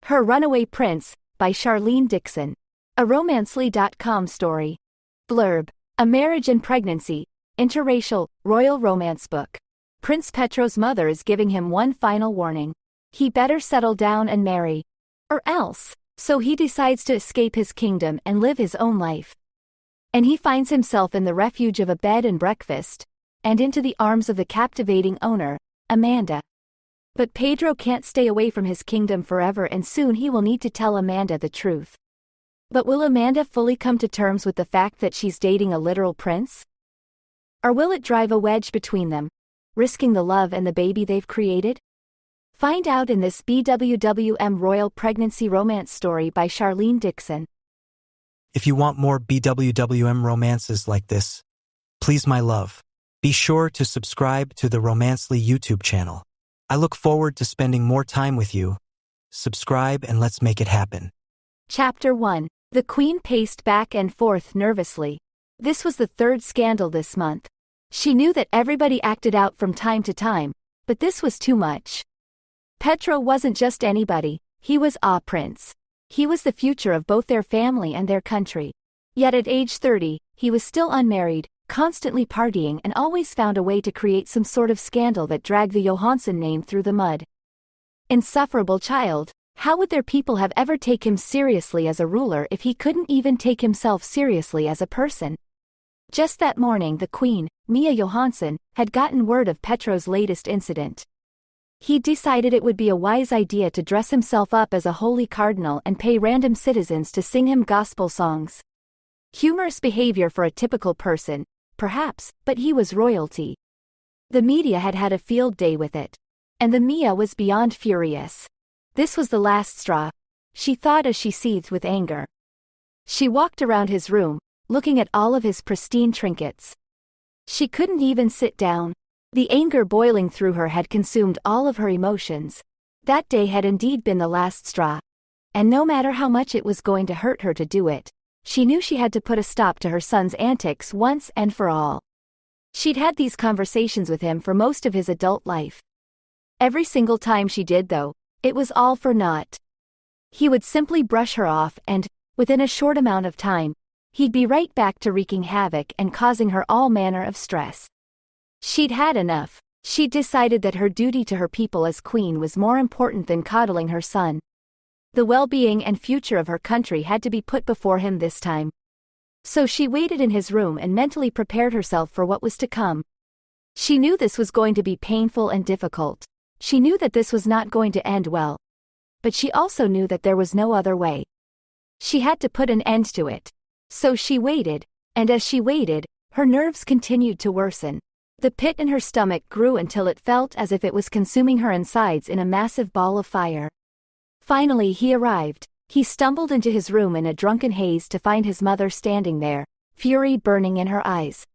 Her Runaway Prince, by Charlene Dixon. A romancely.com story. Blurb. A marriage and pregnancy, interracial, royal romance book. Prince Petro's mother is giving him one final warning. He better settle down and marry. Or else. So he decides to escape his kingdom and live his own life. And he finds himself in the refuge of a bed and breakfast, and into the arms of the captivating owner, Amanda. But Pedro can't stay away from his kingdom forever, and soon he will need to tell Amanda the truth. But will Amanda fully come to terms with the fact that she's dating a literal prince? Or will it drive a wedge between them, risking the love and the baby they've created? Find out in this BWWM royal pregnancy romance story by Charlene Dixon. If you want more BWWM romances like this, please, my love, be sure to subscribe to the Romancely YouTube channel. I look forward to spending more time with you. Subscribe and let's make it happen. Chapter 1. The Queen paced back and forth nervously. This was the third scandal this month. She knew that everybody acted out from time to time, but this was too much. Petro wasn't just anybody, he was a prince. He was the future of both their family and their country. Yet at age 30, he was still unmarried, constantly partying, and always found a way to create some sort of scandal that dragged the Johansson name through the mud. Insufferable child. How would their people have ever taken him seriously as a ruler if he couldn't even take himself seriously as a person? Just that morning the Queen, Mia Johansson, had gotten word of Petro's latest incident. He decided it would be a wise idea to dress himself up as a holy cardinal and pay random citizens to sing him gospel songs. Humorous behavior for a typical person, perhaps, but he was royalty. The media had had a field day with it. And the Mia was beyond furious. This was the last straw, she thought as she seethed with anger. She walked around his room, looking at all of his pristine trinkets. She couldn't even sit down. The anger boiling through her had consumed all of her emotions. That day had indeed been the last straw. And no matter how much it was going to hurt her to do it, she knew she had to put a stop to her son's antics once and for all. She'd had these conversations with him for most of his adult life. Every single time she did, though, it was all for naught. He would simply brush her off and, within a short amount of time, he'd be right back to wreaking havoc and causing her all manner of stress. She'd had enough. She'd decided that her duty to her people as queen was more important than coddling her son. The well-being and future of her country had to be put before him this time. So she waited in his room and mentally prepared herself for what was to come. She knew this was going to be painful and difficult. She knew that this was not going to end well. But she also knew that there was no other way. She had to put an end to it. So she waited, and as she waited, her nerves continued to worsen. The pit in her stomach grew until it felt as if it was consuming her insides in a massive ball of fire. Finally he arrived. He stumbled into his room in a drunken haze to find his mother standing there, fury burning in her eyes.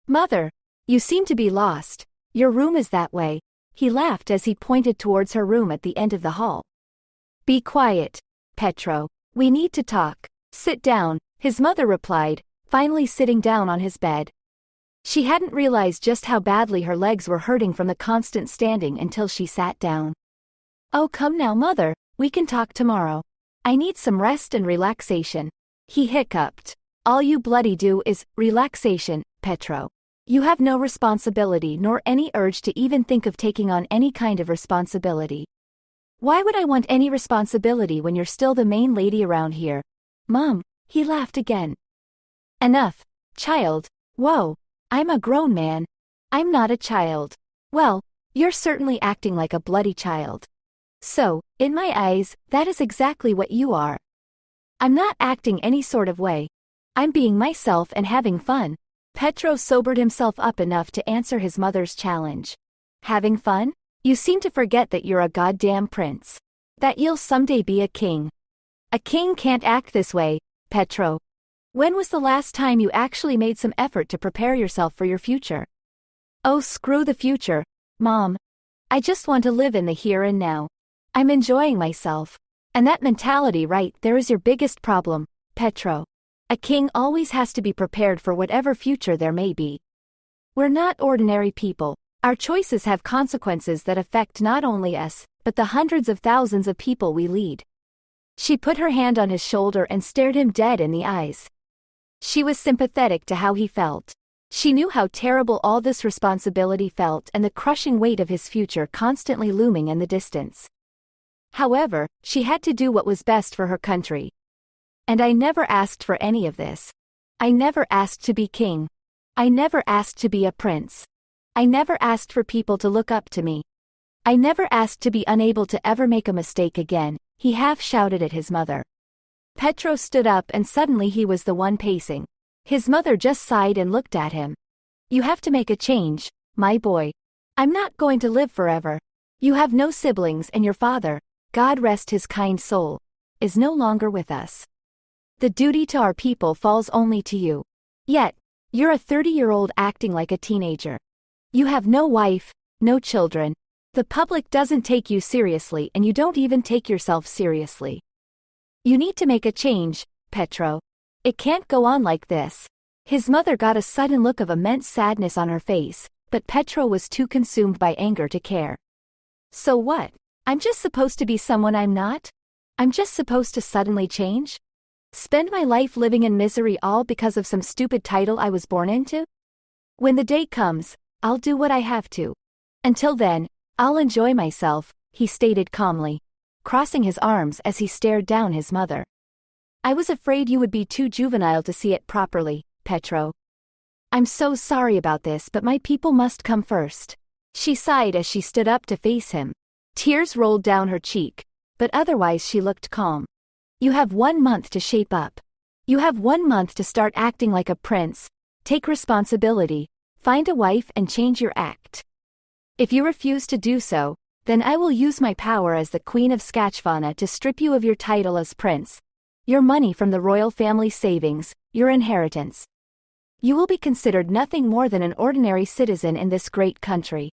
"Mother, you seem to be lost. Your room is that way." He laughed as he pointed towards her room at the end of the hall. "Be quiet, Petro. We need to talk. Sit down," his mother replied, finally sitting down on his bed. She hadn't realized just how badly her legs were hurting from the constant standing until she sat down. "Oh, come now, mother, we can talk tomorrow. I need some rest and relaxation." He hiccuped. "All you bloody do is relaxation, Petro. You have no responsibility nor any urge to even think of taking on any kind of responsibility." "Why would I want any responsibility when you're still the main lady around here, Mom?" He laughed again. "Enough, child. Whoa, I'm a grown man. I'm not a child." "Well, you're certainly acting like a bloody child. So, in my eyes, that is exactly what you are." "I'm not acting any sort of way. I'm being myself and having fun." Petro sobered himself up enough to answer his mother's challenge. "Having fun? You seem to forget that you're a goddamn prince. That you'll someday be a king. A king can't act this way, Petro. When was the last time you actually made some effort to prepare yourself for your future?" "Oh, screw the future, Mom. I just want to live in the here and now. I'm enjoying myself." "And that mentality right there is your biggest problem, Petro. A king always has to be prepared for whatever future there may be. We're not ordinary people. Our choices have consequences that affect not only us, but the hundreds of thousands of people we lead. She put her hand on his shoulder and stared him dead in the eyes. She was sympathetic to how he felt. She knew how terrible all this responsibility felt and the crushing weight of his future constantly looming in the distance. However, she had to do what was best for her country. And I never asked for any of this. I never asked to be king. I never asked to be a prince. I never asked for people to look up to me. I never asked to be unable to ever make a mistake again, he half shouted at his mother. Petro stood up and suddenly he was the one pacing. His mother just sighed and looked at him. You have to make a change, my boy. I'm not going to live forever. You have no siblings and your father, God rest his kind soul, is no longer with us. The duty to our people falls only to you. Yet, you're a 30-year-old acting like a teenager. You have no wife, no children. The public doesn't take you seriously and you don't even take yourself seriously. You need to make a change, Petro. It can't go on like this. His mother got a sudden look of immense sadness on her face, but Petro was too consumed by anger to care. So what? I'm just supposed to be someone I'm not? I'm just supposed to suddenly change? Spend my life living in misery all because of some stupid title I was born into? When the day comes, I'll do what I have to. Until then, I'll enjoy myself, he stated calmly, crossing his arms as he stared down his mother. I was afraid you would be too juvenile to see it properly, Petro. I'm so sorry about this, but my people must come first. She sighed as she stood up to face him. Tears rolled down her cheek, but otherwise she looked calm. You have 1 month to shape up. You have 1 month to start acting like a prince, take responsibility, find a wife and change your act. If you refuse to do so, then I will use my power as the Queen of Skachvana to strip you of your title as prince, your money from the royal family savings, your inheritance. You will be considered nothing more than an ordinary citizen in this great country.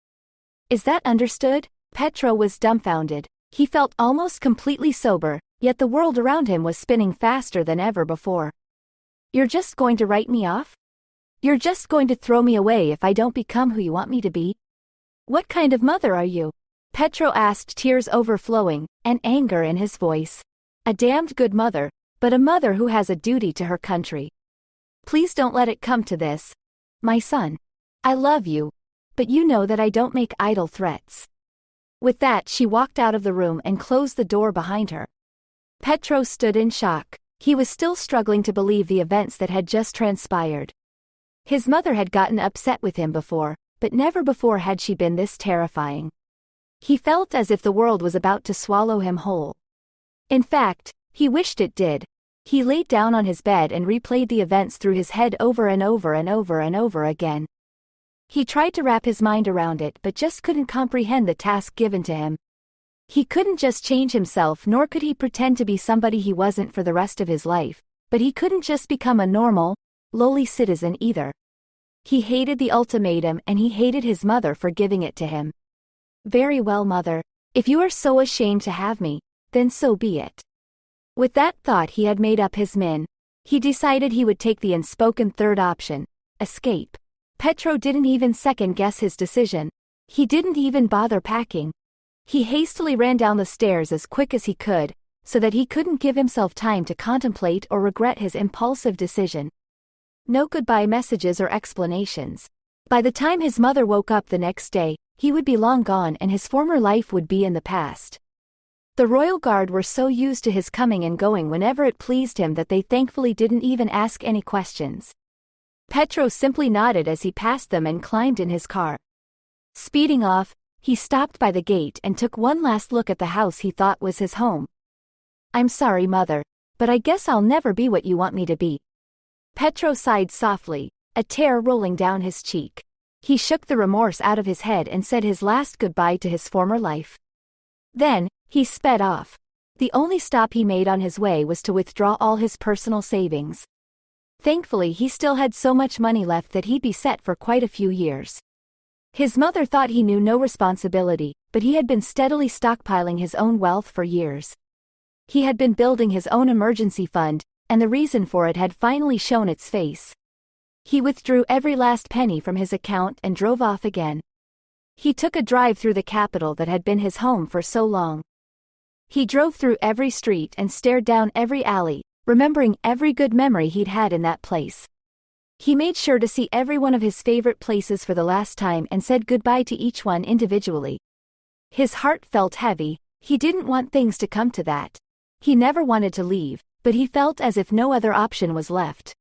Is that understood? Petro was dumbfounded. He felt almost completely sober, yet the world around him was spinning faster than ever before. You're just going to write me off? You're just going to throw me away if I don't become who you want me to be? What kind of mother are you? Petro asked, tears overflowing, and anger in his voice. A damned good mother, but a mother who has a duty to her country. Please don't let it come to this. My son. I love you. But you know that I don't make idle threats. With that she walked out of the room and closed the door behind her. Petro stood in shock. He was still struggling to believe the events that had just transpired. His mother had gotten upset with him before, but never before had she been this terrifying. He felt as if the world was about to swallow him whole. In fact, he wished it did. He laid down on his bed and replayed the events through his head over and over and over and over again. He tried to wrap his mind around it but just couldn't comprehend the task given to him. He couldn't just change himself, nor could he pretend to be somebody he wasn't for the rest of his life, but he couldn't just become a normal, lowly citizen either. He hated the ultimatum and he hated his mother for giving it to him. Very well, mother. If you are so ashamed to have me, then so be it. With that thought he had made up his mind. He decided he would take the unspoken third option, escape. Petro didn't even second-guess his decision. He didn't even bother packing. He hastily ran down the stairs as quick as he could, so that he couldn't give himself time to contemplate or regret his impulsive decision. No goodbye messages or explanations. By the time his mother woke up the next day, he would be long gone and his former life would be in the past. The royal guard were so used to his coming and going whenever it pleased him that they thankfully didn't even ask any questions. Petro simply nodded as he passed them and climbed in his car. Speeding off, he stopped by the gate and took one last look at the house he thought was his home. I'm sorry, mother, but I guess I'll never be what you want me to be. Petro sighed softly, a tear rolling down his cheek. He shook the remorse out of his head and said his last goodbye to his former life. Then, he sped off. The only stop he made on his way was to withdraw all his personal savings. Thankfully he still had so much money left that he'd be set for quite a few years. His mother thought he knew no responsibility, but he had been steadily stockpiling his own wealth for years. He had been building his own emergency fund, and the reason for it had finally shown its face. He withdrew every last penny from his account and drove off again. He took a drive through the capital that had been his home for so long. He drove through every street and stared down every alley, remembering every good memory he'd had in that place. He made sure to see every one of his favorite places for the last time and said goodbye to each one individually. His heart felt heavy. He didn't want things to come to that. He never wanted to leave, but he felt as if no other option was left.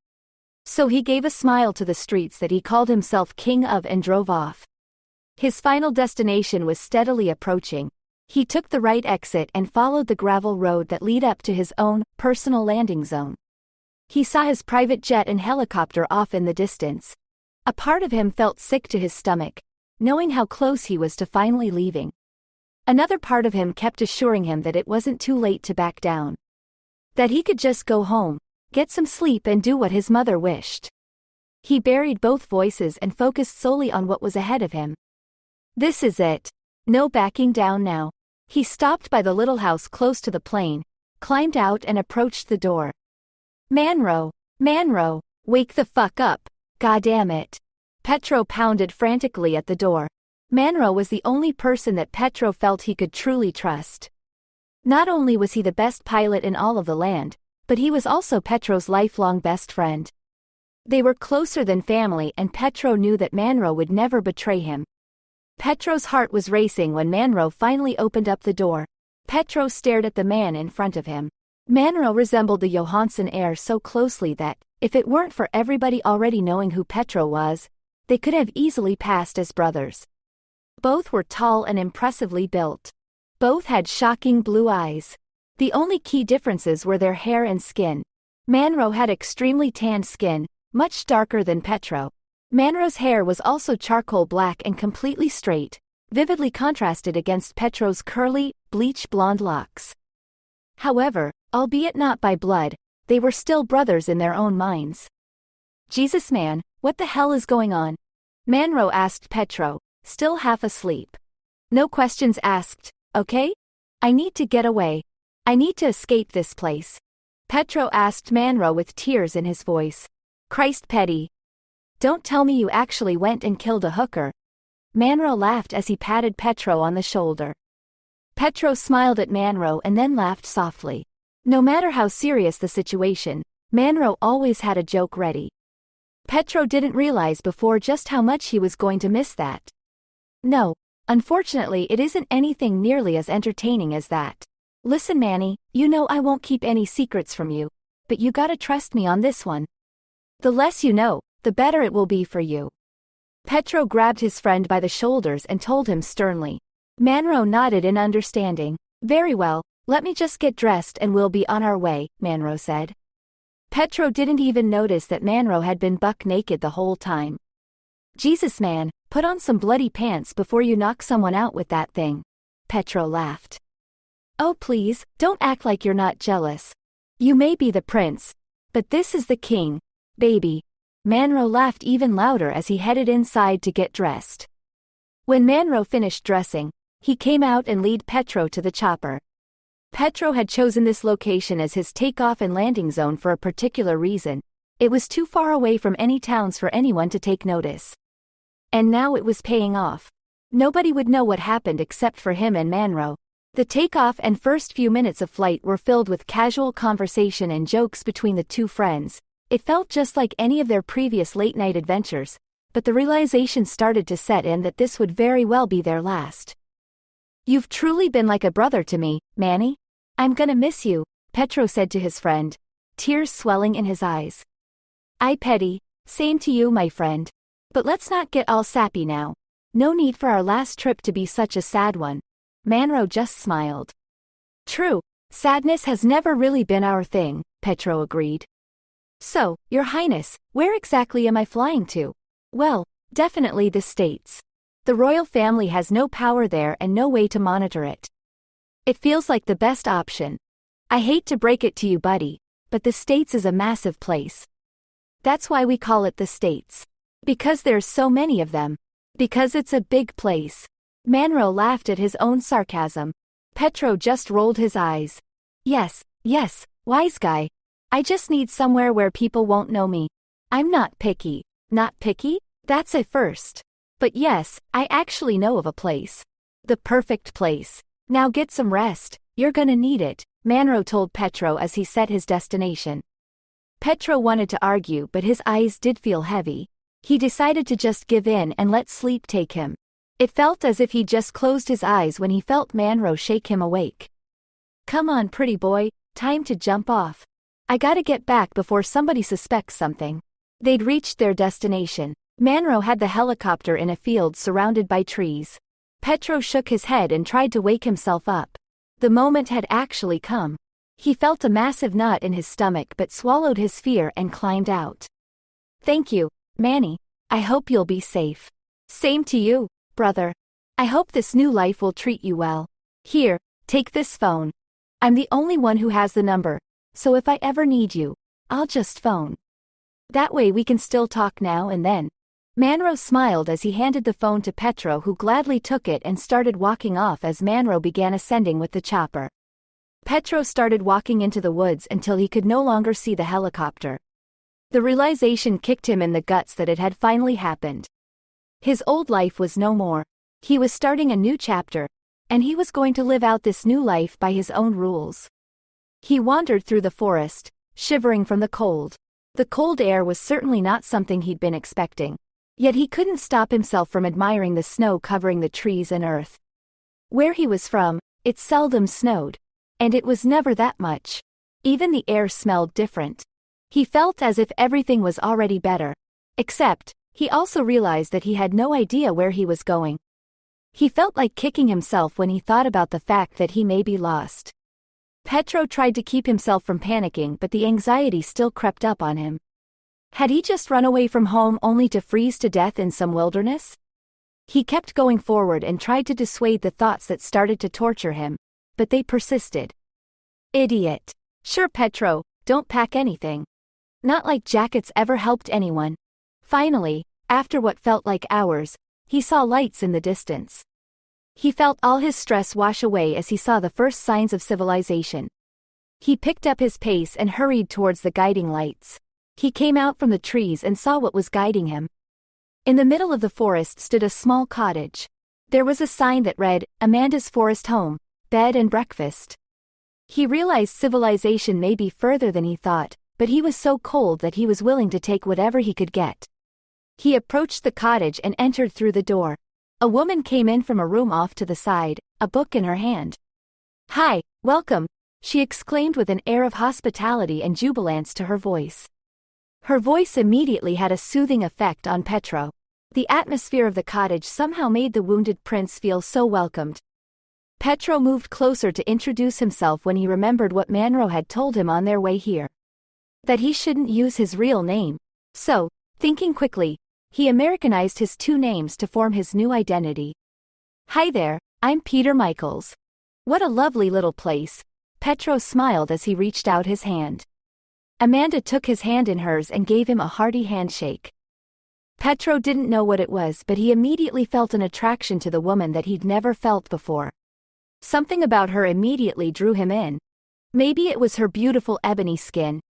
So he gave a smile to the streets that he called himself king of and drove off. His final destination was steadily approaching. He took the right exit and followed the gravel road that led up to his own personal landing zone. He saw his private jet and helicopter off in the distance. A part of him felt sick to his stomach, knowing how close he was to finally leaving. Another part of him kept assuring him that it wasn't too late to back down. That he could just go home, get some sleep and do what his mother wished. He buried both voices and focused solely on what was ahead of him. This is it. No backing down now. He stopped by the little house close to the plane, climbed out and approached the door. Manro, wake the fuck up, goddamn it. Petro pounded frantically at the door. Manro was the only person that Petro felt he could truly trust. Not only was he the best pilot in all of the land, but he was also Petro's lifelong best friend. They were closer than family and Petro knew that Manro would never betray him. Petro's heart was racing when Manro finally opened up the door. Petro stared at the man in front of him. Manro resembled the Johansson heir so closely that, if it weren't for everybody already knowing who Petro was, they could have easily passed as brothers. Both were tall and impressively built. Both had shocking blue eyes. The only key differences were their hair and skin. Manro had extremely tanned skin, much darker than Petro. Manro's hair was also charcoal black and completely straight, vividly contrasted against Petro's curly, bleach blonde locks. However, albeit not by blood, they were still brothers in their own minds. Jesus man, what the hell is going on? Manro asked Petro, still half asleep. No questions asked, okay? I need to get away. I need to escape this place. Petro asked Manro with tears in his voice. Christ petty. Don't tell me you actually went and killed a hooker. Manro laughed as he patted Petro on the shoulder. Petro smiled at Manro and then laughed softly. No matter how serious the situation, Manro always had a joke ready. Petro didn't realize before just how much he was going to miss that. No, unfortunately it isn't anything nearly as entertaining as that. Listen Manny, you know I won't keep any secrets from you, but you gotta trust me on this one. The less you know, the better it will be for you. Petro grabbed his friend by the shoulders and told him sternly. Manro nodded in understanding. Very well, let me just get dressed and we'll be on our way, Manro said. Petro didn't even notice that Manro had been buck naked the whole time. Jesus man, put on some bloody pants before you knock someone out with that thing. Petro laughed. Oh please, don't act like you're not jealous. You may be the prince, but this is the king, baby. Manro laughed even louder as he headed inside to get dressed. When Manro finished dressing, he came out and led Petro to the chopper. Petro had chosen this location as his takeoff and landing zone for a particular reason. It was too far away from any towns for anyone to take notice. And now it was paying off. Nobody would know what happened except for him and Manro. The takeoff and first few minutes of flight were filled with casual conversation and jokes between the two friends. It felt just like any of their previous late-night adventures, but the realization started to set in that this would very well be their last. You've truly been like a brother to me, Manny. I'm gonna miss you, Petro said to his friend, tears swelling in his eyes. I petty, same to you my friend. But let's not get all sappy now. No need for our last trip to be such a sad one. Manro just smiled. True, sadness has never really been our thing, Petro agreed. So, Your Highness, where exactly am I flying to? Well, definitely the States. The royal family has no power there and no way to monitor it. It feels like the best option. I hate to break it to you buddy, but the States is a massive place. That's why we call it the States. Because there's so many of them. Because it's a big place. Manro laughed at his own sarcasm. Petro just rolled his eyes. Yes, wise guy. I just need somewhere where people won't know me. I'm not picky. Not picky? That's a first. But yes, I actually know of a place. The perfect place. Now get some rest, You're gonna need it, Manro told Petro as he set his destination. Petro wanted to argue, but his eyes did feel heavy. He decided to just give in and let sleep take him. It felt as if he just closed his eyes when he felt Manro shake him awake. Come on, pretty boy, time to jump off. I gotta get back before somebody suspects something. They'd reached their destination. Manro had the helicopter in a field surrounded by trees. Petro shook his head and tried to wake himself up. The moment had actually come. He felt a massive knot in his stomach but swallowed his fear and climbed out. Thank you, Manny. I hope you'll be safe. Same to you, brother. I hope this new life will treat you well. Here, take this phone. I'm the only one who has the number, so if I ever need you, I'll just phone. That way we can still talk now and then. Manro smiled as he handed the phone to Petro, who gladly took it and started walking off as Manro began ascending with the chopper. Petro started walking into the woods until he could no longer see the helicopter. The realization kicked him in the guts that it had finally happened. His old life was no more. He was starting a new chapter, and he was going to live out this new life by his own rules. He wandered through the forest, shivering from the cold. The cold air was certainly not something he'd been expecting. Yet he couldn't stop himself from admiring the snow covering the trees and earth. Where he was from, it seldom snowed. And it was never that much. Even the air smelled different. He felt as if everything was already better. Except, he also realized that he had no idea where he was going. He felt like kicking himself when he thought about the fact that he may be lost. Petro tried to keep himself from panicking, but the anxiety still crept up on him. Had he just run away from home only to freeze to death in some wilderness? He kept going forward and tried to dissuade the thoughts that started to torture him, but they persisted. Idiot. Sure, Petro, don't pack anything. Not like jackets ever helped anyone. Finally, after what felt like hours, he saw lights in the distance. He felt all his stress wash away as he saw the first signs of civilization. He picked up his pace and hurried towards the guiding lights. He came out from the trees and saw what was guiding him. In the middle of the forest stood a small cottage. There was a sign that read, Amanda's Forest Home, Bed and Breakfast. He realized civilization may be further than he thought, but he was so cold that he was willing to take whatever he could get. He approached the cottage and entered through the door. A woman came in from a room off to the side, a book in her hand. Hi, welcome, she exclaimed with an air of hospitality and jubilance to her voice. Her voice immediately had a soothing effect on Petro. The atmosphere of the cottage somehow made the wounded prince feel so welcomed. Petro moved closer to introduce himself when he remembered what Manro had told him on their way here. That he shouldn't use his real name. So, thinking quickly, he Americanized his two names to form his new identity. Hi there, I'm Peter Michaels. What a lovely little place. Petro smiled as he reached out his hand. Amanda took his hand in hers and gave him a hearty handshake. Petro didn't know what it was, but he immediately felt an attraction to the woman that he'd never felt before. Something about her immediately drew him in. Maybe it was her beautiful ebony skin.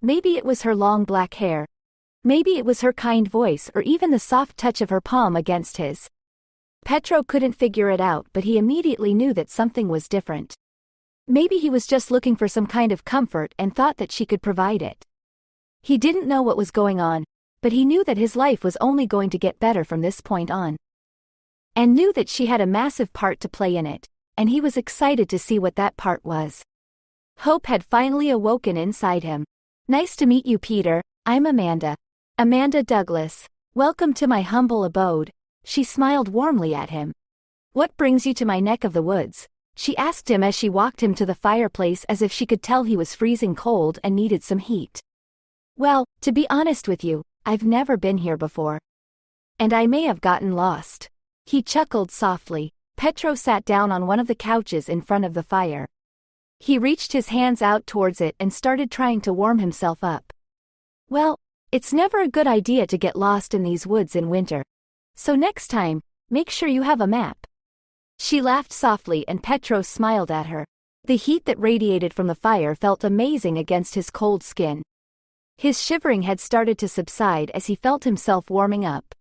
Maybe it was her long black hair. Maybe it was her kind voice or even the soft touch of her palm against his. Petro couldn't figure it out, but he immediately knew that something was different. Maybe he was just looking for some kind of comfort and thought that she could provide it. He didn't know what was going on, but he knew that his life was only going to get better from this point on. And knew that she had a massive part to play in it, and he was excited to see what that part was. Hope had finally awoken inside him. Nice to meet you, Peter. I'm Amanda. Amanda Douglas. Welcome to my humble abode. She smiled warmly at him. What brings you to my neck of the woods? She asked him as she walked him to the fireplace, as if she could tell he was freezing cold and needed some heat. Well, to be honest with you, I've never been here before. And I may have gotten lost. He chuckled softly. Petro sat down on one of the couches in front of the fire. He reached his hands out towards it and started trying to warm himself up. Well, it's never a good idea to get lost in these woods in winter. So next time, make sure you have a map. She laughed softly and Petro smiled at her. The heat that radiated from the fire felt amazing against his cold skin. His shivering had started to subside as he felt himself warming up.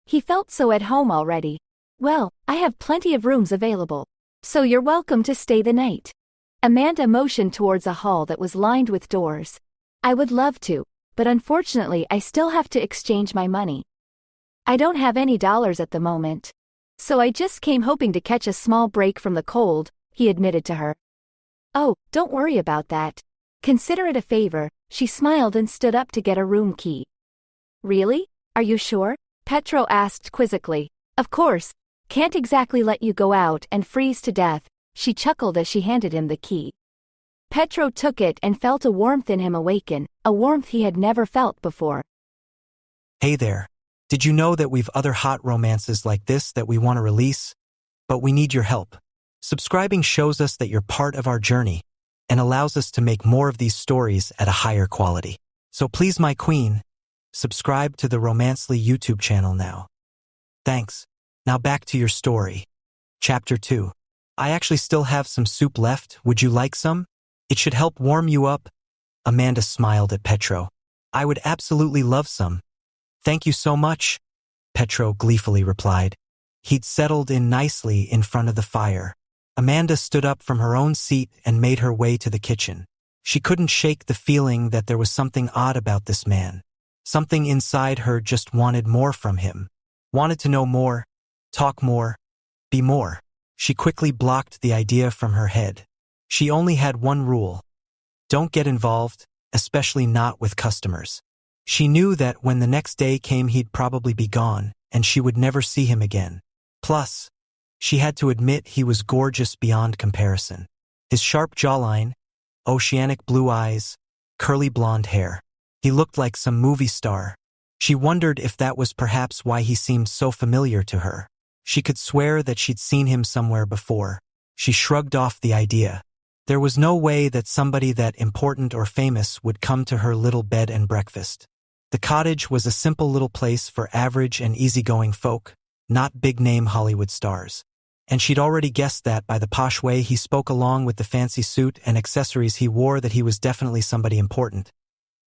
He felt so at home already. Well, I have plenty of rooms available, so you're welcome to stay the night. Amanda motioned towards a hall that was lined with doors. I would love to, but unfortunately I still have to exchange my money. I don't have any dollars at the moment. So I just came hoping to catch a small break from the cold, he admitted to her. Oh, don't worry about that. Consider it a favor, she smiled and stood up to get a room key. Really? Are you sure? Petro asked quizzically. Of course. Can't exactly let you go out and freeze to death, she chuckled as she handed him the key. Petro took it and felt a warmth in him awaken, a warmth he had never felt before. Hey there. Did you know that we've other hot romances like this that we want to release? But we need your help. Subscribing shows us that you're part of our journey and allows us to make more of these stories at a higher quality. So please, my queen, subscribe to the Romancely YouTube channel now. Thanks. Now back to your story. Chapter 2. I actually still have some soup left. Would you like some? It should help warm you up. Amanda smiled at Petro. I would absolutely love some. Thank you so much, Petro gleefully replied. He'd settled in nicely in front of the fire. Amanda stood up from her own seat and made her way to the kitchen. She couldn't shake the feeling that there was something odd about this man. Something inside her just wanted more from him. Wanted to know more, talk more, be more. She quickly blocked the idea from her head. She only had one rule. Don't get involved, especially not with customers. She knew that when the next day came he'd probably be gone, and she would never see him again. Plus, she had to admit he was gorgeous beyond comparison. His sharp jawline, oceanic blue eyes, curly blonde hair. He looked like some movie star. She wondered if that was perhaps why he seemed so familiar to her. She could swear that she'd seen him somewhere before. She shrugged off the idea. There was no way that somebody that important or famous would come to her little bed and breakfast. The cottage was a simple little place for average and easygoing folk, not big-name Hollywood stars. And she'd already guessed that by the posh way he spoke along with the fancy suit and accessories he wore that he was definitely somebody important.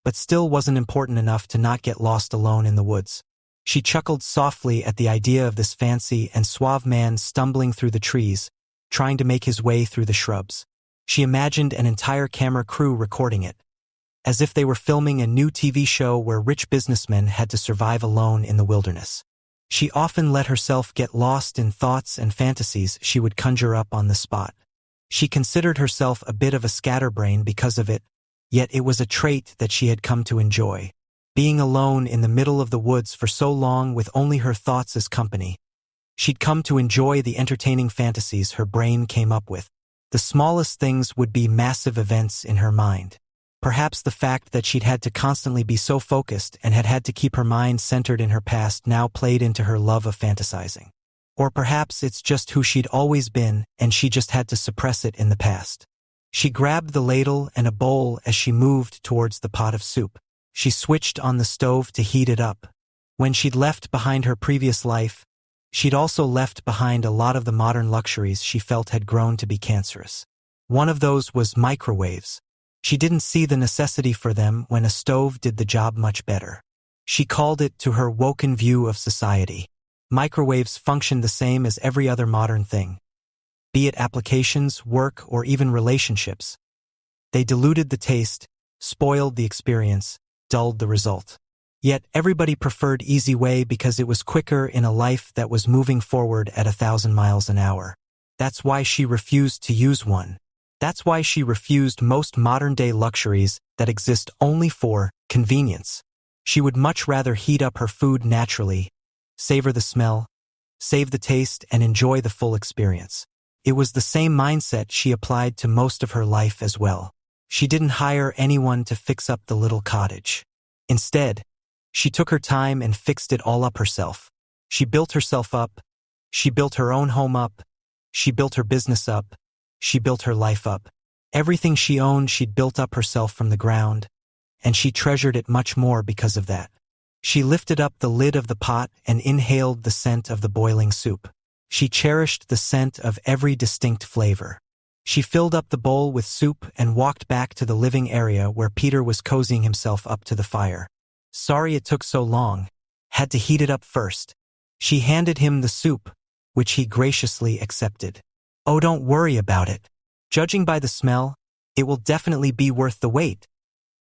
But still wasn't important enough to not get lost alone in the woods. She chuckled softly at the idea of this fancy and suave man stumbling through the trees, trying to make his way through the shrubs. She imagined an entire camera crew recording it, as if they were filming a new TV show where rich businessmen had to survive alone in the wilderness. She often let herself get lost in thoughts and fantasies she would conjure up on the spot. She considered herself a bit of a scatterbrain because of it, yet it was a trait that she had come to enjoy. Being alone in the middle of the woods for so long with only her thoughts as company. She'd come to enjoy the entertaining fantasies her brain came up with. The smallest things would be massive events in her mind. Perhaps the fact that she'd had to constantly be so focused and had to keep her mind centered in her past now played into her love of fantasizing. Or perhaps it's just who she'd always been and she just had to suppress it in the past. She grabbed the ladle and a bowl as she moved towards the pot of soup. She switched on the stove to heat it up. When she'd left behind her previous life, she'd also left behind a lot of the modern luxuries she felt had grown to be cancerous. One of those was microwaves. She didn't see the necessity for them when a stove did the job much better. She called it to her woken view of society. Microwaves functioned the same as every other modern thing. Be it applications, work, or even relationships. They diluted the taste, spoiled the experience, dulled the result. Yet everybody preferred easy way because it was quicker in a life that was moving forward at 1,000 miles an hour. That's why she refused to use one. That's why she refused most modern-day luxuries that exist only for convenience. She would much rather heat up her food naturally, savor the smell, save the taste, and enjoy the full experience. It was the same mindset she applied to most of her life as well. She didn't hire anyone to fix up the little cottage. Instead, she took her time and fixed it all up herself. She built herself up. She built her own home up. She built her business up. She built her life up. Everything she owned she'd built up herself from the ground, and she treasured it much more because of that. She lifted up the lid of the pot and inhaled the scent of the boiling soup. She cherished the scent of every distinct flavor. She filled up the bowl with soup and walked back to the living area where Peter was cozying himself up to the fire. Sorry it took so long. Had to heat it up first. She handed him the soup, which he graciously accepted. Oh, don't worry about it. Judging by the smell, it will definitely be worth the wait,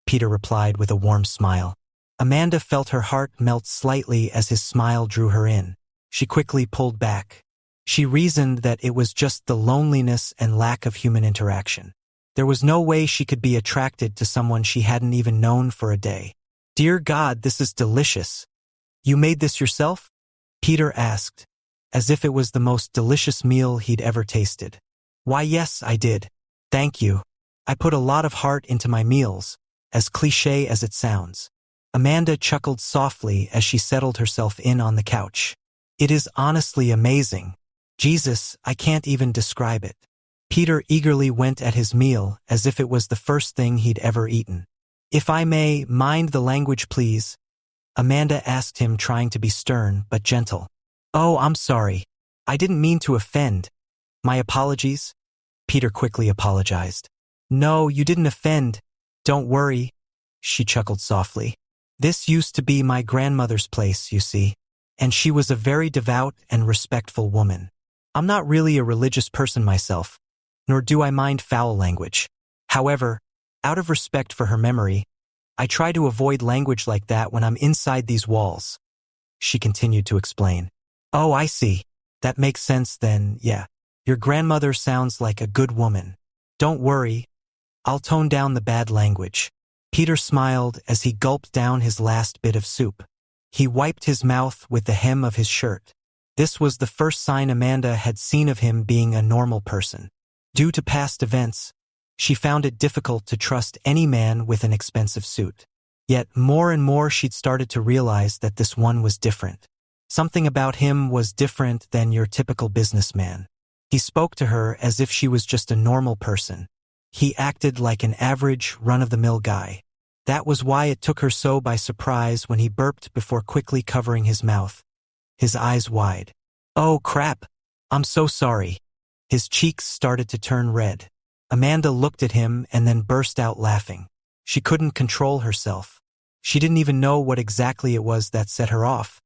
Peter replied with a warm smile. Amanda felt her heart melt slightly as his smile drew her in. She quickly pulled back. She reasoned that it was just the loneliness and lack of human interaction. There was no way she could be attracted to someone she hadn't even known for a day. "Dear God, this is delicious. You made this yourself?" Peter asked, as if it was the most delicious meal he'd ever tasted. "Why, yes, I did. Thank you. I put a lot of heart into my meals, as cliché as it sounds." Amanda chuckled softly as she settled herself in on the couch. "It is honestly amazing. Jesus, I can't even describe it." Peter eagerly went at his meal as if it was the first thing he'd ever eaten. "If I may, mind the language, please," Amanda asked him, trying to be stern but gentle. "Oh, I'm sorry. I didn't mean to offend. My apologies." Peter quickly apologized. "No, you didn't offend. Don't worry," she chuckled softly. "This used to be my grandmother's place, you see, and she was a very devout and respectful woman. I'm not really a religious person myself, nor do I mind foul language. However, out of respect for her memory, I try to avoid language like that when I'm inside these walls," she continued to explain. "Oh, I see. That makes sense then, yeah. Your grandmother sounds like a good woman. Don't worry, I'll tone down the bad language." Peter smiled as he gulped down his last bit of soup. He wiped his mouth with the hem of his shirt. This was the first sign Amanda had seen of him being a normal person. Due to past events, she found it difficult to trust any man with an expensive suit. Yet more and more she'd started to realize that this one was different. Something about him was different than your typical businessman. He spoke to her as if she was just a normal person. He acted like an average, run-of-the-mill guy. That was why it took her so by surprise when he burped before quickly covering his mouth, his eyes wide. "Oh, crap. I'm so sorry." His cheeks started to turn red. Amanda looked at him and then burst out laughing. She couldn't control herself. She didn't even know what exactly it was that set her off,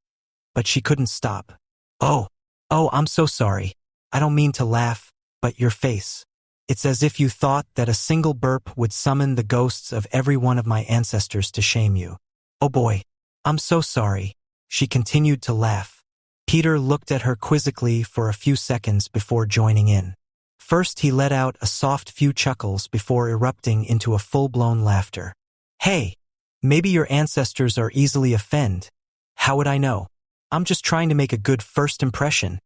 but she couldn't stop. Oh, I'm so sorry. I don't mean to laugh, but your face. It's as if you thought that a single burp would summon the ghosts of every one of my ancestors to shame you." "Oh boy, I'm so sorry." She continued to laugh. Peter looked at her quizzically for a few seconds before joining in. First, he let out a soft few chuckles before erupting into a full-blown laughter. "Hey, maybe your ancestors are easily offended. How would I know? I'm just trying to make a good first impression."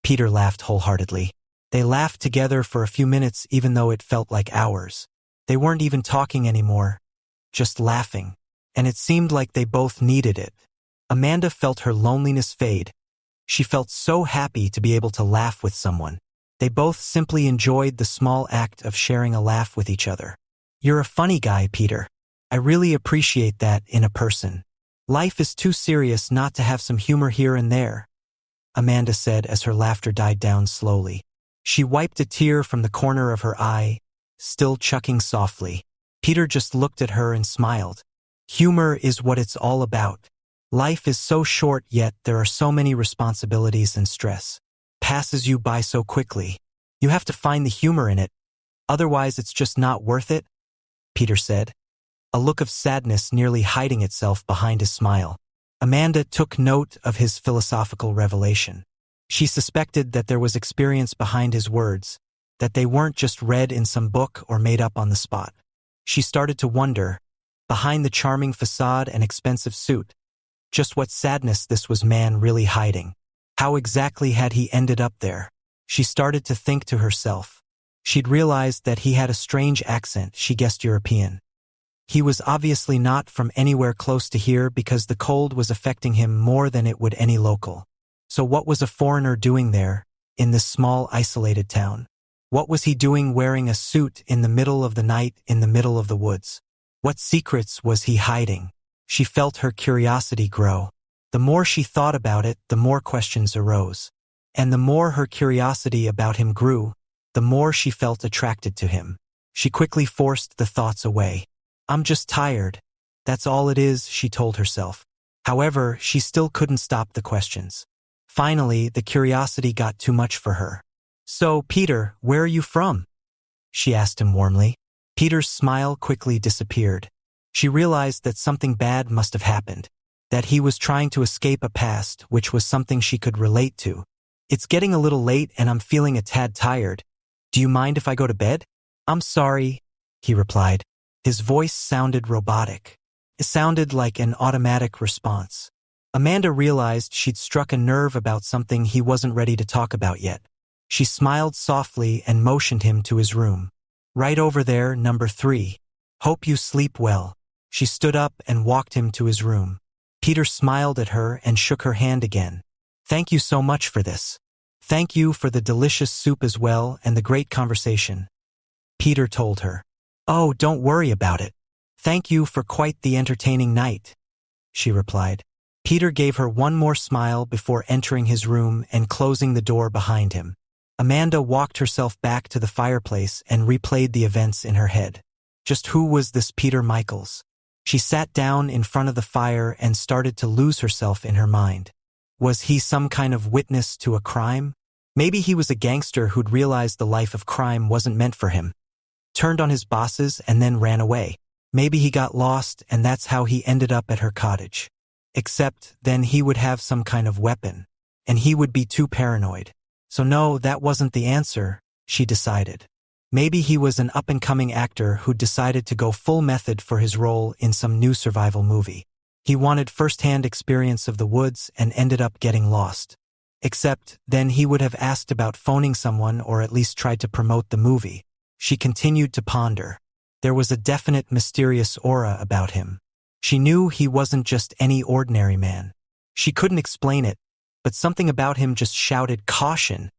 Peter laughed wholeheartedly. They laughed together for a few minutes even though it felt like hours. They weren't even talking anymore, just laughing, and it seemed like they both needed it. Amanda felt her loneliness fade. She felt so happy to be able to laugh with someone. They both simply enjoyed the small act of sharing a laugh with each other. "You're a funny guy, Peter. I really appreciate that in a person. Life is too serious not to have some humor here and there," Amanda said as her laughter died down slowly. She wiped a tear from the corner of her eye, still chuckling softly. Peter just looked at her and smiled. Humor is what it's all about. Life is so short, yet there are so many responsibilities and stress. Passes you by so quickly. You have to find the humor in it. Otherwise, it's just not worth it, Peter said, a look of sadness nearly hiding itself behind his smile. Amanda took note of his philosophical revelation. She suspected that there was experience behind his words, that they weren't just read in some book or made up on the spot. She started to wonder, behind the charming facade and expensive suit, just what sadness this was man really hiding. How exactly had he ended up there? She started to think to herself. She'd realized that he had a strange accent. She guessed European. He was obviously not from anywhere close to here because the cold was affecting him more than it would any local. So what was a foreigner doing there, in this small isolated town? What was he doing wearing a suit in the middle of the night in the middle of the woods? What secrets was he hiding? She felt her curiosity grow. The more she thought about it, the more questions arose. And the more her curiosity about him grew, the more she felt attracted to him. She quickly forced the thoughts away. "I'm just tired. That's all it is," she told herself. However, she still couldn't stop the questions. Finally, the curiosity got too much for her. "So, Peter, where are you from?" she asked him warmly. Peter's smile quickly disappeared. She realized that something bad must have happened, that he was trying to escape a past which was something she could relate to. It's getting a little late and I'm feeling a tad tired. Do you mind if I go to bed? I'm sorry, he replied. His voice sounded robotic. It sounded like an automatic response. Amanda realized she'd struck a nerve about something he wasn't ready to talk about yet. She smiled softly and motioned him to his room. Right over there, number 3. Hope you sleep well. She stood up and walked him to his room. Peter smiled at her and shook her hand again. Thank you so much for this. Thank you for the delicious soup as well and the great conversation. Peter told her. Oh, don't worry about it. Thank you for quite the entertaining night, she replied. Peter gave her one more smile before entering his room and closing the door behind him. Amanda walked herself back to the fireplace and replayed the events in her head. Just who was this Peter Michaels? She sat down in front of the fire and started to lose herself in her mind. Was he some kind of witness to a crime? Maybe he was a gangster who'd realized the life of crime wasn't meant for him. Turned on his bosses and then ran away. Maybe he got lost and that's how he ended up at her cottage. Except then he would have some kind of weapon, and he would be too paranoid. So no, that wasn't the answer, she decided. Maybe he was an up-and-coming actor who decided to go full method for his role in some new survival movie. He wanted first-hand experience of the woods and ended up getting lost. Except then he would have asked about phoning someone or at least tried to promote the movie. She continued to ponder. There was a definite mysterious aura about him. She knew he wasn't just any ordinary man. She couldn't explain it, but something about him just shouted caution,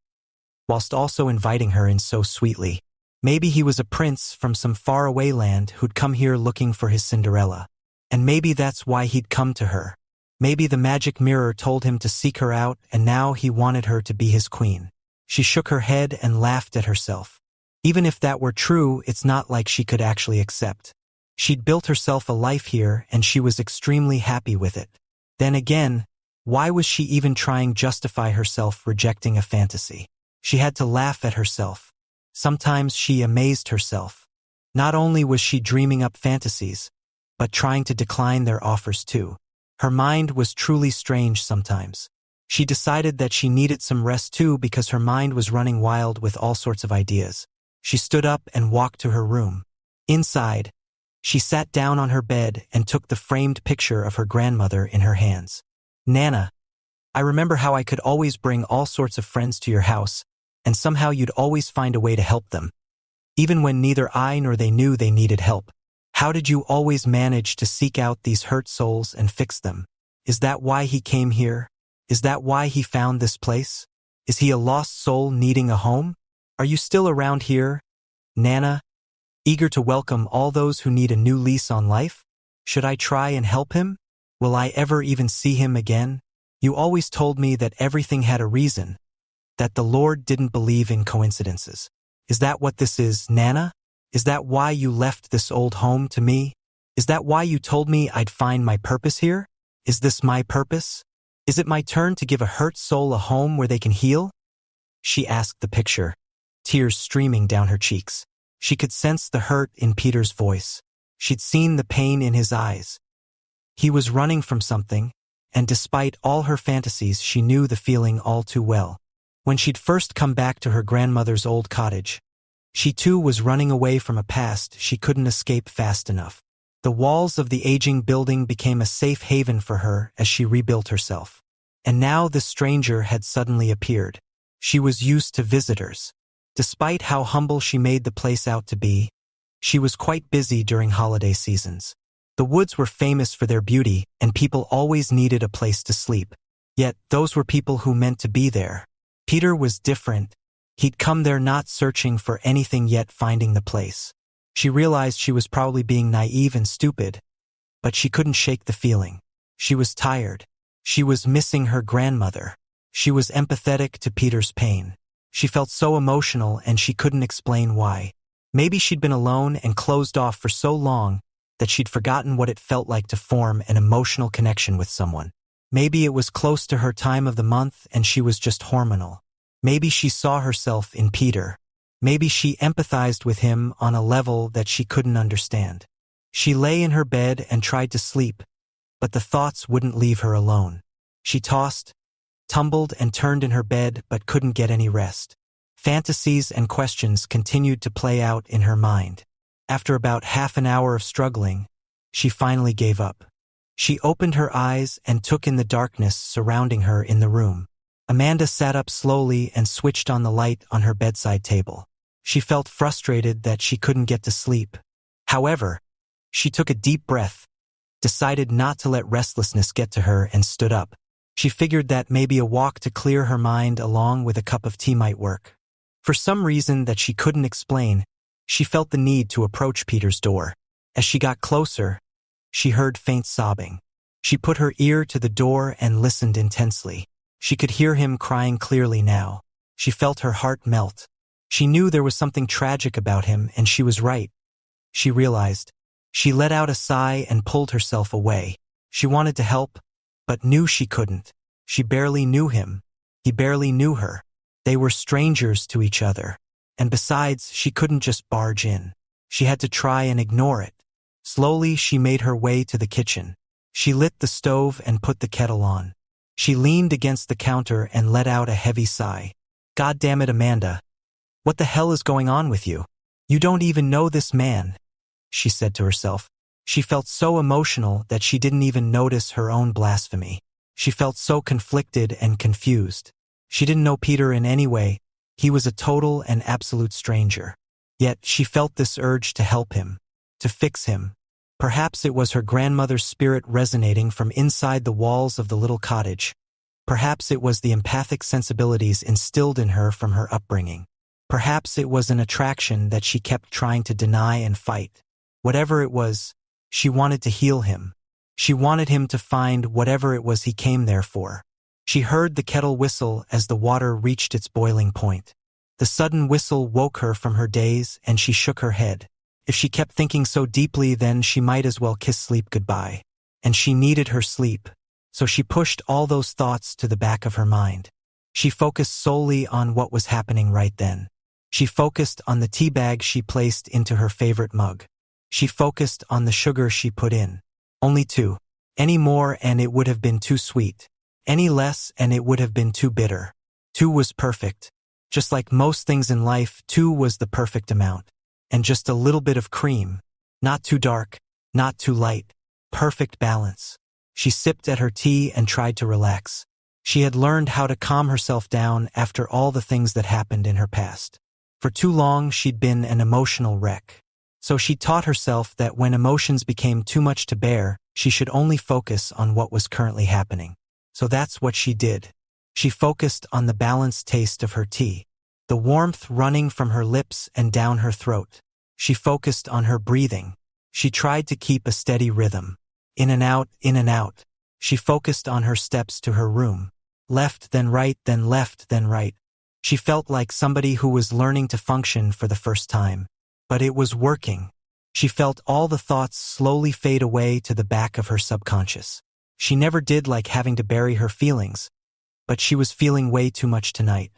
whilst also inviting her in so sweetly. Maybe he was a prince from some faraway land who'd come here looking for his Cinderella. And maybe that's why he'd come to her. Maybe the magic mirror told him to seek her out and now he wanted her to be his queen. She shook her head and laughed at herself. Even if that were true, it's not like she could actually accept. She'd built herself a life here and she was extremely happy with it. Then again, why was she even trying to justify herself rejecting a fantasy? She had to laugh at herself. Sometimes she amazed herself. Not only was she dreaming up fantasies, but trying to decline their offers too. Her mind was truly strange sometimes. She decided that she needed some rest too because her mind was running wild with all sorts of ideas. She stood up and walked to her room. Inside, she sat down on her bed and took the framed picture of her grandmother in her hands. Nana, I remember how I could always bring all sorts of friends to your house, and somehow you'd always find a way to help them. Even when neither I nor they knew they needed help. How did you always manage to seek out these hurt souls and fix them? Is that why he came here? Is that why he found this place? Is he a lost soul needing a home? Are you still around here, Nana, eager to welcome all those who need a new lease on life? Should I try and help him? Will I ever even see him again? You always told me that everything had a reason, that the Lord didn't believe in coincidences. Is that what this is, Nana? Is that why you left this old home to me? Is that why you told me I'd find my purpose here? Is this my purpose? Is it my turn to give a hurt soul a home where they can heal? She asked the picture, tears streaming down her cheeks. She could sense the hurt in Peter's voice. She'd seen the pain in his eyes. He was running from something, and despite all her fantasies, she knew the feeling all too well. When she'd first come back to her grandmother's old cottage, she too was running away from a past she couldn't escape fast enough. The walls of the aging building became a safe haven for her as she rebuilt herself. And now this stranger had suddenly appeared. She was used to visitors. Despite how humble she made the place out to be, she was quite busy during holiday seasons. The woods were famous for their beauty, and people always needed a place to sleep. Yet those were people who meant to be there. Peter was different. He'd come there not searching for anything yet finding the place. She realized she was probably being naive and stupid, but she couldn't shake the feeling. She was tired. She was missing her grandmother. She was empathetic to Peter's pain. She felt so emotional and she couldn't explain why. Maybe she'd been alone and closed off for so long that she'd forgotten what it felt like to form an emotional connection with someone. Maybe it was close to her time of the month and she was just hormonal. Maybe she saw herself in Peter. Maybe she empathized with him on a level that she couldn't understand. She lay in her bed and tried to sleep, but the thoughts wouldn't leave her alone. She tossed, tumbled, and turned in her bed but couldn't get any rest. Fantasies and questions continued to play out in her mind. After about half an hour of struggling, she finally gave up. She opened her eyes and took in the darkness surrounding her in the room. Amanda sat up slowly and switched on the light on her bedside table. She felt frustrated that she couldn't get to sleep. However, she took a deep breath, decided not to let restlessness get to her, and stood up. She figured that maybe a walk to clear her mind along with a cup of tea might work. For some reason that she couldn't explain, she felt the need to approach Peter's door. As she got closer, she heard faint sobbing. She put her ear to the door and listened intensely. She could hear him crying clearly now. She felt her heart melt. She knew there was something tragic about him, and she was right. She realized. She let out a sigh and pulled herself away. She wanted to help, but knew she couldn't. She barely knew him. He barely knew her. They were strangers to each other. And besides, she couldn't just barge in. She had to try and ignore it. Slowly, she made her way to the kitchen. She lit the stove and put the kettle on. She leaned against the counter and let out a heavy sigh. God damn it, Amanda. What the hell is going on with you? You don't even know this man, she said to herself. She felt so emotional that she didn't even notice her own blasphemy. She felt so conflicted and confused. She didn't know Peter in any way. He was a total and absolute stranger. Yet she felt this urge to help him, to fix him. Perhaps it was her grandmother's spirit resonating from inside the walls of the little cottage. Perhaps it was the empathic sensibilities instilled in her from her upbringing. Perhaps it was an attraction that she kept trying to deny and fight. Whatever it was, she wanted to heal him. She wanted him to find whatever it was he came there for. She heard the kettle whistle as the water reached its boiling point. The sudden whistle woke her from her daze, and she shook her head. If she kept thinking so deeply, then she might as well kiss sleep goodbye. And she needed her sleep, so she pushed all those thoughts to the back of her mind. She focused solely on what was happening right then. She focused on the tea bag she placed into her favorite mug. She focused on the sugar she put in. Only 2. Any more and it would have been too sweet. Any less and it would have been too bitter. 2 was perfect. Just like most things in life, 2 was the perfect amount. And just a little bit of cream. Not too dark, not too light. Perfect balance. She sipped at her tea and tried to relax. She had learned how to calm herself down after all the things that happened in her past. For too long, she'd been an emotional wreck. So she taught herself that when emotions became too much to bear, she should only focus on what was currently happening. So that's what she did. She focused on the balanced taste of her tea, the warmth running from her lips and down her throat. She focused on her breathing. She tried to keep a steady rhythm. In and out, in and out. She focused on her steps to her room. Left, then right, then left, then right. She felt like somebody who was learning to function for the first time. But it was working. She felt all the thoughts slowly fade away to the back of her subconscious. She never did like having to bury her feelings, but she was feeling way too much tonight.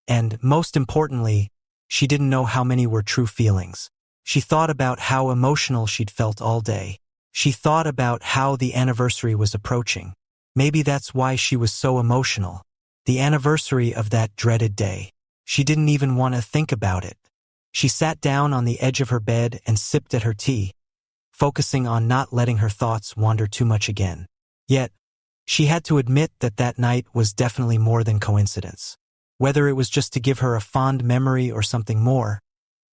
And, most importantly, she didn't know how many were true feelings. She thought about how emotional she'd felt all day. She thought about how the anniversary was approaching. Maybe that's why she was so emotional. The anniversary of that dreaded day. She didn't even want to think about it. She sat down on the edge of her bed and sipped at her tea, focusing on not letting her thoughts wander too much again. Yet, she had to admit that that night was definitely more than coincidence. Whether it was just to give her a fond memory or something more,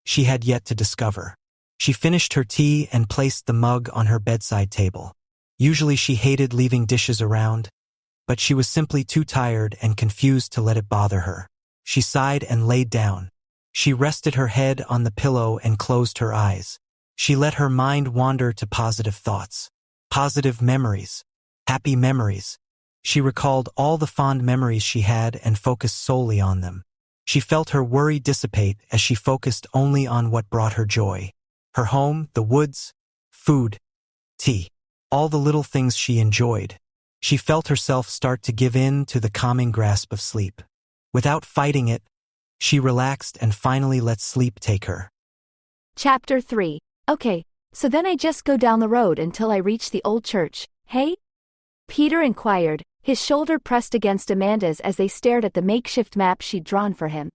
she had yet to discover. She finished her tea and placed the mug on her bedside table. Usually she hated leaving dishes around, but she was simply too tired and confused to let it bother her. She sighed and laid down. She rested her head on the pillow and closed her eyes. She let her mind wander to positive thoughts, positive memories, happy memories. She recalled all the fond memories she had and focused solely on them. She felt her worry dissipate as she focused only on what brought her joy. Her home, the woods, food, tea, all the little things she enjoyed. She felt herself start to give in to the calming grasp of sleep. Without fighting it, She relaxed and finally let sleep take her. Chapter 3. Okay, so then I just go down the road until I reach the old church, hey? Peter inquired, his shoulder pressed against Amanda's as they stared at the makeshift map she'd drawn for him.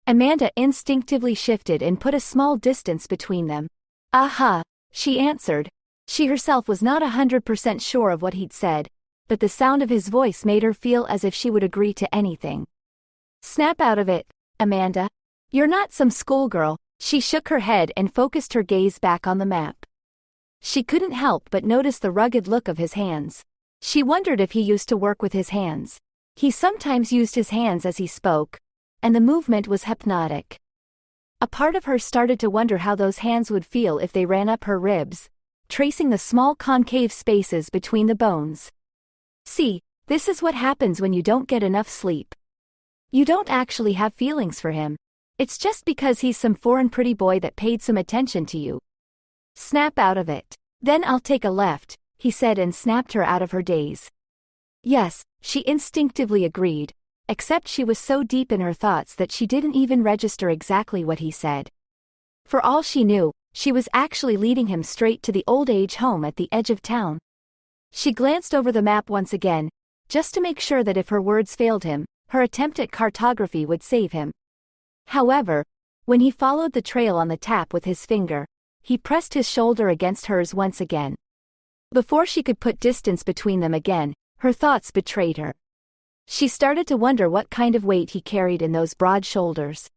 Amanda instinctively shifted and put a small distance between them. Aha, she answered. She herself was not 100% sure of what he'd said, but the sound of his voice made her feel as if she would agree to anything. Snap out of it, Amanda. You're not some schoolgirl. She shook her head and focused her gaze back on the map. She couldn't help but notice the rugged look of his hands. She wondered if he used to work with his hands. He sometimes used his hands as he spoke, and the movement was hypnotic. A part of her started to wonder how those hands would feel if they ran up her ribs, tracing the small concave spaces between the bones. See, this is what happens when you don't get enough sleep. You don't actually have feelings for him. It's just because he's some foreign pretty boy that paid some attention to you. Snap out of it. Then I'll take a left, he said and snapped her out of her daze. Yes, she instinctively agreed, except she was so deep in her thoughts that she didn't even register exactly what he said. For all she knew, she was actually leading him straight to the old age home at the edge of town. She glanced over the map once again, just to make sure that if her words failed him, her attempt at cartography would save him. However, when he followed the trail on the tap with his finger, he pressed his shoulder against hers once again. Before she could put distance between them again, her thoughts betrayed her. She started to wonder what kind of weight he carried in those broad shoulders.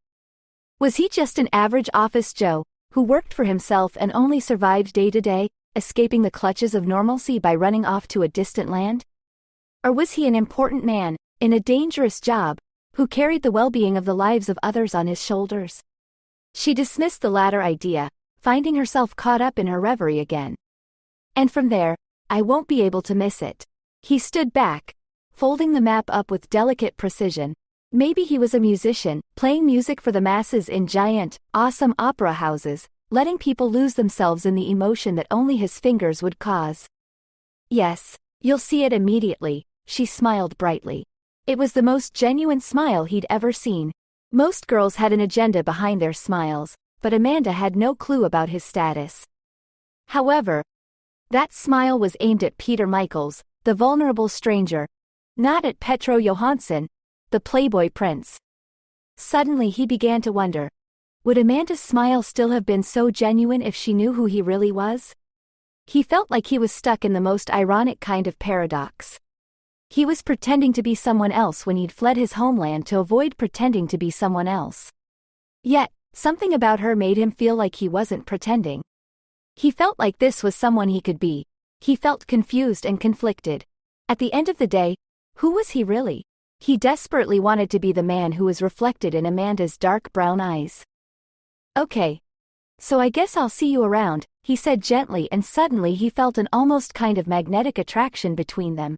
Was he just an average office Joe, who worked for himself and only survived day to day, escaping the clutches of normalcy by running off to a distant land? Or was he an important man, in a dangerous job, who carried the well-being of the lives of others on his shoulders? She dismissed the latter idea, finding herself caught up in her reverie again. And from there, I won't be able to miss it. He stood back, folding the map up with delicate precision. Maybe he was a musician, playing music for the masses in giant, awesome opera houses, letting people lose themselves in the emotion that only his fingers would cause. Yes, you'll see it immediately, she smiled brightly. It was the most genuine smile he'd ever seen. Most girls had an agenda behind their smiles, but Amanda had no clue about his status. However, that smile was aimed at Peter Michaels, the vulnerable stranger, not at Petro Johansson, the playboy prince. Suddenly he began to wonder, would Amanda's smile still have been so genuine if she knew who he really was? He felt like he was stuck in the most ironic kind of paradox. He was pretending to be someone else when he'd fled his homeland to avoid pretending to be someone else. Yet, something about her made him feel like he wasn't pretending. He felt like this was someone he could be. He felt confused and conflicted. At the end of the day, who was he really? He desperately wanted to be the man who was reflected in Amanda's dark brown eyes. Okay. So I guess I'll see you around, he said gently, and suddenly he felt an almost kind of magnetic attraction between them.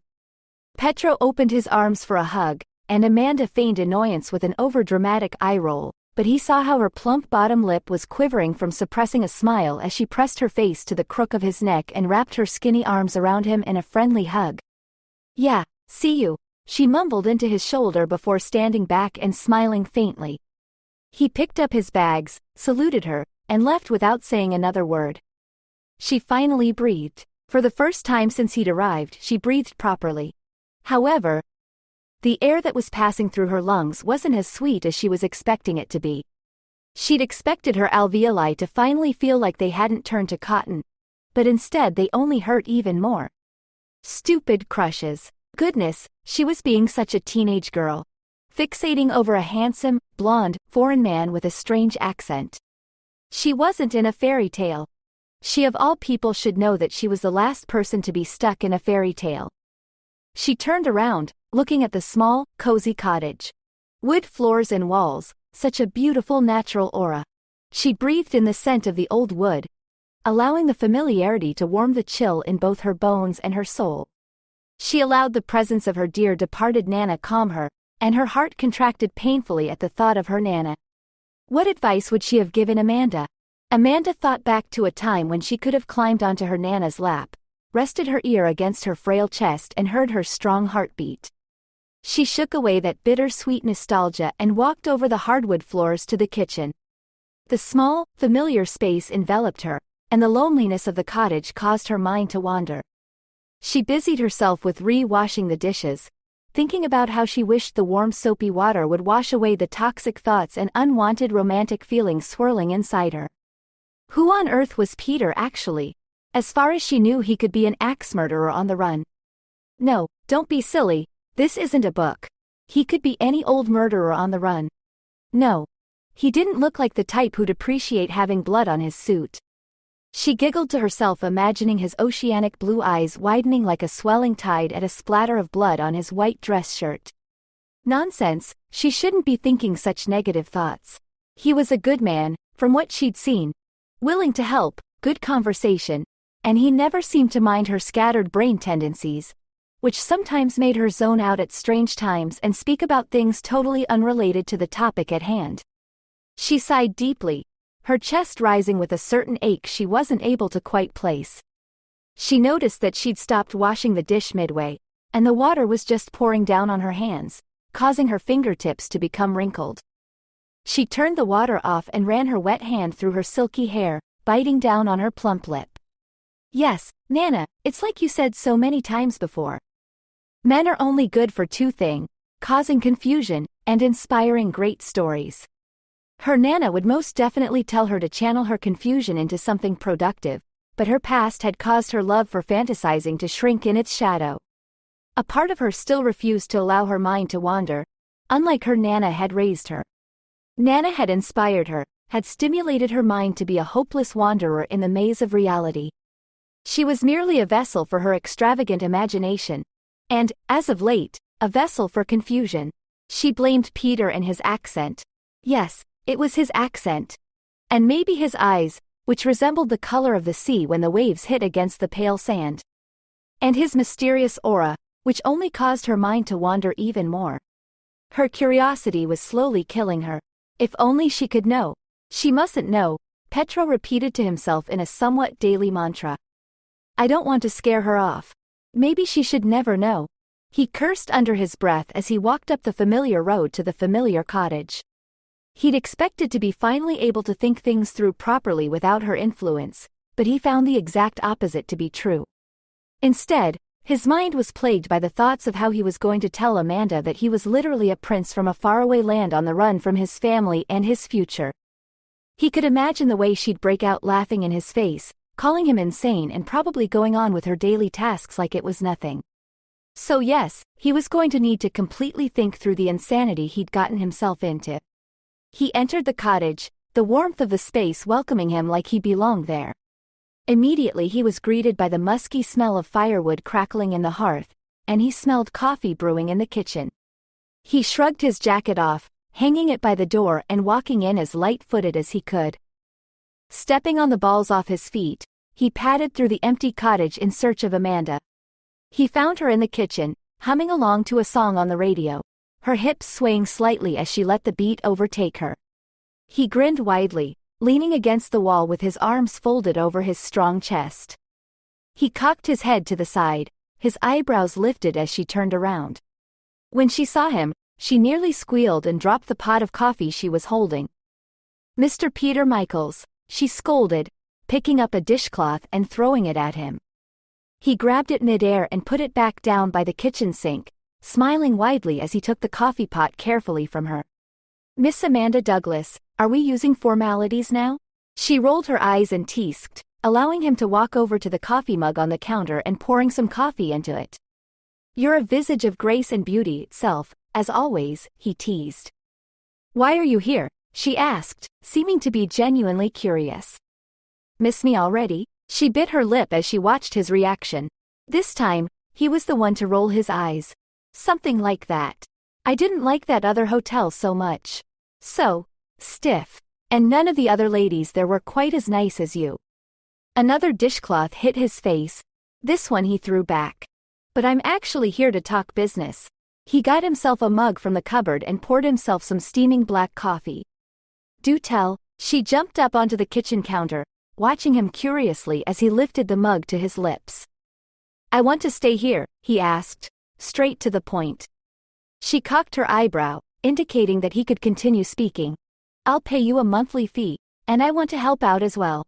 Petro opened his arms for a hug, and Amanda feigned annoyance with an overdramatic eye roll, but he saw how her plump bottom lip was quivering from suppressing a smile as she pressed her face to the crook of his neck and wrapped her skinny arms around him in a friendly hug. Yeah, see you, she mumbled into his shoulder before standing back and smiling faintly. He picked up his bags, saluted her, and left without saying another word. She finally breathed. For the first time since he'd arrived, she breathed properly. However, the air that was passing through her lungs wasn't as sweet as she was expecting it to be. She'd expected her alveoli to finally feel like they hadn't turned to cotton, but instead they only hurt even more. Stupid crushes. Goodness, she was being such a teenage girl. Fixating over a handsome, blonde, foreign man with a strange accent. She wasn't in a fairy tale. She of all people should know that she was the last person to be stuck in a fairy tale. She turned around, looking at the small, cozy cottage. Wood floors and walls, such a beautiful natural aura. She breathed in the scent of the old wood, allowing the familiarity to warm the chill in both her bones and her soul. She allowed the presence of her dear departed Nana calm her, and her heart contracted painfully at the thought of her Nana. What advice would she have given Amanda? Amanda thought back to a time when she could have climbed onto her Nana's lap, rested her ear against her frail chest and heard her strong heartbeat. She shook away that bittersweet nostalgia and walked over the hardwood floors to the kitchen. The small, familiar space enveloped her, and the loneliness of the cottage caused her mind to wander. She busied herself with re-washing the dishes, thinking about how she wished the warm soapy water would wash away the toxic thoughts and unwanted romantic feelings swirling inside her. Who on earth was Peter actually? As far as she knew, he could be an axe murderer on the run. No, don't be silly, this isn't a book. He could be any old murderer on the run. No. He didn't look like the type who'd appreciate having blood on his suit. She giggled to herself, imagining his oceanic blue eyes widening like a swelling tide at a splatter of blood on his white dress shirt. Nonsense, she shouldn't be thinking such negative thoughts. He was a good man, from what she'd seen. Willing to help, good conversation, and he never seemed to mind her scattered brain tendencies, which sometimes made her zone out at strange times and speak about things totally unrelated to the topic at hand. She sighed deeply, her chest rising with a certain ache she wasn't able to quite place. She noticed that she'd stopped washing the dish midway, and the water was just pouring down on her hands, causing her fingertips to become wrinkled. She turned the water off and ran her wet hand through her silky hair, biting down on her plump lip. Yes, Nana, it's like you said so many times before. Men are only good for two things, causing confusion and inspiring great stories. Her Nana would most definitely tell her to channel her confusion into something productive, but her past had caused her love for fantasizing to shrink in its shadow. A part of her still refused to allow her mind to wander, unlike her Nana had raised her. Nana had inspired her, had stimulated her mind to be a hopeless wanderer in the maze of reality. She was merely a vessel for her extravagant imagination, and, as of late, a vessel for confusion. She blamed Peter and his accent. Yes, it was his accent. And maybe his eyes, which resembled the color of the sea when the waves hit against the pale sand. And his mysterious aura, which only caused her mind to wander even more. Her curiosity was slowly killing her. If only she could know. She mustn't know, Petro repeated to himself in a somewhat daily mantra. I don't want to scare her off. Maybe she should never know. He cursed under his breath as he walked up the familiar road to the familiar cottage. He'd expected to be finally able to think things through properly without her influence, but he found the exact opposite to be true. Instead, his mind was plagued by the thoughts of how he was going to tell Amanda that he was literally a prince from a faraway land on the run from his family and his future. He could imagine the way she'd break out laughing in his face, calling him insane and probably going on with her daily tasks like it was nothing. So yes, he was going to need to completely think through the insanity he'd gotten himself into. He entered the cottage, the warmth of the space welcoming him like he belonged there. Immediately he was greeted by the musky smell of firewood crackling in the hearth, and he smelled coffee brewing in the kitchen. He shrugged his jacket off, hanging it by the door and walking in as light-footed as he could. Stepping on the balls off his feet, he padded through the empty cottage in search of Amanda. He found her in the kitchen, humming along to a song on the radio, her hips swaying slightly as she let the beat overtake her. He grinned widely, leaning against the wall with his arms folded over his strong chest. He cocked his head to the side, his eyebrows lifted as she turned around. When she saw him, she nearly squealed and dropped the pot of coffee she was holding. Mr. Peter Michaels, she scolded, picking up a dishcloth and throwing it at him. He grabbed it midair and put it back down by the kitchen sink, smiling widely as he took the coffee pot carefully from her. Miss Amanda Douglas, are we using formalities now? She rolled her eyes and teased, allowing him to walk over to the coffee mug on the counter and pouring some coffee into it. You're a visage of grace and beauty itself, as always, he teased. Why are you here? She asked, seeming to be genuinely curious. Miss me already? She bit her lip as she watched his reaction. This time, he was the one to roll his eyes. Something like that. I didn't like that other hotel so much. So stiff. And none of the other ladies there were quite as nice as you. Another dishcloth hit his face. This one he threw back. But I'm actually here to talk business. He got himself a mug from the cupboard and poured himself some steaming black coffee. Do tell. She jumped up onto the kitchen counter, watching him curiously as he lifted the mug to his lips. I want to stay here, he asked, straight to the point. She cocked her eyebrow, indicating that he could continue speaking. I'll pay you a monthly fee, and I want to help out as well.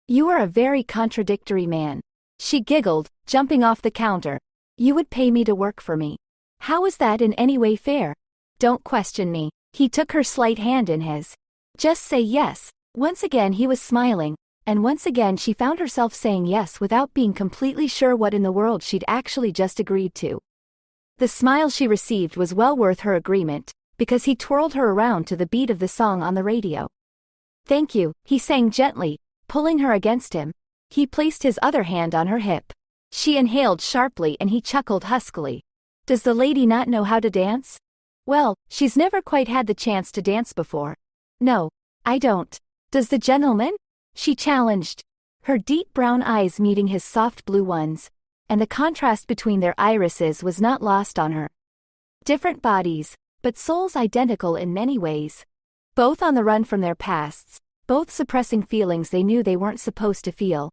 You are a very contradictory man. She giggled, jumping off the counter. You would pay me to work for me. How is that in any way fair? Don't question me. He took her slight hand in his. Just say yes. Once again he was smiling, and once again she found herself saying yes without being completely sure what in the world she'd actually just agreed to. The smile she received was well worth her agreement, because he twirled her around to the beat of the song on the radio. Thank you, he sang gently, pulling her against him. He placed his other hand on her hip. She inhaled sharply and he chuckled huskily. Does the lady not know how to dance? Well, she's never quite had the chance to dance before. No, I don't. Does the gentleman? She challenged, her deep brown eyes meeting his soft blue ones, and the contrast between their irises was not lost on her. Different bodies, but souls identical in many ways. Both on the run from their pasts, both suppressing feelings they knew they weren't supposed to feel.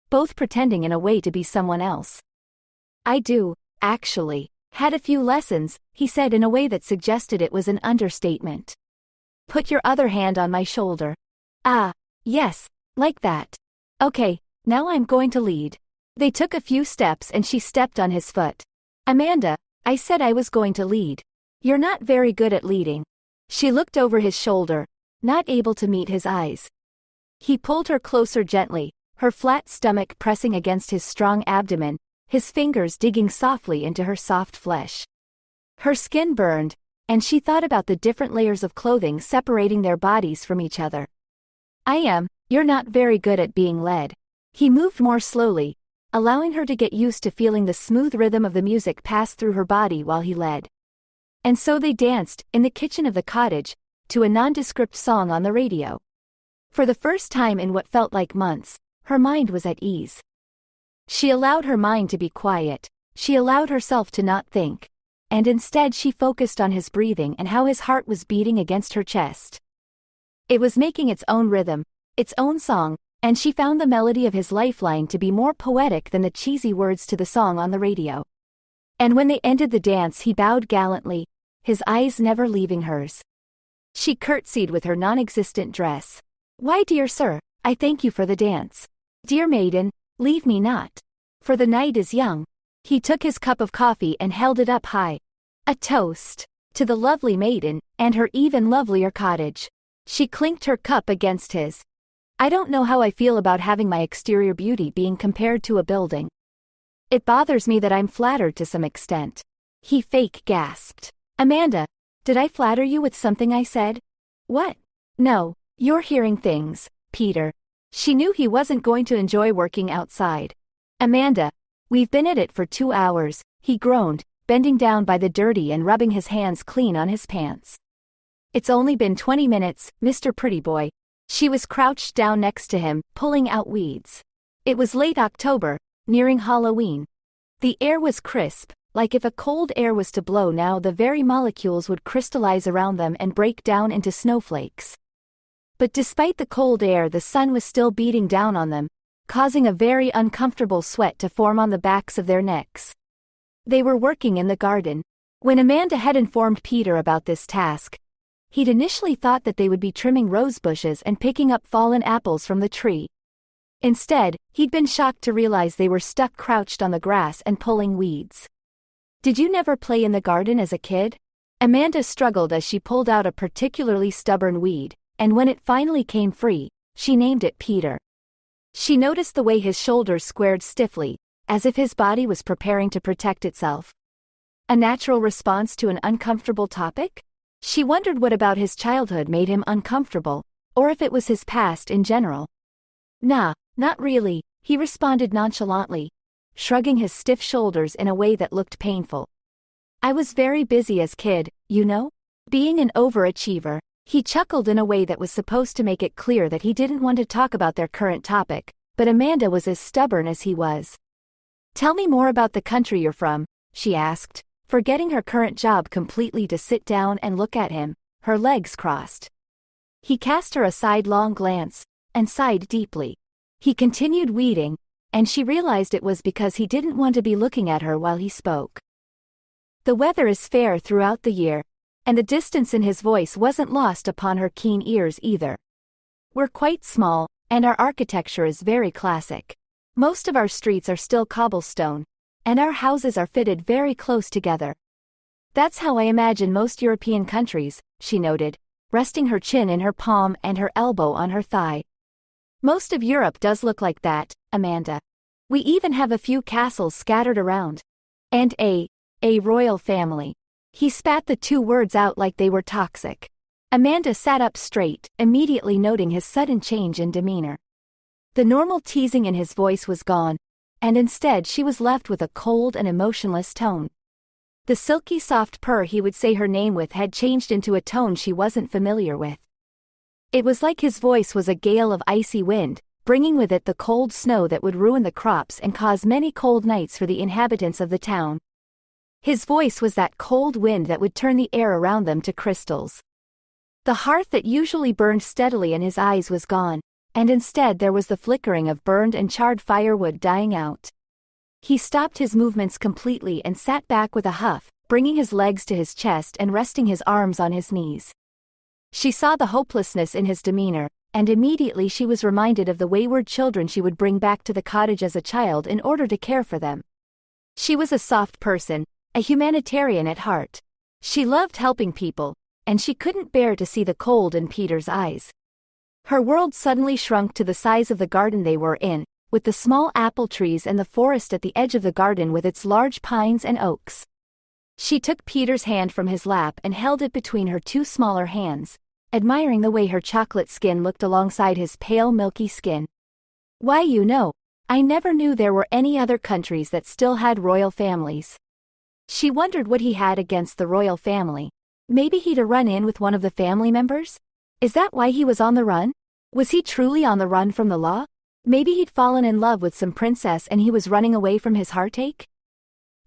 Both pretending in a way to be someone else. I do, actually. Had a few lessons, he said in a way that suggested it was an understatement. Put your other hand on my shoulder. Ah, yes, like that. Okay, now I'm going to lead. They took a few steps and she stepped on his foot. Amanda, I said I was going to lead. You're not very good at leading. She looked over his shoulder, not able to meet his eyes. He pulled her closer gently, her flat stomach pressing against his strong abdomen, his fingers digging softly into her soft flesh. Her skin burned, and she thought about the different layers of clothing separating their bodies from each other. You're not very good at being led. He moved more slowly, allowing her to get used to feeling the smooth rhythm of the music pass through her body while he led. And so they danced, in the kitchen of the cottage, to a nondescript song on the radio. For the first time in what felt like months, her mind was at ease. She allowed her mind to be quiet, she allowed herself to not think, and instead she focused on his breathing and how his heart was beating against her chest. It was making its own rhythm, its own song, and she found the melody of his lifeline to be more poetic than the cheesy words to the song on the radio. And when they ended the dance he bowed gallantly, his eyes never leaving hers. She curtsied with her non-existent dress. Why, dear sir, I thank you for the dance. Dear maiden, leave me not. For the night is young. He took his cup of coffee and held it up high. A toast to the lovely maiden, and her even lovelier cottage. She clinked her cup against his. I don't know how I feel about having my exterior beauty being compared to a building. It bothers me that I'm flattered to some extent. He fake gasped. Amanda, did I flatter you with something I said? What? No, you're hearing things, Peter. She knew he wasn't going to enjoy working outside. Amanda, we've been at it for 2 hours, he groaned, bending down by the dirty and rubbing his hands clean on his pants. It's only been 20 minutes, Mr. Pretty Boy. She was crouched down next to him, pulling out weeds. It was late October, nearing Halloween. The air was crisp, like if a cold air was to blow now the very molecules would crystallize around them and break down into snowflakes. But despite the cold air the sun was still beating down on them, causing a very uncomfortable sweat to form on the backs of their necks. They were working in the garden. When Amanda had informed Peter about this task, he'd initially thought that they would be trimming rose bushes and picking up fallen apples from the tree. Instead, he'd been shocked to realize they were stuck crouched on the grass and pulling weeds. Did you never play in the garden as a kid? Amanda struggled as she pulled out a particularly stubborn weed, and when it finally came free, she named it Peter. She noticed the way his shoulders squared stiffly, as if his body was preparing to protect itself. A natural response to an uncomfortable topic? She wondered what about his childhood made him uncomfortable, or if it was his past in general. Nah, not really, he responded nonchalantly, shrugging his stiff shoulders in a way that looked painful. I was very busy as kid, you know? Being an overachiever. He chuckled in a way that was supposed to make it clear that he didn't want to talk about their current topic, but Amanda was as stubborn as he was. Tell me more about the country you're from, she asked, forgetting her current job completely to sit down and look at him, her legs crossed. He cast her a sidelong glance, and sighed deeply. He continued weeding, and she realized it was because he didn't want to be looking at her while he spoke. The weather is fair throughout the year, and the distance in his voice wasn't lost upon her keen ears either. We're quite small, and our architecture is very classic. Most of our streets are still cobblestone, and our houses are fitted very close together. That's how I imagine most European countries, she noted, resting her chin in her palm and her elbow on her thigh. Most of Europe does look like that, Amanda. We even have a few castles scattered around. And a royal family. He spat the two words out like they were toxic. Amanda sat up straight, immediately noting his sudden change in demeanor. The normal teasing in his voice was gone, and instead she was left with a cold and emotionless tone. The silky soft purr he would say her name with had changed into a tone she wasn't familiar with. It was like his voice was a gale of icy wind, bringing with it the cold snow that would ruin the crops and cause many cold nights for the inhabitants of the town. His voice was that cold wind that would turn the air around them to crystals. The hearth that usually burned steadily in his eyes was gone, and instead there was the flickering of burned and charred firewood dying out. He stopped his movements completely and sat back with a huff, bringing his legs to his chest and resting his arms on his knees. She saw the hopelessness in his demeanor, and immediately she was reminded of the wayward children she would bring back to the cottage as a child in order to care for them. She was a soft person, a humanitarian at heart. She loved helping people, and she couldn't bear to see the cold in Peter's eyes. Her world suddenly shrunk to the size of the garden they were in, with the small apple trees and the forest at the edge of the garden with its large pines and oaks. She took Peter's hand from his lap and held it between her two smaller hands, admiring the way her chocolate skin looked alongside his pale milky skin. Why, I never knew there were any other countries that still had royal families. She wondered what he had against the royal family. Maybe he'd a run-in with one of the family members? Is that why he was on the run? Was he truly on the run from the law? Maybe he'd fallen in love with some princess and he was running away from his heartache?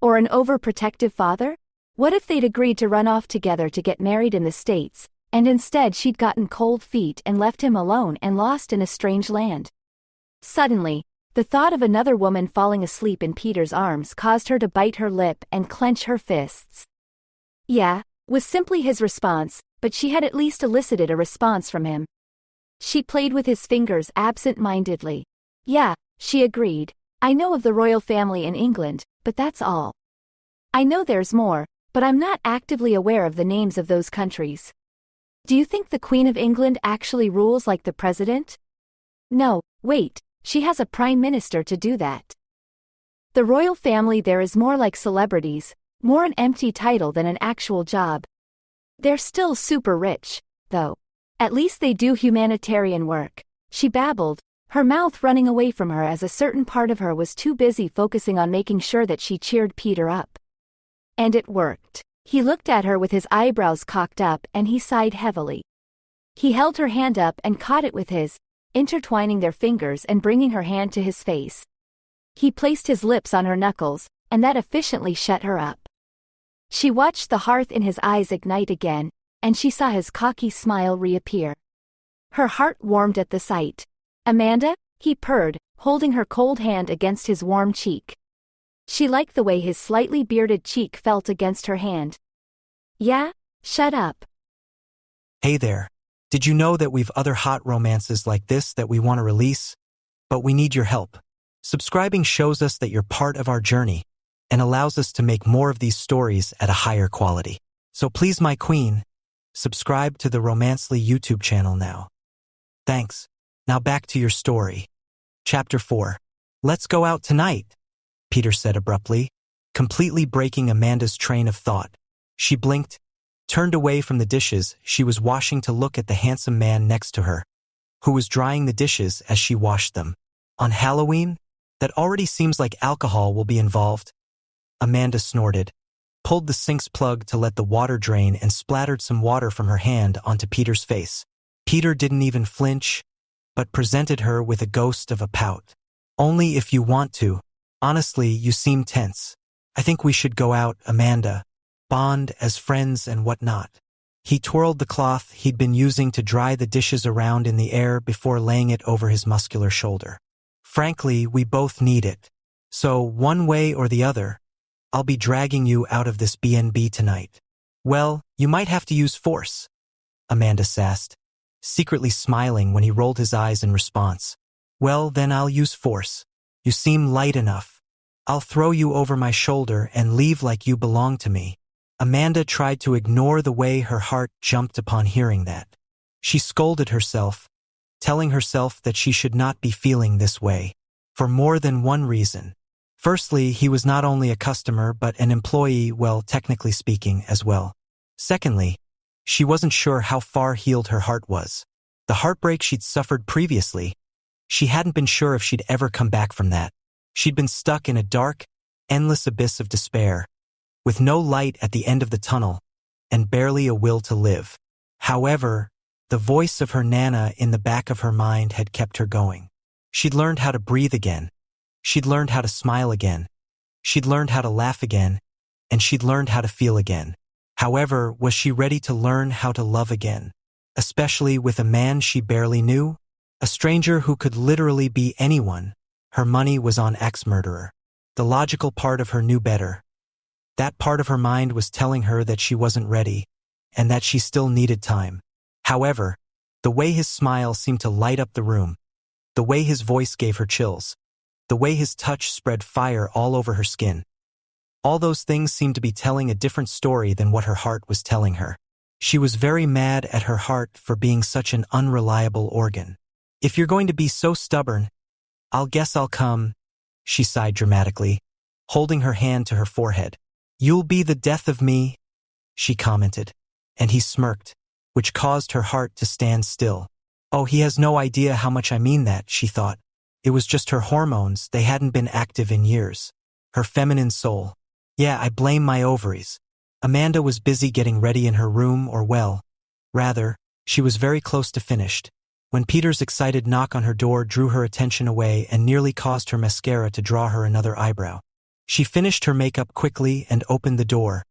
Or an overprotective father? What if they'd agreed to run off together to get married in the States, and instead she'd gotten cold feet and left him alone and lost in a strange land? Suddenly, the thought of another woman falling asleep in Peter's arms caused her to bite her lip and clench her fists. Yeah, was simply his response, but she had at least elicited a response from him. She played with his fingers absent-mindedly. Yeah, she agreed. I know of the royal family in England, but that's all. I know there's more, but I'm not actively aware of the names of those countries. Do you think the Queen of England actually rules like the president? No, wait, she has a prime minister to do that. The royal family there is more like celebrities, more an empty title than an actual job. They're still super rich, though. At least they do humanitarian work, she babbled, her mouth running away from her as a certain part of her was too busy focusing on making sure that she cheered Peter up. And it worked. He looked at her with his eyebrows cocked up and he sighed heavily. He held her hand up and caught it with his, intertwining their fingers and bringing her hand to his face. He placed his lips on her knuckles, and that efficiently shut her up. She watched the hearth in his eyes ignite again, and she saw his cocky smile reappear. Her heart warmed at the sight. Amanda, he purred, holding her cold hand against his warm cheek. She liked the way his slightly bearded cheek felt against her hand. Yeah? Shut up. Hey there. Did you know that we've other hot romances like this that we want to release? But we need your help. Subscribing shows us that you're part of our journey and allows us to make more of these stories at a higher quality. So please, my queen, subscribe to the Romancely YouTube channel now. Thanks. Now back to your story. Chapter 4. Let's go out tonight, Peter said abruptly, completely breaking Amanda's train of thought. She blinked, turned away from the dishes she was washing to look at the handsome man next to her, who was drying the dishes as she washed them. On Halloween? That already seems like alcohol will be involved. Amanda snorted, pulled the sink's plug to let the water drain and splattered some water from her hand onto Peter's face. Peter didn't even flinch, but presented her with a ghost of a pout. Only if you want to. Honestly, you seem tense. I think we should go out, Amanda. Bond as friends and whatnot. He twirled the cloth he'd been using to dry the dishes around in the air before laying it over his muscular shoulder. Frankly, we both need it. So, one way or the other, I'll be dragging you out of this B&B tonight. Well, you might have to use force, Amanda sassed, secretly smiling when he rolled his eyes in response. Well, then I'll use force. You seem light enough. I'll throw you over my shoulder and leave like you belong to me. Amanda tried to ignore the way her heart jumped upon hearing that. She scolded herself, telling herself that she should not be feeling this way, for more than one reason. Firstly, he was not only a customer but an employee, well, technically speaking, as well. Secondly, she wasn't sure how far healed her heart was. The heartbreak she'd suffered previously, she hadn't been sure if she'd ever come back from that. She'd been stuck in a dark, endless abyss of despair, with no light at the end of the tunnel, and barely a will to live. However, the voice of her Nana in the back of her mind had kept her going. She'd learned how to breathe again. She'd learned how to smile again. She'd learned how to laugh again, and she'd learned how to feel again. However, was she ready to learn how to love again? Especially with a man she barely knew? A stranger who could literally be anyone. Her money was on ex-murderer. The logical part of her knew better. That part of her mind was telling her that she wasn't ready, and that she still needed time. However, the way his smile seemed to light up the room, the way his voice gave her chills, the way his touch spread fire all over her skin, all those things seemed to be telling a different story than what her heart was telling her. She was very mad at her heart for being such an unreliable organ. If you're going to be so stubborn, I'll guess I'll come, she sighed dramatically, holding her hand to her forehead. You'll be the death of me, she commented, and he smirked, which caused her heart to stand still. Oh, he has no idea how much I mean that, she thought. It was just her hormones, they hadn't been active in years. Her feminine soul. Yeah, I blame my ovaries. Amanda was busy getting ready in her room, or well, rather, she was very close to finished, when Peter's excited knock on her door drew her attention away and nearly caused her mascara to draw her another eyebrow. She finished her makeup quickly and opened the door,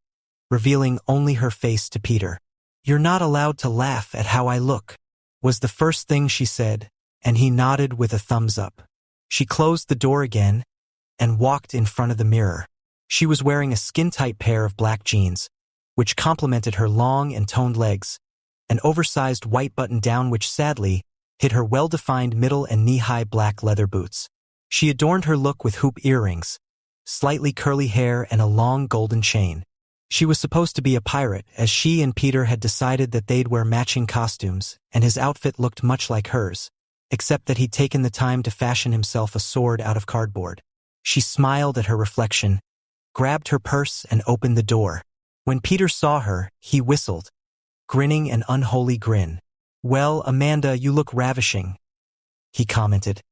revealing only her face to Peter. You're not allowed to laugh at how I look, was the first thing she said, and he nodded with a thumbs up. She closed the door again and walked in front of the mirror. She was wearing a skin-tight pair of black jeans, which complemented her long and toned legs, an oversized white button-down which sadly hid her well-defined middle and knee-high black leather boots. She adorned her look with hoop earrings, slightly curly hair, and a long golden chain. She was supposed to be a pirate, as she and Peter had decided that they'd wear matching costumes, and his outfit looked much like hers, except that he'd taken the time to fashion himself a sword out of cardboard. She smiled at her reflection, grabbed her purse, and opened the door. When Peter saw her, he whistled, grinning an unholy grin. Well, Amanda, you look ravishing, he commented,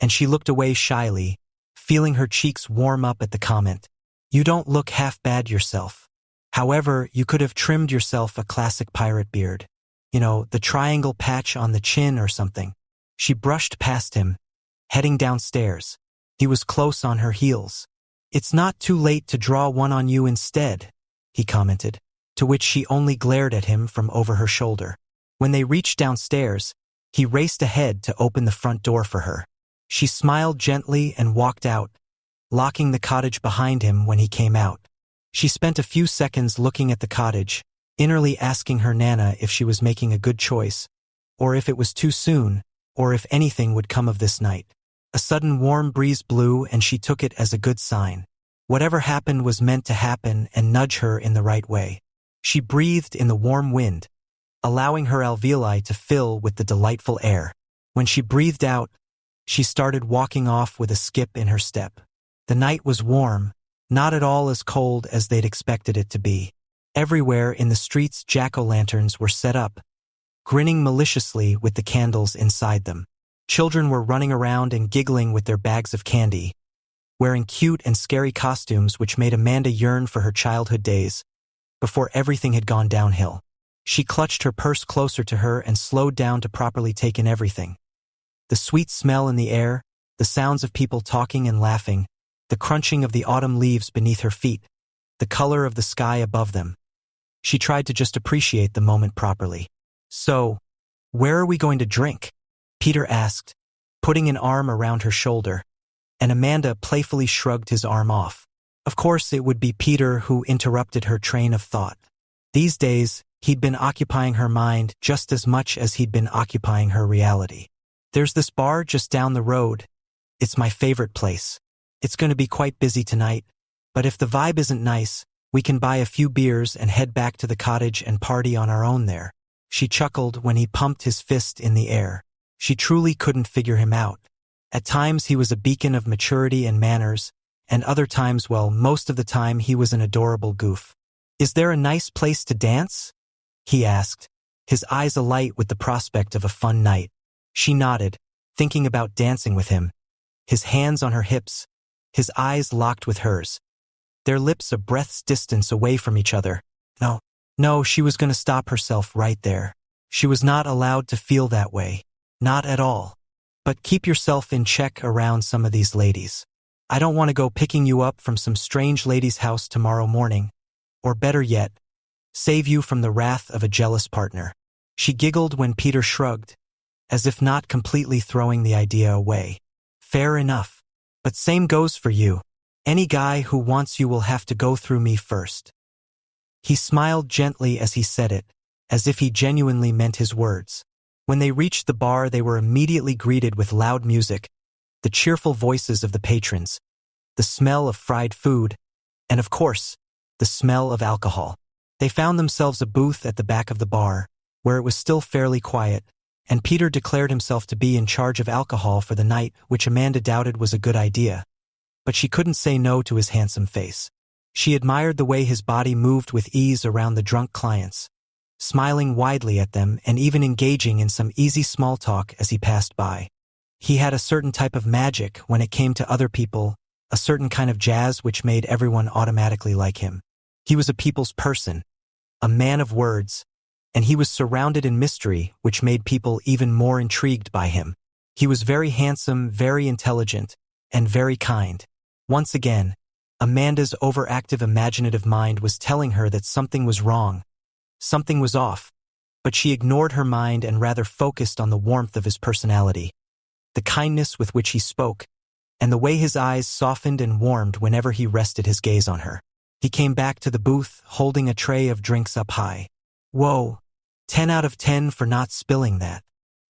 and she looked away shyly, feeling her cheeks warm up at the comment. You don't look half bad yourself. However, you could have trimmed yourself a classic pirate beard. You know, the triangle patch on the chin or something. She brushed past him, heading downstairs. He was close on her heels. It's not too late to draw one on you instead, he commented, to which she only glared at him from over her shoulder. When they reached downstairs, he raced ahead to open the front door for her. She smiled gently and walked out, locking the cottage behind him when he came out. She spent a few seconds looking at the cottage, innerly asking her Nana if she was making a good choice, or if it was too soon, or if anything would come of this night. A sudden warm breeze blew and she took it as a good sign. Whatever happened was meant to happen and nudge her in the right way. She breathed in the warm wind, allowing her alveoli to fill with the delightful air. When she breathed out, she started walking off with a skip in her step. The night was warm, not at all as cold as they'd expected it to be. Everywhere in the streets jack-o'-lanterns were set up, grinning maliciously with the candles inside them. Children were running around and giggling with their bags of candy, wearing cute and scary costumes which made Amanda yearn for her childhood days, before everything had gone downhill. She clutched her purse closer to her and slowed down to properly take in everything. The sweet smell in the air, the sounds of people talking and laughing, the crunching of the autumn leaves beneath her feet, the color of the sky above them. She tried to just appreciate the moment properly. So, where are we going to drink? Peter asked, putting an arm around her shoulder, and Amanda playfully shrugged his arm off. Of course, it would be Peter who interrupted her train of thought. These days, he'd been occupying her mind just as much as he'd been occupying her reality. There's this bar just down the road. It's my favorite place. It's going to be quite busy tonight, but if the vibe isn't nice, we can buy a few beers and head back to the cottage and party on our own there. She chuckled when he pumped his fist in the air. She truly couldn't figure him out. At times he was a beacon of maturity and manners, and other times, well, most of the time he was an adorable goof. "Is there a nice place to dance?" he asked, his eyes alight with the prospect of a fun night. She nodded, thinking about dancing with him, his hands on her hips, his eyes locked with hers, their lips a breath's distance away from each other. No, she was going to stop herself right there. She was not allowed to feel that way. Not at all. But keep yourself in check around some of these ladies. I don't want to go picking you up from some strange lady's house tomorrow morning. Or better yet, save you from the wrath of a jealous partner. She giggled when Peter shrugged, as if not completely throwing the idea away. Fair enough. But same goes for you. Any guy who wants you will have to go through me first. He smiled gently as he said it, as if he genuinely meant his words. When they reached the bar, they were immediately greeted with loud music, the cheerful voices of the patrons, the smell of fried food, and of course, the smell of alcohol. They found themselves a booth at the back of the bar, where it was still fairly quiet, and Peter declared himself to be in charge of alcohol for the night, which Amanda doubted was a good idea. But she couldn't say no to his handsome face. She admired the way his body moved with ease around the drunk clients, smiling widely at them and even engaging in some easy small talk as he passed by. He had a certain type of magic when it came to other people, a certain kind of jazz which made everyone automatically like him. He was a people's person, a man of words, and he was surrounded in mystery which made people even more intrigued by him. He was very handsome, very intelligent, and very kind. Once again, Amanda's overactive imaginative mind was telling her that something was wrong, something was off, but she ignored her mind and rather focused on the warmth of his personality, the kindness with which he spoke, and the way his eyes softened and warmed whenever he rested his gaze on her. He came back to the booth, holding a tray of drinks up high. "Whoa, 10 out of 10 for not spilling that."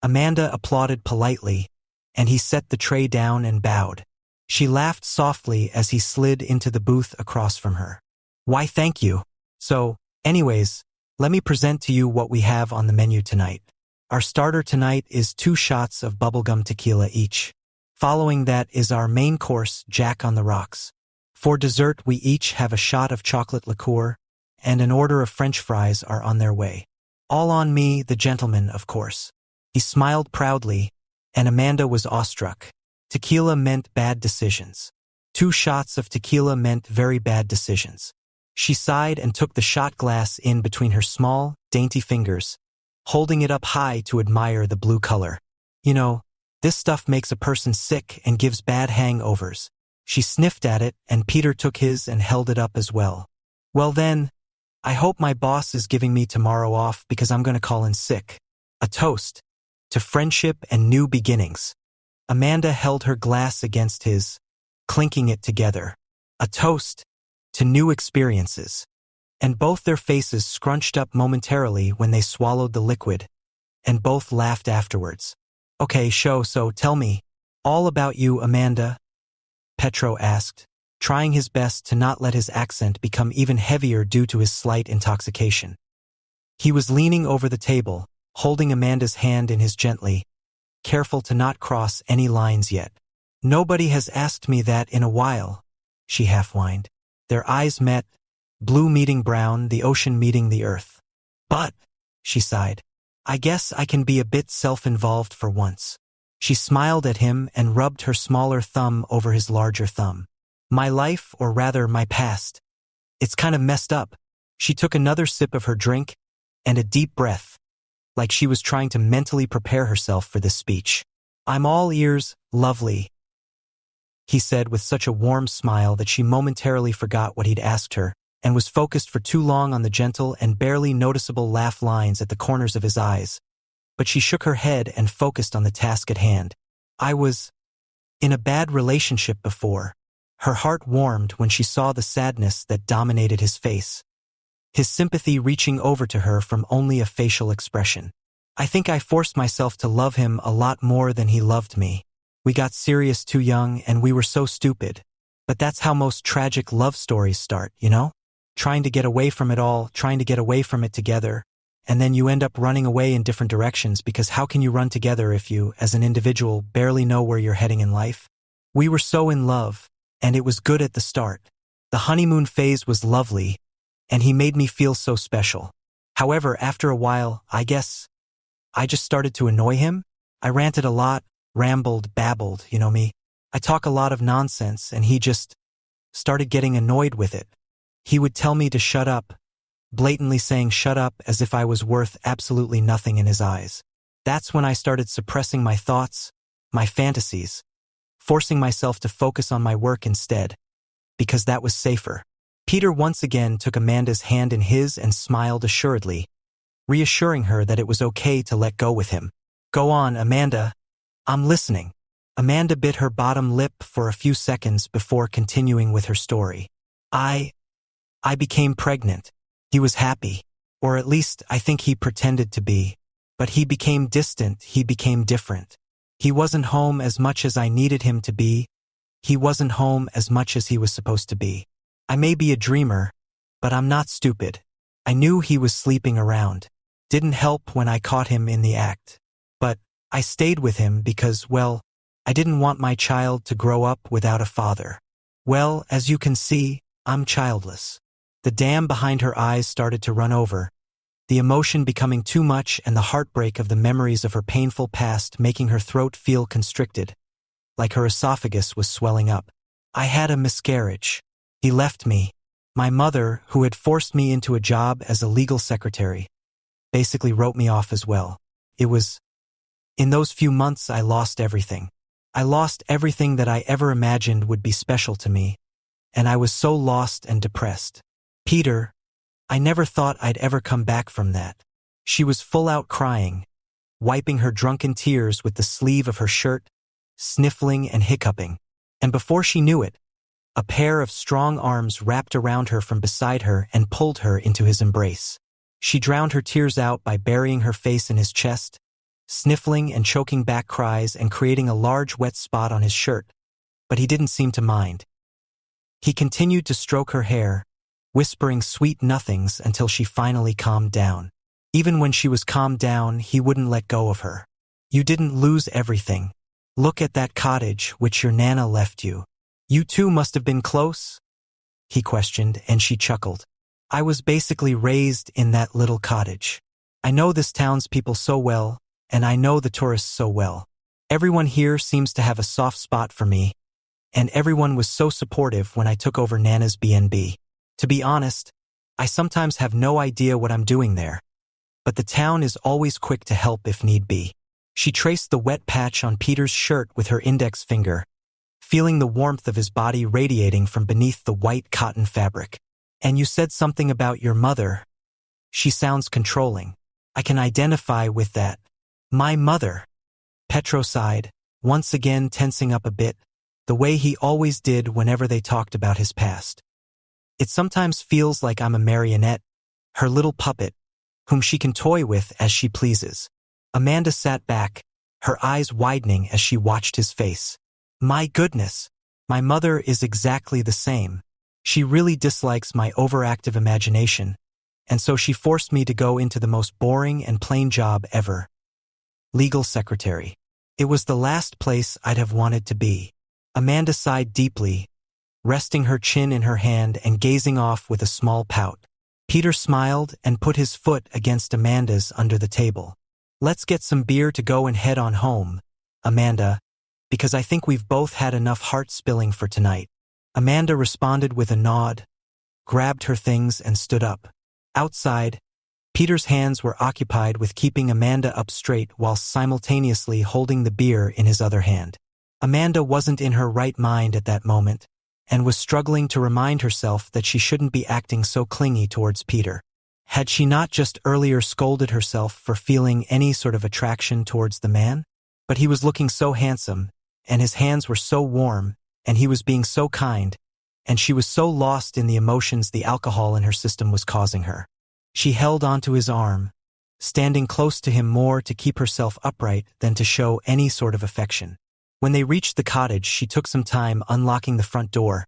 Amanda applauded politely, and he set the tray down and bowed. She laughed softly as he slid into the booth across from her. "Why, thank you. So, anyways, let me present to you what we have on the menu tonight. Our starter tonight is 2 shots of bubblegum tequila each. Following that is our main course, Jack on the Rocks. For dessert, we each have a shot of chocolate liqueur, and an order of French fries are on their way. All on me, the gentleman, of course." He smiled proudly, and Amanda was awestruck. Tequila meant bad decisions. 2 shots of tequila meant very bad decisions. She sighed and took the shot glass in between her small, dainty fingers, holding it up high to admire the blue color. "You know, this stuff makes a person sick and gives bad hangovers." She sniffed at it, and Peter took his and held it up as well. "Well then, I hope my boss is giving me tomorrow off because I'm going to call in sick." A toast to friendship and new beginnings. Amanda held her glass against his, clinking it together. A toast to new experiences. And both their faces scrunched up momentarily when they swallowed the liquid, and both laughed afterwards. "Okay, so tell me, all about you, Amanda?" Petro asked, trying his best to not let his accent become even heavier due to his slight intoxication. He was leaning over the table, holding Amanda's hand in his gently, careful to not cross any lines yet. "Nobody has asked me that in a while," she half-whined. Their eyes met, blue meeting brown, the ocean meeting the earth. "But," she sighed, "I guess I can be a bit self-involved for once." She smiled at him and rubbed her smaller thumb over his larger thumb. "My life, or rather my past. It's kind of messed up." She took another sip of her drink and a deep breath, like she was trying to mentally prepare herself for this speech. "I'm all ears, lovely," he said with such a warm smile that she momentarily forgot what he'd asked her, and was focused for too long on the gentle and barely noticeable laugh lines at the corners of his eyes. But she shook her head and focused on the task at hand. "I was in a bad relationship before. Her heart warmed when she saw the sadness that dominated his face, his sympathy reaching over to her from only a facial expression. I think I forced myself to love him a lot more than he loved me. We got serious too young and we were so stupid. But that's how most tragic love stories start, you know? Trying to get away from it all, trying to get away from it together, and then you end up running away in different directions because how can you run together if you, as an individual, barely know where you're heading in life? We were so in love, and it was good at the start. The honeymoon phase was lovely, and he made me feel so special. However, after a while, I guess, I just started to annoy him. I ranted a lot, rambled, babbled, you know me. I talk a lot of nonsense, and he just started getting annoyed with it. He would tell me to shut up, blatantly saying shut up as if I was worth absolutely nothing in his eyes. That's when I started suppressing my thoughts, my fantasies, forcing myself to focus on my work instead, because that was safer. Peter once again took Amanda's hand in his and smiled assuredly, reassuring her that it was okay to let go with him. Go on, Amanda. I'm listening. Amanda bit her bottom lip for a few seconds before continuing with her story. I became pregnant. He was happy, or at least I think he pretended to be, but he became distant, he became different. He wasn't home as much as I needed him to be. He wasn't home as much as he was supposed to be. I may be a dreamer, but I'm not stupid. I knew he was sleeping around. Didn't help when I caught him in the act. But I stayed with him because, well, I didn't want my child to grow up without a father. Well, as you can see, I'm childless. The dam behind her eyes started to run over, the emotion becoming too much and the heartbreak of the memories of her painful past making her throat feel constricted, like her esophagus was swelling up. I had a miscarriage. He left me. My mother, who had forced me into a job as a legal secretary, basically wrote me off as well. It was, in those few months I lost everything. I lost everything that I ever imagined would be special to me, and I was so lost and depressed. Peter, I never thought I'd ever come back from that. She was full out crying, wiping her drunken tears with the sleeve of her shirt, sniffling and hiccuping. And before she knew it, a pair of strong arms wrapped around her from beside her and pulled her into his embrace. She drowned her tears out by burying her face in his chest, sniffling and choking back cries and creating a large wet spot on his shirt, but he didn't seem to mind. He continued to stroke her hair, whispering sweet nothings until she finally calmed down. Even when she was calmed down, he wouldn't let go of her. You didn't lose everything. Look at that cottage which your Nana left you. You two must have been close? He questioned, and she chuckled. I was basically raised in that little cottage. I know this town's people so well, and I know the tourists so well. Everyone here seems to have a soft spot for me, and everyone was so supportive when I took over Nana's B&B. To be honest, I sometimes have no idea what I'm doing there, but the town is always quick to help if need be. She traced the wet patch on Peter's shirt with her index finger, feeling the warmth of his body radiating from beneath the white cotton fabric. And you said something about your mother. She sounds controlling. I can identify with that. My mother. Petro sighed, once again tensing up a bit, the way he always did whenever they talked about his past. It sometimes feels like I'm a marionette, her little puppet, whom she can toy with as she pleases. Amanda sat back, her eyes widening as she watched his face. My goodness, my mother is exactly the same. She really dislikes my overactive imagination, and so she forced me to go into the most boring and plain job ever. Legal secretary. It was the last place I'd have wanted to be. Amanda sighed deeply, resting her chin in her hand and gazing off with a small pout. Peter smiled and put his foot against Amanda's under the table. Let's get some beer to go and head on home, Amanda, because I think we've both had enough heart spilling for tonight. Amanda responded with a nod, grabbed her things and stood up. Outside, Peter's hands were occupied with keeping Amanda up straight while simultaneously holding the beer in his other hand. Amanda wasn't in her right mind at that moment, and was struggling to remind herself that she shouldn't be acting so clingy towards Peter. Had she not just earlier scolded herself for feeling any sort of attraction towards the man? But he was looking so handsome, and his hands were so warm, and he was being so kind, and she was so lost in the emotions the alcohol in her system was causing her. She held onto his arm, standing close to him more to keep herself upright than to show any sort of affection. When they reached the cottage, she took some time unlocking the front door,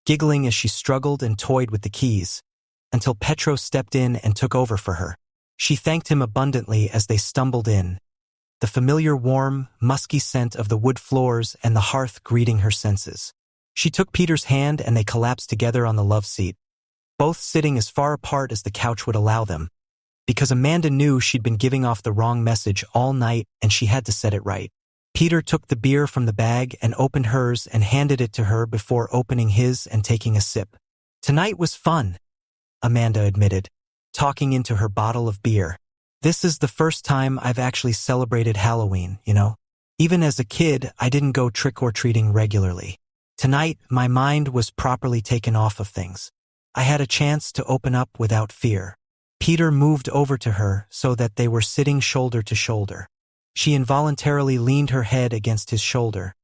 giggling as she struggled and toyed with the keys, until Petro stepped in and took over for her. She thanked him abundantly as they stumbled in, the familiar warm, musky scent of the wood floors and the hearth greeting her senses. She took Peter's hand and they collapsed together on the love seat, both sitting as far apart as the couch would allow them, because Amanda knew she'd been giving off the wrong message all night and she had to set it right. Peter took the beer from the bag and opened hers and handed it to her before opening his and taking a sip. "Tonight was fun," Amanda admitted, talking into her bottle of beer. "This is the first time I've actually celebrated Halloween, you know? Even as a kid, I didn't go trick-or-treating regularly. Tonight, my mind was properly taken off of things. I had a chance to open up without fear." Peter moved over to her so that they were sitting shoulder to shoulder. She involuntarily leaned her head against his shoulder,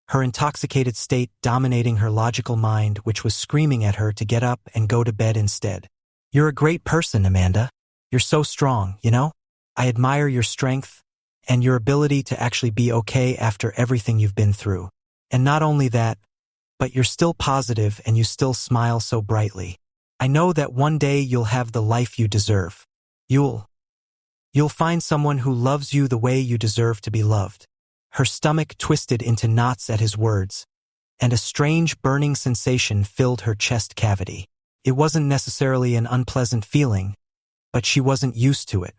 her intoxicated state dominating her logical mind, which was screaming at her to get up and go to bed instead. "You're a great person, Amanda. You're so strong, you know? I admire your strength and your ability to actually be okay after everything you've been through. And not only that, but you're still positive and you still smile so brightly. I know that one day you'll have the life you deserve. You'll find someone who loves you the way you deserve to be loved." Her stomach twisted into knots at his words, and a strange burning sensation filled her chest cavity. It wasn't necessarily an unpleasant feeling, but she wasn't used to it.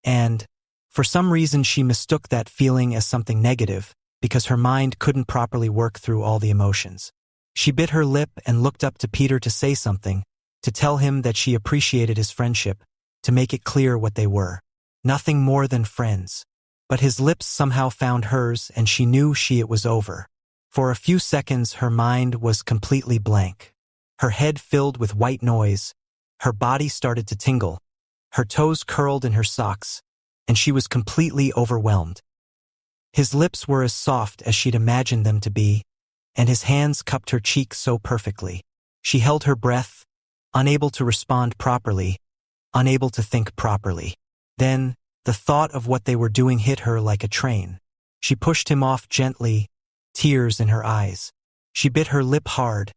And, for some reason, she mistook that feeling as something negative, because her mind couldn't properly work through all the emotions. She bit her lip and looked up to Peter to say something, to tell him that she appreciated his friendship, to make it clear what they were. Nothing more than friends. But his lips somehow found hers and she knew it was over. For a few seconds her mind was completely blank. Her head filled with white noise, her body started to tingle, her toes curled in her socks, and she was completely overwhelmed. His lips were as soft as she'd imagined them to be, and his hands cupped her cheek so perfectly. She held her breath, unable to respond properly, unable to think properly. Then, the thought of what they were doing hit her like a train. She pushed him off gently, tears in her eyes. She bit her lip hard,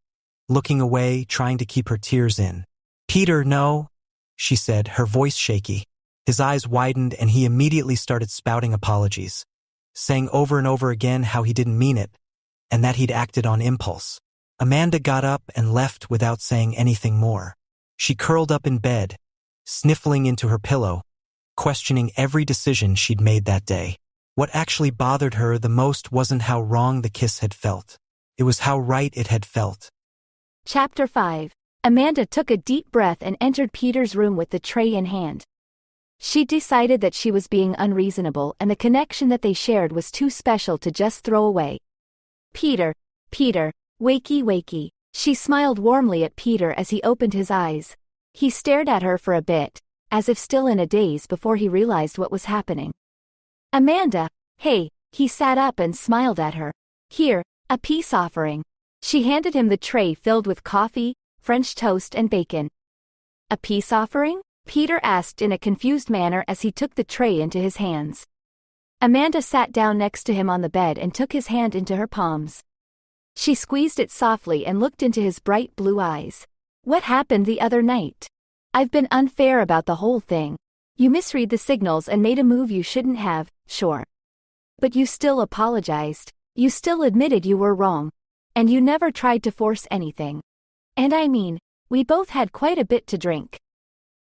looking away, trying to keep her tears in. "Peter, no," she said, her voice shaky. His eyes widened and he immediately started spouting apologies, saying over and over again how he didn't mean it, and that he'd acted on impulse. Amanda got up and left without saying anything more. She curled up in bed, sniffling into her pillow, questioning every decision she'd made that day. What actually bothered her the most wasn't how wrong the kiss had felt. It was how right it had felt. Chapter 5. Amanda took a deep breath and entered Peter's room with the tray in hand. She decided that she was being unreasonable and the connection that they shared was too special to just throw away. Peter, wakey wakey. She smiled warmly at Peter as he opened his eyes. He stared at her for a bit, as if still in a daze before he realized what was happening. "Amanda, hey," he sat up and smiled at her. "Here, a peace offering." She handed him the tray filled with coffee, French toast and bacon. "A peace offering?" Peter asked in a confused manner as he took the tray into his hands. Amanda sat down next to him on the bed and took his hand into her palms. She squeezed it softly and looked into his bright blue eyes. "What happened the other night? I've been unfair about the whole thing. You misread the signals and made a move you shouldn't have, sure. But you still apologized. You still admitted you were wrong. And you never tried to force anything. And I mean, we both had quite a bit to drink.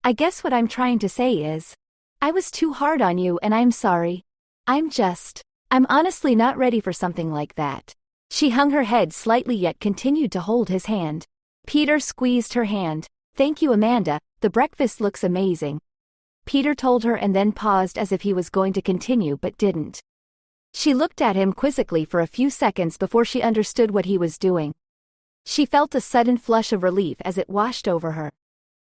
I guess what I'm trying to say is, I was too hard on you and I'm sorry. I'm honestly not ready for something like that." She hung her head slightly yet continued to hold his hand. Peter squeezed her hand. "Thank you, Amanda, the breakfast looks amazing," Peter told her and then paused as if he was going to continue but didn't. She looked at him quizzically for a few seconds before she understood what he was doing. She felt a sudden flush of relief as it washed over her.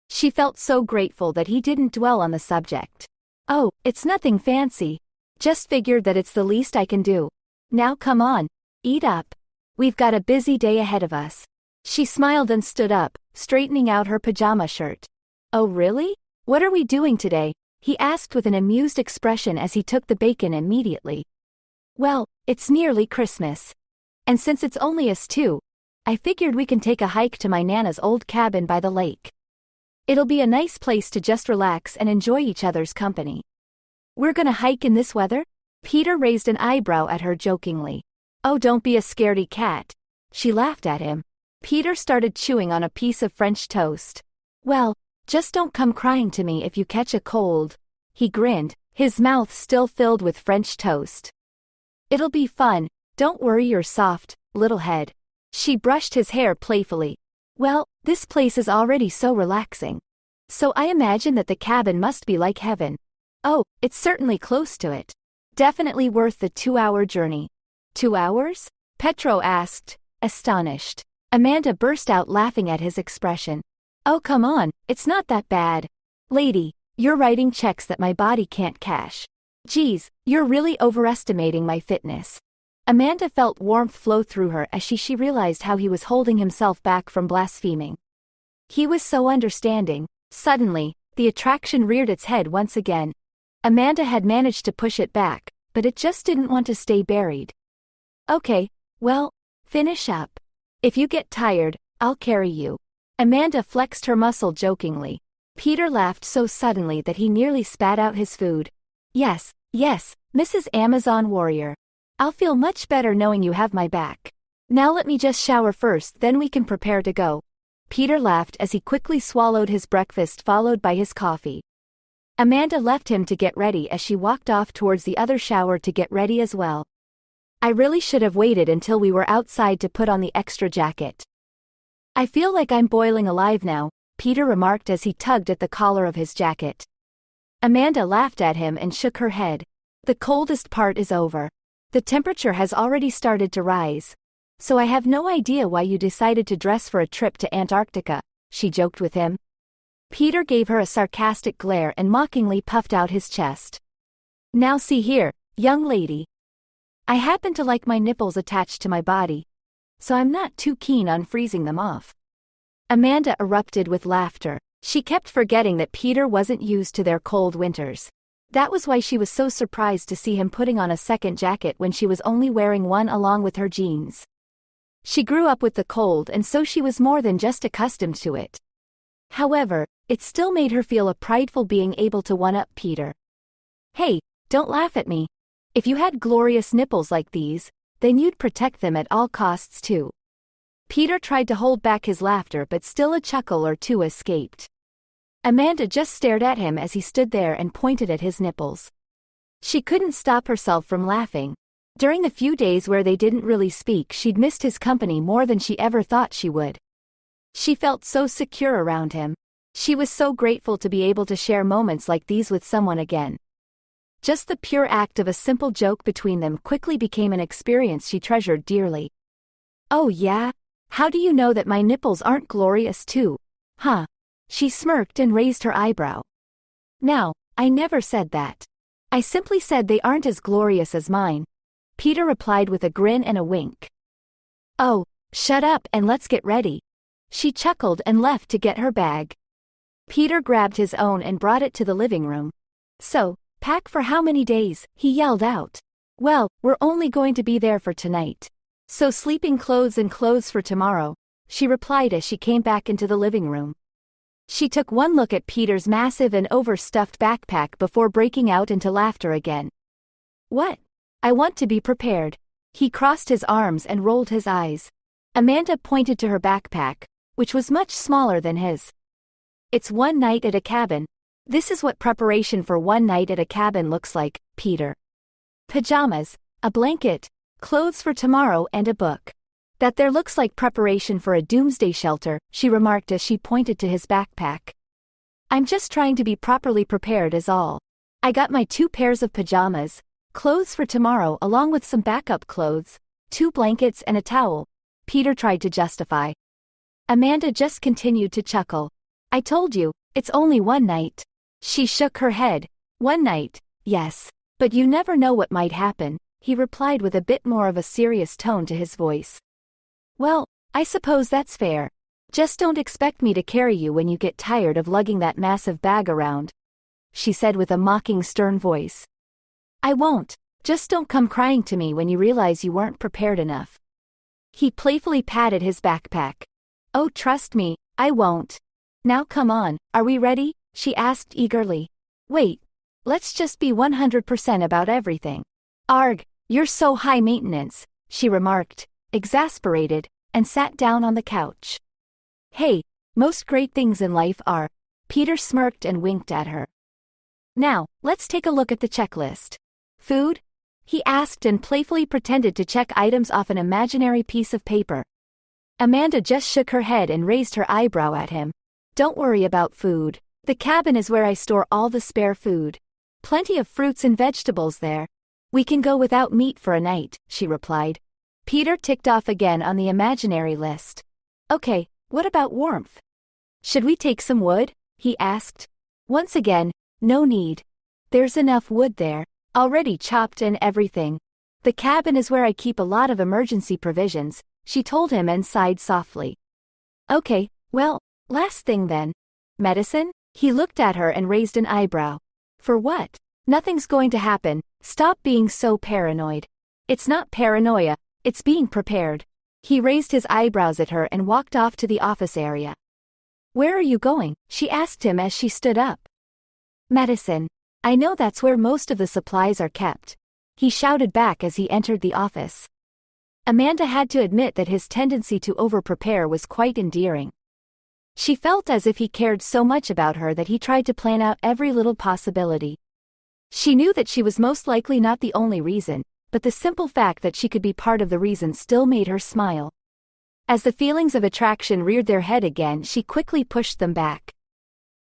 She felt so grateful that he didn't dwell on the subject. "Oh, it's nothing fancy. Just figured that it's the least I can do. Now come on, eat up." We've got a busy day ahead of us. She smiled and stood up, straightening out her pajama shirt. Oh really? What are we doing today? He asked with an amused expression as he took the bacon immediately. Well, it's nearly Christmas. And since it's only us two, I figured we can take a hike to my Nana's old cabin by the lake. It'll be a nice place to just relax and enjoy each other's company. We're gonna hike in this weather? Peter raised an eyebrow at her jokingly. Oh, don't be a scaredy cat. She laughed at him. Peter started chewing on a piece of French toast. Well, just don't come crying to me if you catch a cold. He grinned, his mouth still filled with French toast. It'll be fun, don't worry your soft, little head. She brushed his hair playfully. Well, this place is already so relaxing. So I imagine that the cabin must be like heaven. Oh, it's certainly close to it. Definitely worth the 2-hour journey. 2 hours? Petro asked, astonished. Amanda burst out laughing at his expression. Oh come on, it's not that bad. Lady, you're writing checks that my body can't cash. Geez, you're really overestimating my fitness. Amanda felt warmth flow through her as she realized how he was holding himself back from blaspheming. He was so understanding. Suddenly, the attraction reared its head once again. Amanda had managed to push it back, but it just didn't want to stay buried. Okay, well, finish up. If you get tired, I'll carry you. Amanda flexed her muscle jokingly. Peter laughed so suddenly that he nearly spat out his food. Yes, Mrs. Amazon Warrior. I'll feel much better knowing you have my back. Now let me just shower first, then we can prepare to go. Peter laughed as he quickly swallowed his breakfast followed by his coffee. Amanda left him to get ready as she walked off towards the other shower to get ready as well. I really should have waited until we were outside to put on the extra jacket. I feel like I'm boiling alive now, Peter remarked as he tugged at the collar of his jacket. Amanda laughed at him and shook her head. The coldest part is over. The temperature has already started to rise. So I have no idea why you decided to dress for a trip to Antarctica, she joked with him. Peter gave her a sarcastic glare and mockingly puffed out his chest. Now see here, young lady. I happen to like my nipples attached to my body, so I'm not too keen on freezing them off. Amanda erupted with laughter. She kept forgetting that Peter wasn't used to their cold winters. That was why she was so surprised to see him putting on a second jacket when she was only wearing one along with her jeans. She grew up with the cold and so she was more than just accustomed to it. However, it still made her feel a prideful being able to one-up Peter. Hey, don't laugh at me. If you had glorious nipples like these, then you'd protect them at all costs too. Peter tried to hold back his laughter but still a chuckle or two escaped. Amanda just stared at him as he stood there and pointed at his nipples. She couldn't stop herself from laughing. During the few days where they didn't really speak, she'd missed his company more than she ever thought she would. She felt so secure around him. She was so grateful to be able to share moments like these with someone again. Just the pure act of a simple joke between them quickly became an experience she treasured dearly. Oh yeah? How do you know that my nipples aren't glorious too? Huh? She smirked and raised her eyebrow. Now, I never said that. I simply said they aren't as glorious as mine. Peter replied with a grin and a wink. Oh, shut up and let's get ready. She chuckled and left to get her bag. Peter grabbed his own and brought it to the living room. So, pack for how many days? He yelled out. Well, we're only going to be there for tonight. So sleeping clothes and clothes for tomorrow, she replied as she came back into the living room. She took one look at Peter's massive and overstuffed backpack before breaking out into laughter again. What? I want to be prepared. He crossed his arms and rolled his eyes. Amanda pointed to her backpack, which was much smaller than his. It's one night at a cabin. This is what preparation for one night at a cabin looks like, Peter. Pajamas, a blanket, clothes for tomorrow and a book. That there looks like preparation for a doomsday shelter, she remarked as she pointed to his backpack. I'm just trying to be properly prepared is all. I got my 2 pairs of pajamas, clothes for tomorrow along with some backup clothes, 2 blankets and a towel, Peter tried to justify. Amanda just continued to chuckle. I told you, it's only one night. She shook her head. One night, yes. But you never know what might happen, he replied with a bit more of a serious tone to his voice. Well, I suppose that's fair. Just don't expect me to carry you when you get tired of lugging that massive bag around, she said with a mocking stern voice. I won't. Just don't come crying to me when you realize you weren't prepared enough. He playfully patted his backpack. Oh, trust me, I won't. Now come on, are we ready? She asked eagerly. Wait, let's just be 100% about everything. Arg, you're so high maintenance, she remarked, exasperated, and sat down on the couch. Hey, most great things in life are. Peter smirked and winked at her. Now, let's take a look at the checklist. Food? He asked and playfully pretended to check items off an imaginary piece of paper. Amanda just shook her head and raised her eyebrow at him. Don't worry about food. The cabin is where I store all the spare food. Plenty of fruits and vegetables there. We can go without meat for a night, she replied. Peter ticked off again on the imaginary list. Okay, what about warmth? Should we take some wood? He asked. Once again, no need. There's enough wood there, already chopped and everything. The cabin is where I keep a lot of emergency provisions, she told him and sighed softly. Okay, well, last thing then. Medicine? He looked at her and raised an eyebrow. For what? Nothing's going to happen, stop being so paranoid. It's not paranoia, it's being prepared. He raised his eyebrows at her and walked off to the office area. Where are you going? She asked him as she stood up. Medicine. I know that's where most of the supplies are kept, he shouted back as he entered the office. Amanda had to admit that his tendency to over-prepare was quite endearing. She felt as if he cared so much about her that he tried to plan out every little possibility. She knew that she was most likely not the only reason, but the simple fact that she could be part of the reason still made her smile. As the feelings of attraction reared their head again, she quickly pushed them back.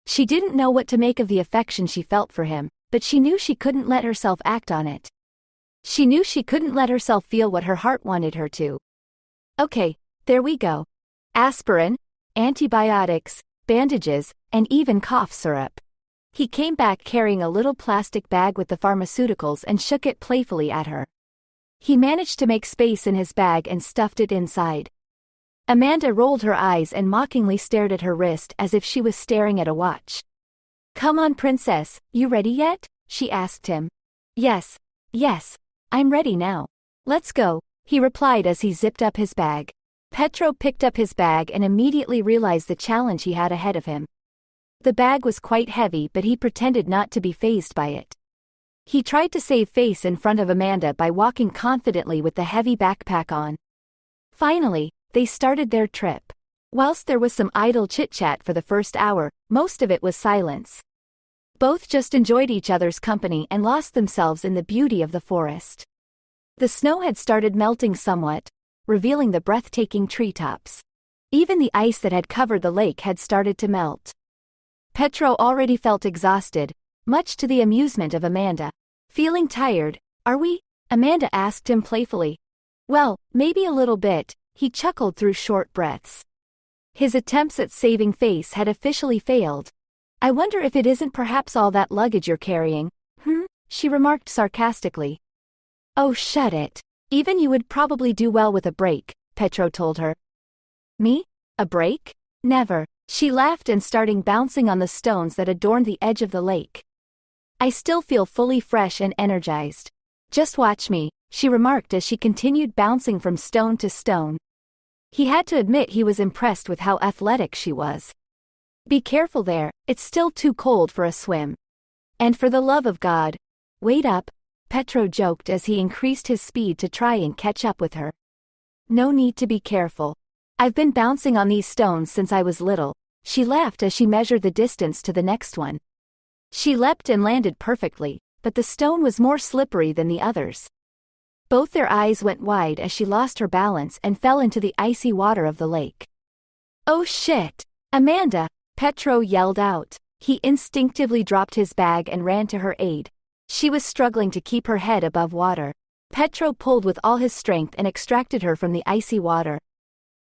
She didn't know what to make of the affection she felt for him, but she knew she couldn't let herself act on it. She knew she couldn't let herself feel what her heart wanted her to. Okay, there we go. Aspirin, antibiotics, bandages, and even cough syrup. He came back carrying a little plastic bag with the pharmaceuticals and shook it playfully at her. He managed to make space in his bag and stuffed it inside. Amanda rolled her eyes and mockingly stared at her wrist as if she was staring at a watch. Come on, princess, you ready yet? She asked him. Yes, I'm ready now. Let's go, he replied as he zipped up his bag. Petro picked up his bag and immediately realized the challenge he had ahead of him. The bag was quite heavy, but he pretended not to be fazed by it. He tried to save face in front of Amanda by walking confidently with the heavy backpack on. Finally, they started their trip. Whilst there was some idle chit-chat for the first hour, most of it was silence. Both just enjoyed each other's company and lost themselves in the beauty of the forest. The snow had started melting somewhat, revealing the breathtaking treetops. Even the ice that had covered the lake had started to melt. Petro already felt exhausted, much to the amusement of Amanda. Feeling tired, are we? Amanda asked him playfully. Well, maybe a little bit, he chuckled through short breaths. His attempts at saving face had officially failed. I wonder if it isn't perhaps all that luggage you're carrying, she remarked sarcastically. Oh, shut it. Even you would probably do well with a break, Petro told her. Me? A break? Never. She laughed and started bouncing on the stones that adorned the edge of the lake. I still feel fully fresh and energized. Just watch me, she remarked as she continued bouncing from stone to stone. He had to admit he was impressed with how athletic she was. Be careful there, it's still too cold for a swim. And for the love of God, wait up, Petro joked as he increased his speed to try and catch up with her. No need to be careful. I've been bouncing on these stones since I was little, she laughed as she measured the distance to the next one. She leapt and landed perfectly, but the stone was more slippery than the others. Both their eyes went wide as she lost her balance and fell into the icy water of the lake. Oh shit! Amanda! Petro yelled out. He instinctively dropped his bag and ran to her aid. She was struggling to keep her head above water. Petro pulled with all his strength and extracted her from the icy water.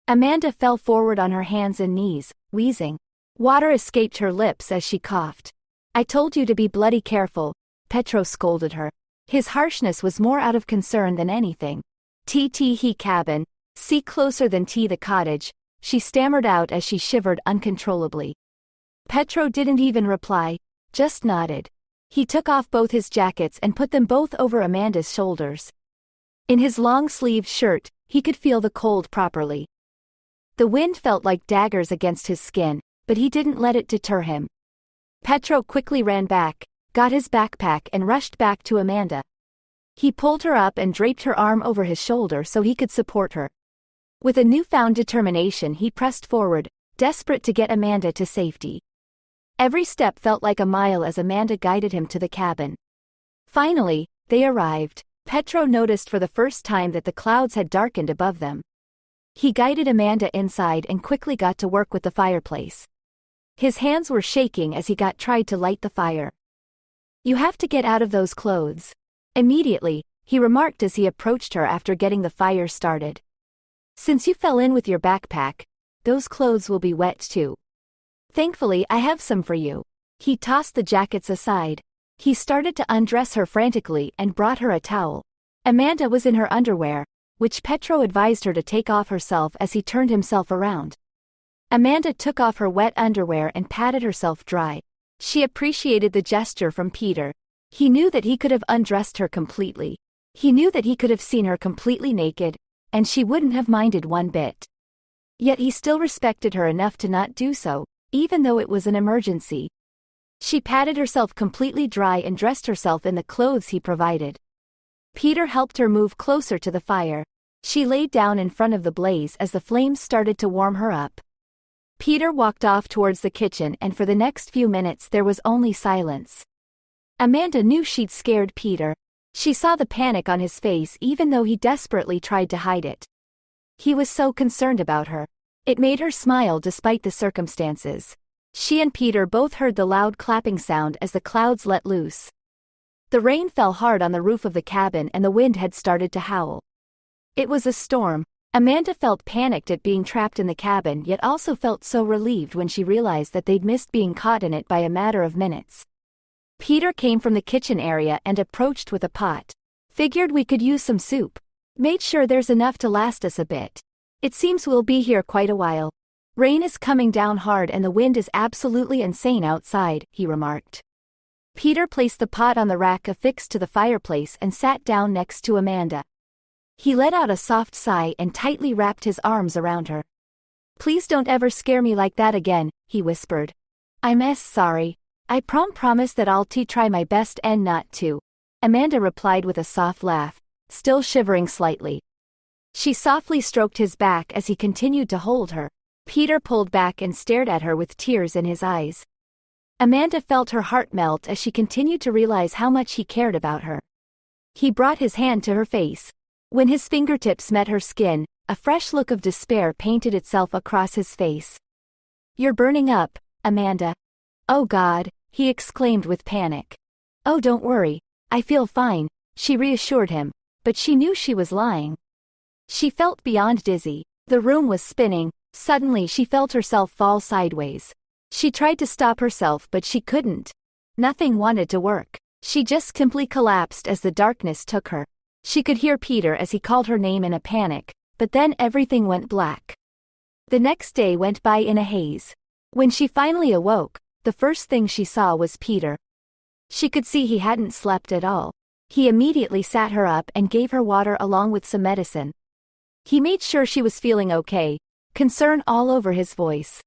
Amanda fell forward on her hands and knees, wheezing. Water escaped her lips as she coughed. I told you to be bloody careful, Petro scolded her. His harshness was more out of concern than anything. He cabin, "See closer than the cottage," she stammered out as she shivered uncontrollably. Petro didn't even reply, just nodded. He took off both his jackets and put them both over Amanda's shoulders. In his long-sleeved shirt, he could feel the cold properly. The wind felt like daggers against his skin, but he didn't let it deter him. Petro quickly ran back, got his backpack and rushed back to Amanda. He pulled her up and draped her arm over his shoulder so he could support her. With a newfound determination he pressed forward, desperate to get Amanda to safety. Every step felt like a mile as Amanda guided him to the cabin. Finally, they arrived. Petro noticed for the first time that the clouds had darkened above them. He guided Amanda inside and quickly got to work with the fireplace. His hands were shaking as he tried to light the fire. "You have to get out of those clothes." Immediately, he remarked as he approached her after getting the fire started. "Since you fell in with your backpack, those clothes will be wet too. Thankfully I have some for you." He tossed the jackets aside. He started to undress her frantically and brought her a towel. Amanda was in her underwear, which Petro advised her to take off herself as he turned himself around. Amanda took off her wet underwear and patted herself dry. She appreciated the gesture from Peter. He knew that he could have undressed her completely. He knew that he could have seen her completely naked, and she wouldn't have minded one bit. Yet he still respected her enough to not do so, even though it was an emergency. She patted herself completely dry and dressed herself in the clothes he provided. Peter helped her move closer to the fire. She laid down in front of the blaze as the flames started to warm her up. Peter walked off towards the kitchen and for the next few minutes there was only silence. Amanda knew she'd scared Peter. She saw the panic on his face even though he desperately tried to hide it. He was so concerned about her. It made her smile despite the circumstances. She and Peter both heard the loud clapping sound as the clouds let loose. The rain fell hard on the roof of the cabin and the wind had started to howl. It was a storm. Amanda felt panicked at being trapped in the cabin yet also felt so relieved when she realized that they'd missed being caught in it by a matter of minutes. Peter came from the kitchen area and approached with a pot. "Figured we could use some soup. Made sure there's enough to last us a bit. It seems we'll be here quite a while. Rain is coming down hard and the wind is absolutely insane outside," he remarked. Peter placed the pot on the rack affixed to the fireplace and sat down next to Amanda. He let out a soft sigh and tightly wrapped his arms around her. "Please don't ever scare me like that again," he whispered. "I'm sorry. I promise that I'll try my best and not to," Amanda replied with a soft laugh, still shivering slightly. She softly stroked his back as he continued to hold her. Peter pulled back and stared at her with tears in his eyes. Amanda felt her heart melt as she continued to realize how much he cared about her. He brought his hand to her face. When his fingertips met her skin, a fresh look of despair painted itself across his face. "You're burning up, Amanda." "Oh God," he exclaimed with panic. "Oh, don't worry, I feel fine," she reassured him, but she knew she was lying. She felt beyond dizzy. The room was spinning. Suddenly she felt herself fall sideways. She tried to stop herself but she couldn't. Nothing wanted to work. She just simply collapsed as the darkness took her. She could hear Peter as he called her name in a panic, but then everything went black. The next day went by in a haze. When she finally awoke, the first thing she saw was Peter. She could see he hadn't slept at all. He immediately sat her up and gave her water along with some medicine. He made sure she was feeling okay, concern all over his voice.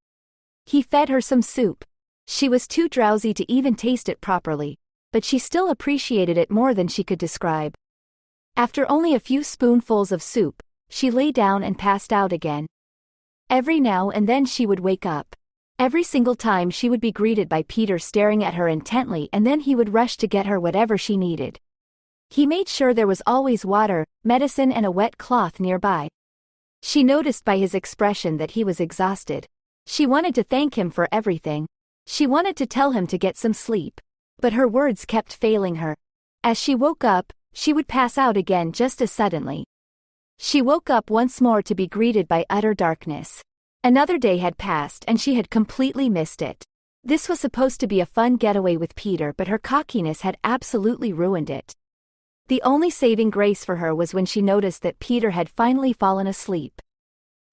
He fed her some soup. She was too drowsy to even taste it properly, but she still appreciated it more than she could describe. After only a few spoonfuls of soup, she lay down and passed out again. Every now and then she would wake up. Every single time she would be greeted by Peter staring at her intently and then he would rush to get her whatever she needed. He made sure there was always water, medicine and a wet cloth nearby. She noticed by his expression that he was exhausted. She wanted to thank him for everything. She wanted to tell him to get some sleep. But her words kept failing her. As she woke up, she would pass out again just as suddenly. She woke up once more to be greeted by utter darkness. Another day had passed and she had completely missed it. This was supposed to be a fun getaway with Peter, but her cockiness had absolutely ruined it. The only saving grace for her was when she noticed that Peter had finally fallen asleep.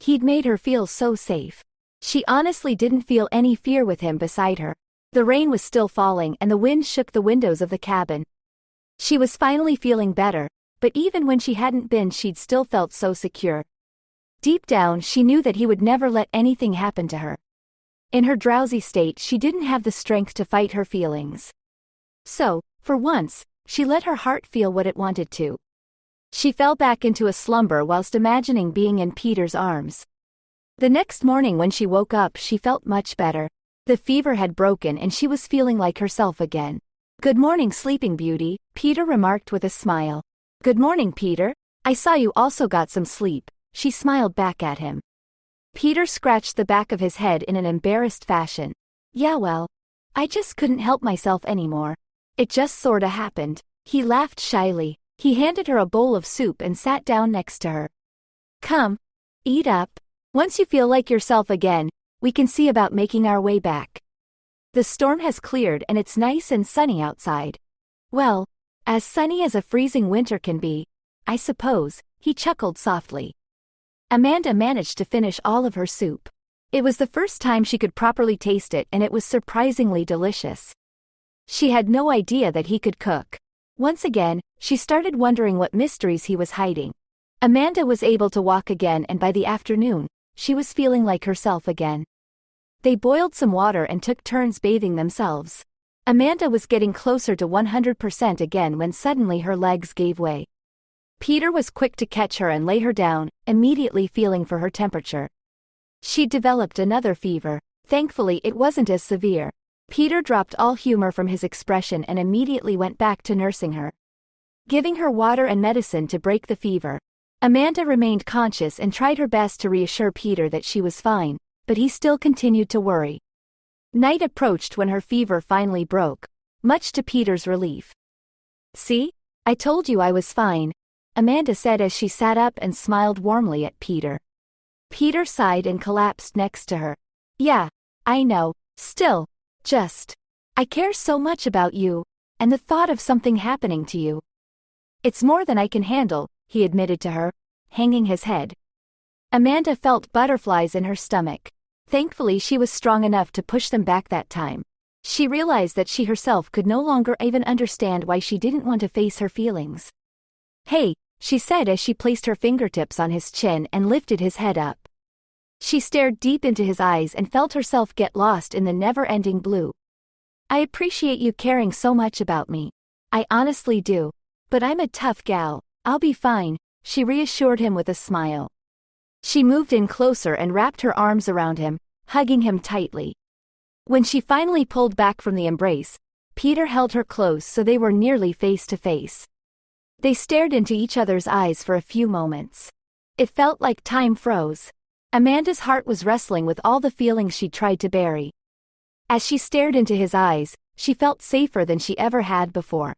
He'd made her feel so safe. She honestly didn't feel any fear with him beside her. The rain was still falling and the wind shook the windows of the cabin. She was finally feeling better, but even when she hadn't been, she'd still felt so secure. Deep down, she knew that he would never let anything happen to her. In her drowsy state, she didn't have the strength to fight her feelings. So, for once, she let her heart feel what it wanted to. She fell back into a slumber whilst imagining being in Peter's arms. The next morning when she woke up, she felt much better. The fever had broken and she was feeling like herself again. "Good morning, Sleeping Beauty," Peter remarked with a smile. "Good morning, Peter. I saw you also got some sleep," she smiled back at him. Peter scratched the back of his head in an embarrassed fashion. "Yeah, well, I just couldn't help myself anymore. It just sorta happened." He laughed shyly. He handed her a bowl of soup and sat down next to her. "Come, eat up. Once you feel like yourself again, we can see about making our way back. The storm has cleared and it's nice and sunny outside. Well, as sunny as a freezing winter can be, I suppose," he chuckled softly. Amanda managed to finish all of her soup. It was the first time she could properly taste it and it was surprisingly delicious. She had no idea that he could cook. Once again, she started wondering what mysteries he was hiding. Amanda was able to walk again and by the afternoon, she was feeling like herself again. They boiled some water and took turns bathing themselves. Amanda was getting closer to 100% again when suddenly her legs gave way. Peter was quick to catch her and lay her down, immediately feeling for her temperature. She'd developed another fever. Thankfully it wasn't as severe. Peter dropped all humor from his expression and immediately went back to nursing her, giving her water and medicine to break the fever. Amanda remained conscious and tried her best to reassure Peter that she was fine, but he still continued to worry. Night approached when her fever finally broke, much to Peter's relief. "See? I told you I was fine," Amanda said as she sat up and smiled warmly at Peter. Peter sighed and collapsed next to her. "Yeah, I know, still. I care so much about you, and the thought of something happening to you. It's more than I can handle," he admitted to her, hanging his head. Amanda felt butterflies in her stomach. Thankfully she was strong enough to push them back that time. She realized that she herself could no longer even understand why she didn't want to face her feelings. "Hey," she said as she placed her fingertips on his chin and lifted his head up. She stared deep into his eyes and felt herself get lost in the never-ending blue. "I appreciate you caring so much about me. I honestly do. But I'm a tough gal, I'll be fine," she reassured him with a smile. She moved in closer and wrapped her arms around him, hugging him tightly. When she finally pulled back from the embrace, Peter held her close so they were nearly face to face. They stared into each other's eyes for a few moments. It felt like time froze. Amanda's heart was wrestling with all the feelings she'd tried to bury. As she stared into his eyes, she felt safer than she ever had before.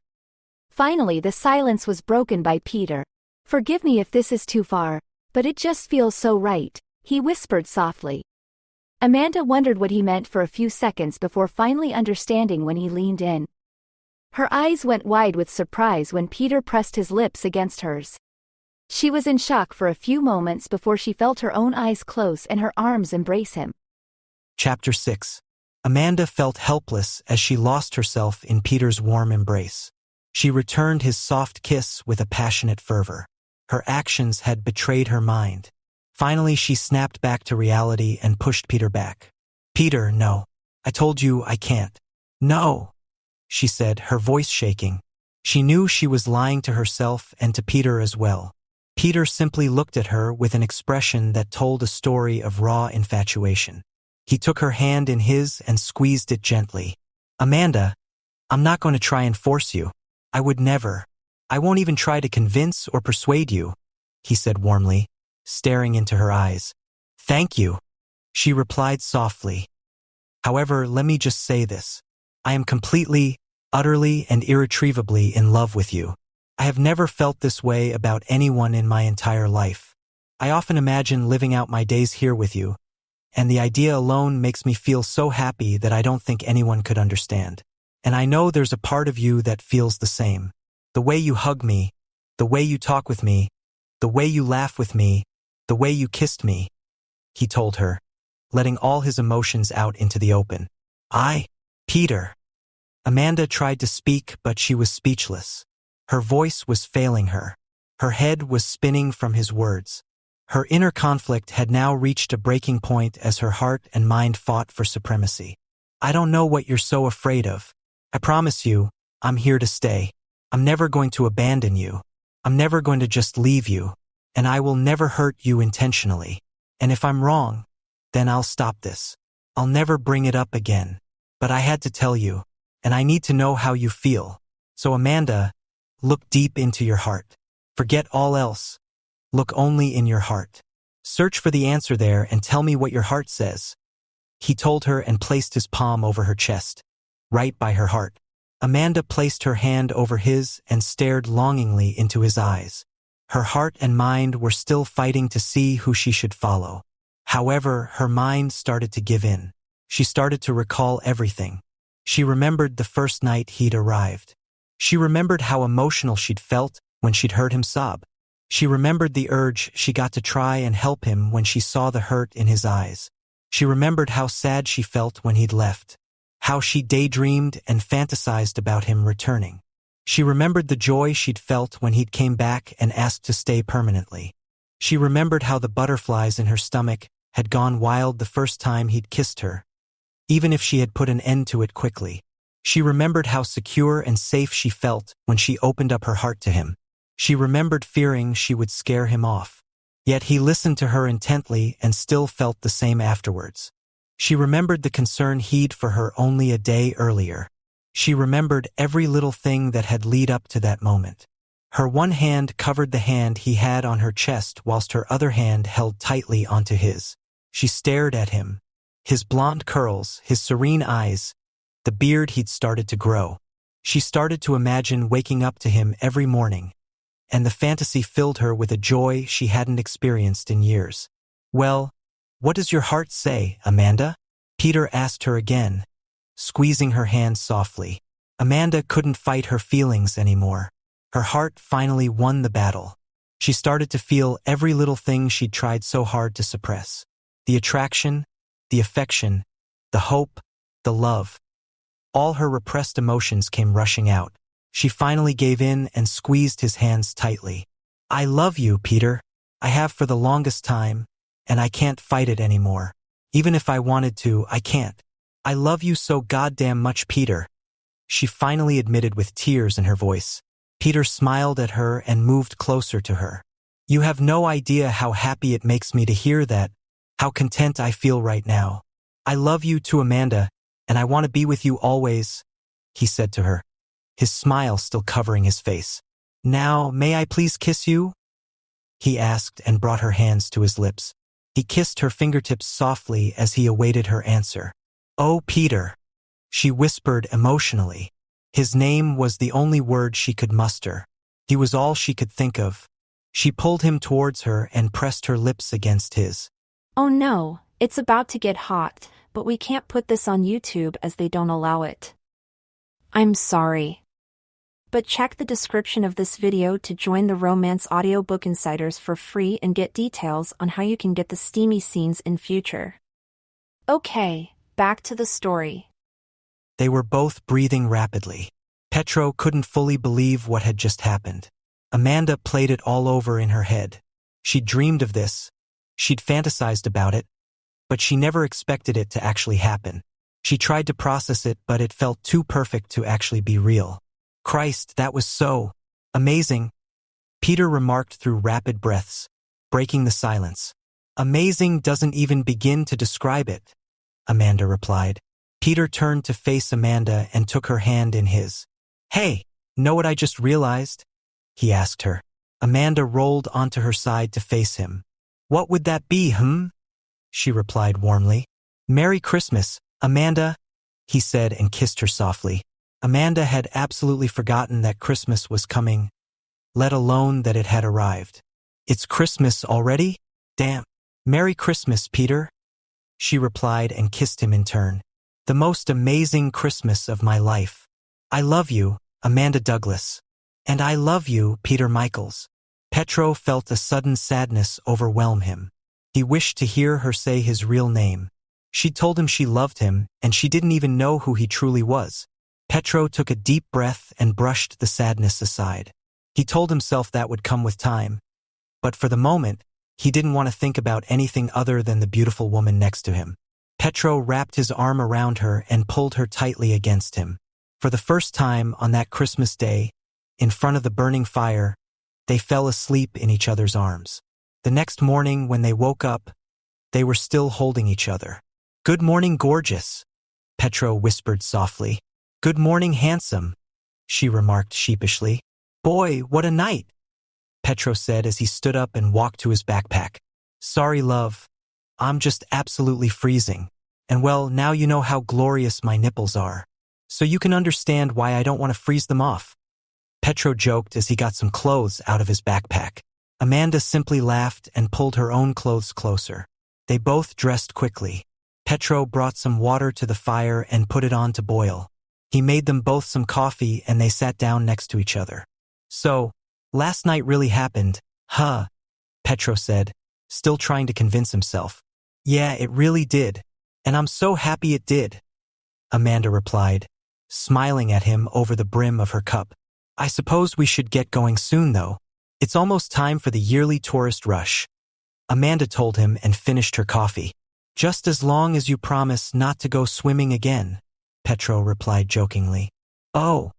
Finally the silence was broken by Peter. "Forgive me if this is too far, but it just feels so right," he whispered softly. Amanda wondered what he meant for a few seconds before finally understanding when he leaned in. Her eyes went wide with surprise when Peter pressed his lips against hers. She was in shock for a few moments before she felt her own eyes close and her arms embrace him. Chapter 6. Amanda felt helpless as she lost herself in Peter's warm embrace. She returned his soft kiss with a passionate fervor. Her actions had betrayed her mind. Finally she snapped back to reality and pushed Peter back. "Peter, no. I told you I can't." "No," she said, her voice shaking. She knew she was lying to herself and to Peter as well. Peter simply looked at her with an expression that told a story of raw infatuation. He took her hand in his and squeezed it gently. "Amanda, I'm not going to try and force you. I would never. I won't even try to convince or persuade you," he said warmly, staring into her eyes. "Thank you," she replied softly. "However, let me just say this. I am completely, utterly, and irretrievably in love with you. I have never felt this way about anyone in my entire life. I often imagine living out my days here with you, and the idea alone makes me feel so happy that I don't think anyone could understand. And I know there's a part of you that feels the same. The way you hug me, the way you talk with me, the way you laugh with me, the way you kissed me. he told her, letting all his emotions out into the open. Peter. Amanda tried to speak, but she was speechless. Her voice was failing her. Her head was spinning from his words. Her inner conflict had now reached a breaking point as her heart and mind fought for supremacy. I don't know what you're so afraid of. I promise you, I'm here to stay. I'm never going to abandon you. I'm never going to just leave you. And I will never hurt you intentionally. And if I'm wrong, then I'll stop this. I'll never bring it up again. But I had to tell you, and I need to know how you feel. So Amanda, look deep into your heart. Forget all else. Look only in your heart. Search for the answer there and tell me what your heart says. He told her and placed his palm over her chest, right by her heart. Amanda placed her hand over his and stared longingly into his eyes. Her heart and mind were still fighting to see who she should follow. However, her mind started to give in. She started to recall everything. She remembered the first night he'd arrived. She remembered how emotional she'd felt when she'd heard him sob. She remembered the urge she got to try and help him when she saw the hurt in his eyes. She remembered how sad she felt when he'd left, how she daydreamed and fantasized about him returning. She remembered the joy she'd felt when he'd came back and asked to stay permanently. She remembered how the butterflies in her stomach had gone wild the first time he'd kissed her, even if she had put an end to it quickly. She remembered how secure and safe she felt when she opened up her heart to him. She remembered fearing she would scare him off. Yet he listened to her intently and still felt the same afterwards. She remembered the concern he'd for her only a day earlier. She remembered every little thing that had led up to that moment. Her one hand covered the hand he had on her chest whilst her other hand held tightly onto his. She stared at him. His blonde curls, his serene eyes, the beard he'd started to grow. She started to imagine waking up to him every morning, and the fantasy filled her with a joy she hadn't experienced in years. Well, what does your heart say, Amanda? Peter asked her again, squeezing her hand softly. Amanda couldn't fight her feelings anymore. Her heart finally won the battle. She started to feel every little thing she'd tried so hard to suppress. The attraction, the affection, the hope, the love. All her repressed emotions came rushing out. She finally gave in and squeezed his hands tightly. I love you, Peter. I have for the longest time, and I can't fight it anymore. Even if I wanted to, I can't. I love you so goddamn much, Peter. She finally admitted with tears in her voice. Peter smiled at her and moved closer to her. You have no idea how happy it makes me to hear that, how content I feel right now. I love you too, Amanda, and I want to be with you always, he said to her, his smile still covering his face. Now, may I please kiss you? He asked and brought her hands to his lips. He kissed her fingertips softly as he awaited her answer. Oh, Peter, she whispered emotionally. His name was the only word she could muster. He was all she could think of. She pulled him towards her and pressed her lips against his. Oh no, it's about to get hot, but we can't put this on YouTube as they don't allow it. I'm sorry. But check the description of this video to join the Romance Audiobook Insiders for free and get details on how you can get the steamy scenes in future. Okay, back to the story. They were both breathing rapidly. Petro couldn't fully believe what had just happened. Amanda played it all over in her head. She'd dreamed of this. She'd fantasized about it. But she never expected it to actually happen. She tried to process it, but it felt too perfect to actually be real. Christ, that was so amazing, Peter remarked through rapid breaths, breaking the silence. Amazing doesn't even begin to describe it, Amanda replied. Peter turned to face Amanda and took her hand in his. Hey, know what I just realized? He asked her. Amanda rolled onto her side to face him. What would that be, She replied warmly. Merry Christmas, Amanda, he said and kissed her softly. Amanda had absolutely forgotten that Christmas was coming, let alone that it had arrived. It's Christmas already? Damn. Merry Christmas, Peter, she replied and kissed him in turn. The most amazing Christmas of my life. I love you, Amanda Douglas. And I love you, Peter Michaels. Petro felt a sudden sadness overwhelm him. He wished to hear her say his real name. She told him she loved him, and she didn't even know who he truly was. Petro took a deep breath and brushed the sadness aside. He told himself that would come with time. But for the moment, he didn't want to think about anything other than the beautiful woman next to him. Petro wrapped his arm around her and pulled her tightly against him. For the first time on that Christmas day, in front of the burning fire, they fell asleep in each other's arms. The next morning, when they woke up, they were still holding each other. "Good morning, gorgeous," Petro whispered softly. "Good morning, handsome," she remarked sheepishly. "Boy, what a night," Petro said as he stood up and walked to his backpack. "Sorry, love. I'm just absolutely freezing. And well, now you know how glorious my nipples are. So you can understand why I don't want to freeze them off." Petro joked as he got some clothes out of his backpack. Amanda simply laughed and pulled her own clothes closer. They both dressed quickly. Petro brought some water to the fire and put it on to boil. He made them both some coffee and they sat down next to each other. "So, last night really happened, huh?" Petro said, still trying to convince himself. "Yeah, it really did. And I'm so happy it did," Amanda replied, smiling at him over the brim of her cup. "I suppose we should get going soon, though. It's almost time for the yearly tourist rush," Amanda told him and finished her coffee. "Just as long as you promise not to go swimming again," Petro replied jokingly. "Oh,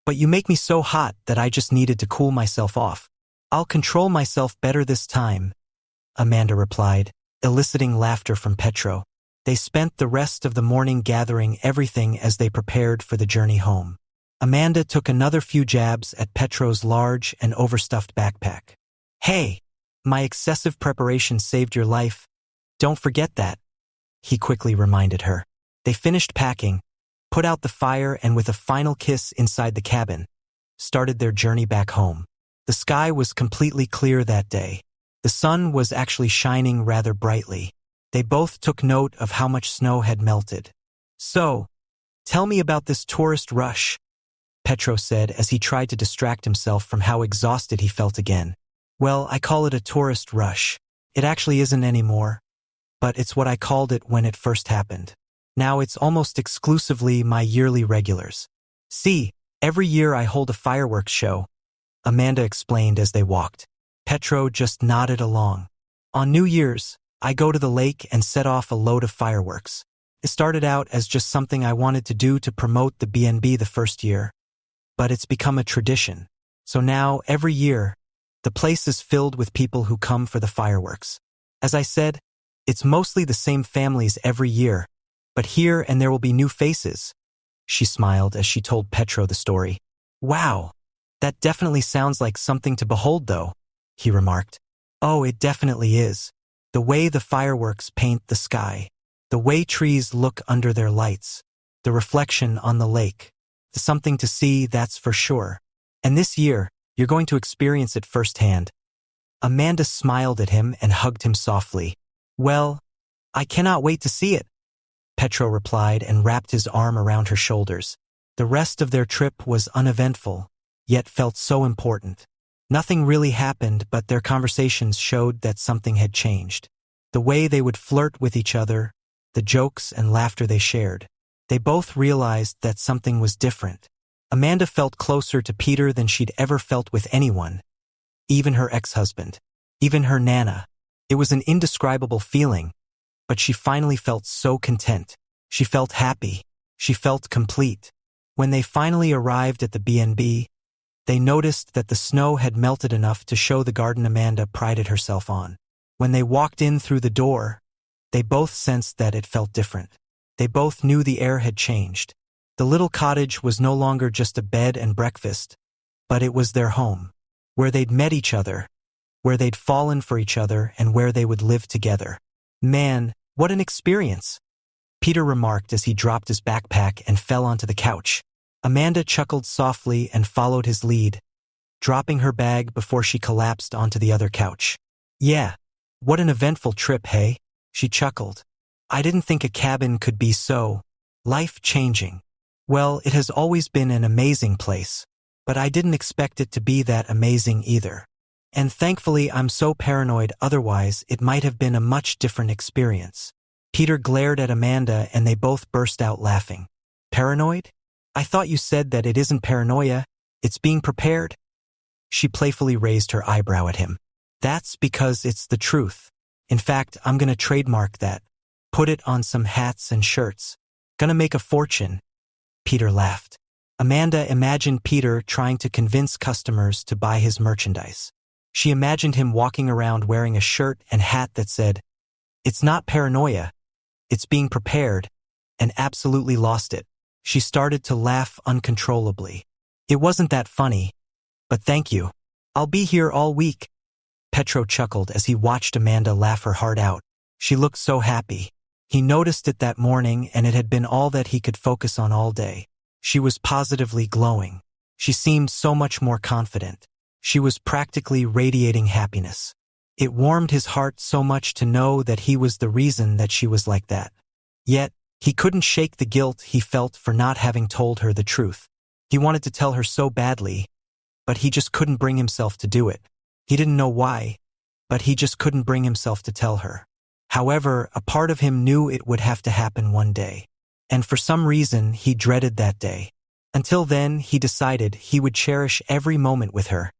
but you make me so hot that I just needed to cool myself off. I'll control myself better this time," Amanda replied, eliciting laughter from Petro. They spent the rest of the morning gathering everything as they prepared for the journey home. Amanda took another few jabs at Petro's large and overstuffed backpack. "Hey, my excessive preparation saved your life. Don't forget that," he quickly reminded her. They finished packing, put out the fire, and with a final kiss inside the cabin, started their journey back home. The sky was completely clear that day. The sun was actually shining rather brightly. They both took note of how much snow had melted. "So, tell me about this tourist rush," Petro said as he tried to distract himself from how exhausted he felt again. "Well, I call it a tourist rush. It actually isn't anymore. But it's what I called it when it first happened. Now it's almost exclusively my yearly regulars. See, every year I hold a fireworks show," Amanda explained as they walked. Petro just nodded along. "On New Year's, I go to the lake and set off a load of fireworks. It started out as just something I wanted to do to promote the BNB the first year. But it's become a tradition. So now, every year, the place is filled with people who come for the fireworks. As I said, it's mostly the same families every year, but here and there will be new faces," she smiled as she told Petro the story. "Wow, that definitely sounds like something to behold though," he remarked. "Oh, it definitely is. The way the fireworks paint the sky, the way trees look under their lights, the reflection on the lake. Something to see, that's for sure. And this year, you're going to experience it firsthand." Amanda smiled at him and hugged him softly. "Well, I cannot wait to see it," Petro replied and wrapped his arm around her shoulders. The rest of their trip was uneventful, yet felt so important. Nothing really happened, but their conversations showed that something had changed. The way they would flirt with each other, the jokes and laughter they shared. They both realized that something was different. Amanda felt closer to Peter than she'd ever felt with anyone, even her ex-husband, even her Nana. It was an indescribable feeling, but she finally felt so content. She felt happy. She felt complete. When they finally arrived at the B&B, they noticed that the snow had melted enough to show the garden Amanda prided herself on. When they walked in through the door, they both sensed that it felt different. They both knew the air had changed. The little cottage was no longer just a bed and breakfast, but it was their home, where they'd met each other, where they'd fallen for each other, and where they would live together. "Man, what an experience," Peter remarked as he dropped his backpack and fell onto the couch. Amanda chuckled softly and followed his lead, dropping her bag before she collapsed onto the other couch. "Yeah, what an eventful trip, hey?" she chuckled. "I didn't think a cabin could be so life-changing. Well, it has always been an amazing place, but I didn't expect it to be that amazing either." And thankfully I'm so paranoid, otherwise it might have been a much different experience. Peter glared at Amanda and they both burst out laughing. Paranoid? I thought you said that it isn't paranoia, it's being prepared. She playfully raised her eyebrow at him. That's because it's the truth. In fact, I'm gonna trademark that. Put it on some hats and shirts. Gonna make a fortune. Peter laughed. Amanda imagined Peter trying to convince customers to buy his merchandise. She imagined him walking around wearing a shirt and hat that said, "It's not paranoia, it's being prepared," and absolutely lost it. She started to laugh uncontrollably. It wasn't that funny, but thank you. I'll be here all week. Petro chuckled as he watched Amanda laugh her heart out. She looked so happy. He noticed it that morning, and it had been all that he could focus on all day. She was positively glowing. She seemed so much more confident. She was practically radiating happiness. It warmed his heart so much to know that he was the reason that she was like that. Yet, he couldn't shake the guilt he felt for not having told her the truth. He wanted to tell her so badly, but he just couldn't bring himself to do it. He didn't know why, but he just couldn't bring himself to tell her. However, a part of him knew it would have to happen one day. And for some reason, he dreaded that day. Until then, he decided he would cherish every moment with her,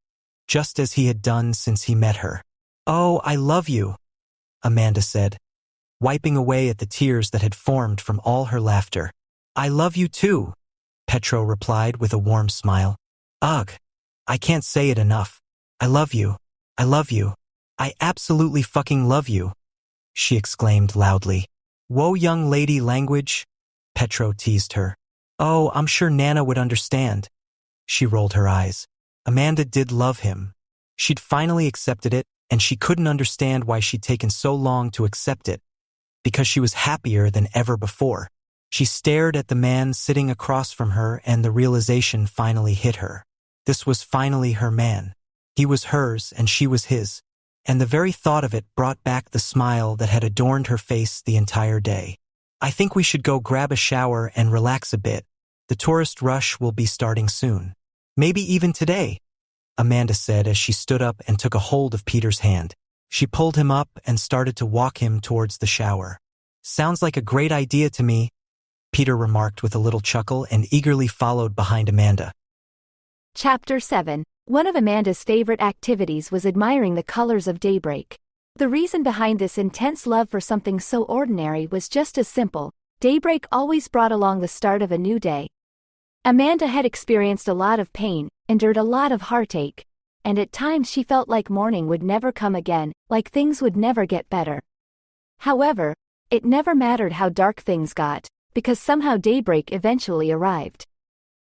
just as he had done since he met her. "Oh, I love you," Amanda said, wiping away at the tears that had formed from all her laughter. "I love you too," Petro replied with a warm smile. "Ugh, I can't say it enough. I love you. I love you. I absolutely fucking love you," she exclaimed loudly. "Whoa, young lady language," Petro teased her. "Oh, I'm sure Nana would understand." She rolled her eyes. Amanda did love him. She'd finally accepted it, and she couldn't understand why she'd taken so long to accept it, because she was happier than ever before. She stared at the man sitting across from her, and the realization finally hit her. This was finally her man. He was hers, and she was his. And the very thought of it brought back the smile that had adorned her face the entire day. "I think we should go grab a shower and relax a bit. The tourist rush will be starting soon. Maybe even today," Amanda said as she stood up and took a hold of Peter's hand. She pulled him up and started to walk him towards the shower. "Sounds like a great idea to me," Peter remarked with a little chuckle and eagerly followed behind Amanda. Chapter 7. One of Amanda's favorite activities was admiring the colors of daybreak. The reason behind this intense love for something so ordinary was just as simple. Daybreak always brought along the start of a new day. Amanda had experienced a lot of pain, endured a lot of heartache, and at times she felt like morning would never come again, like things would never get better. However, it never mattered how dark things got, because somehow daybreak eventually arrived.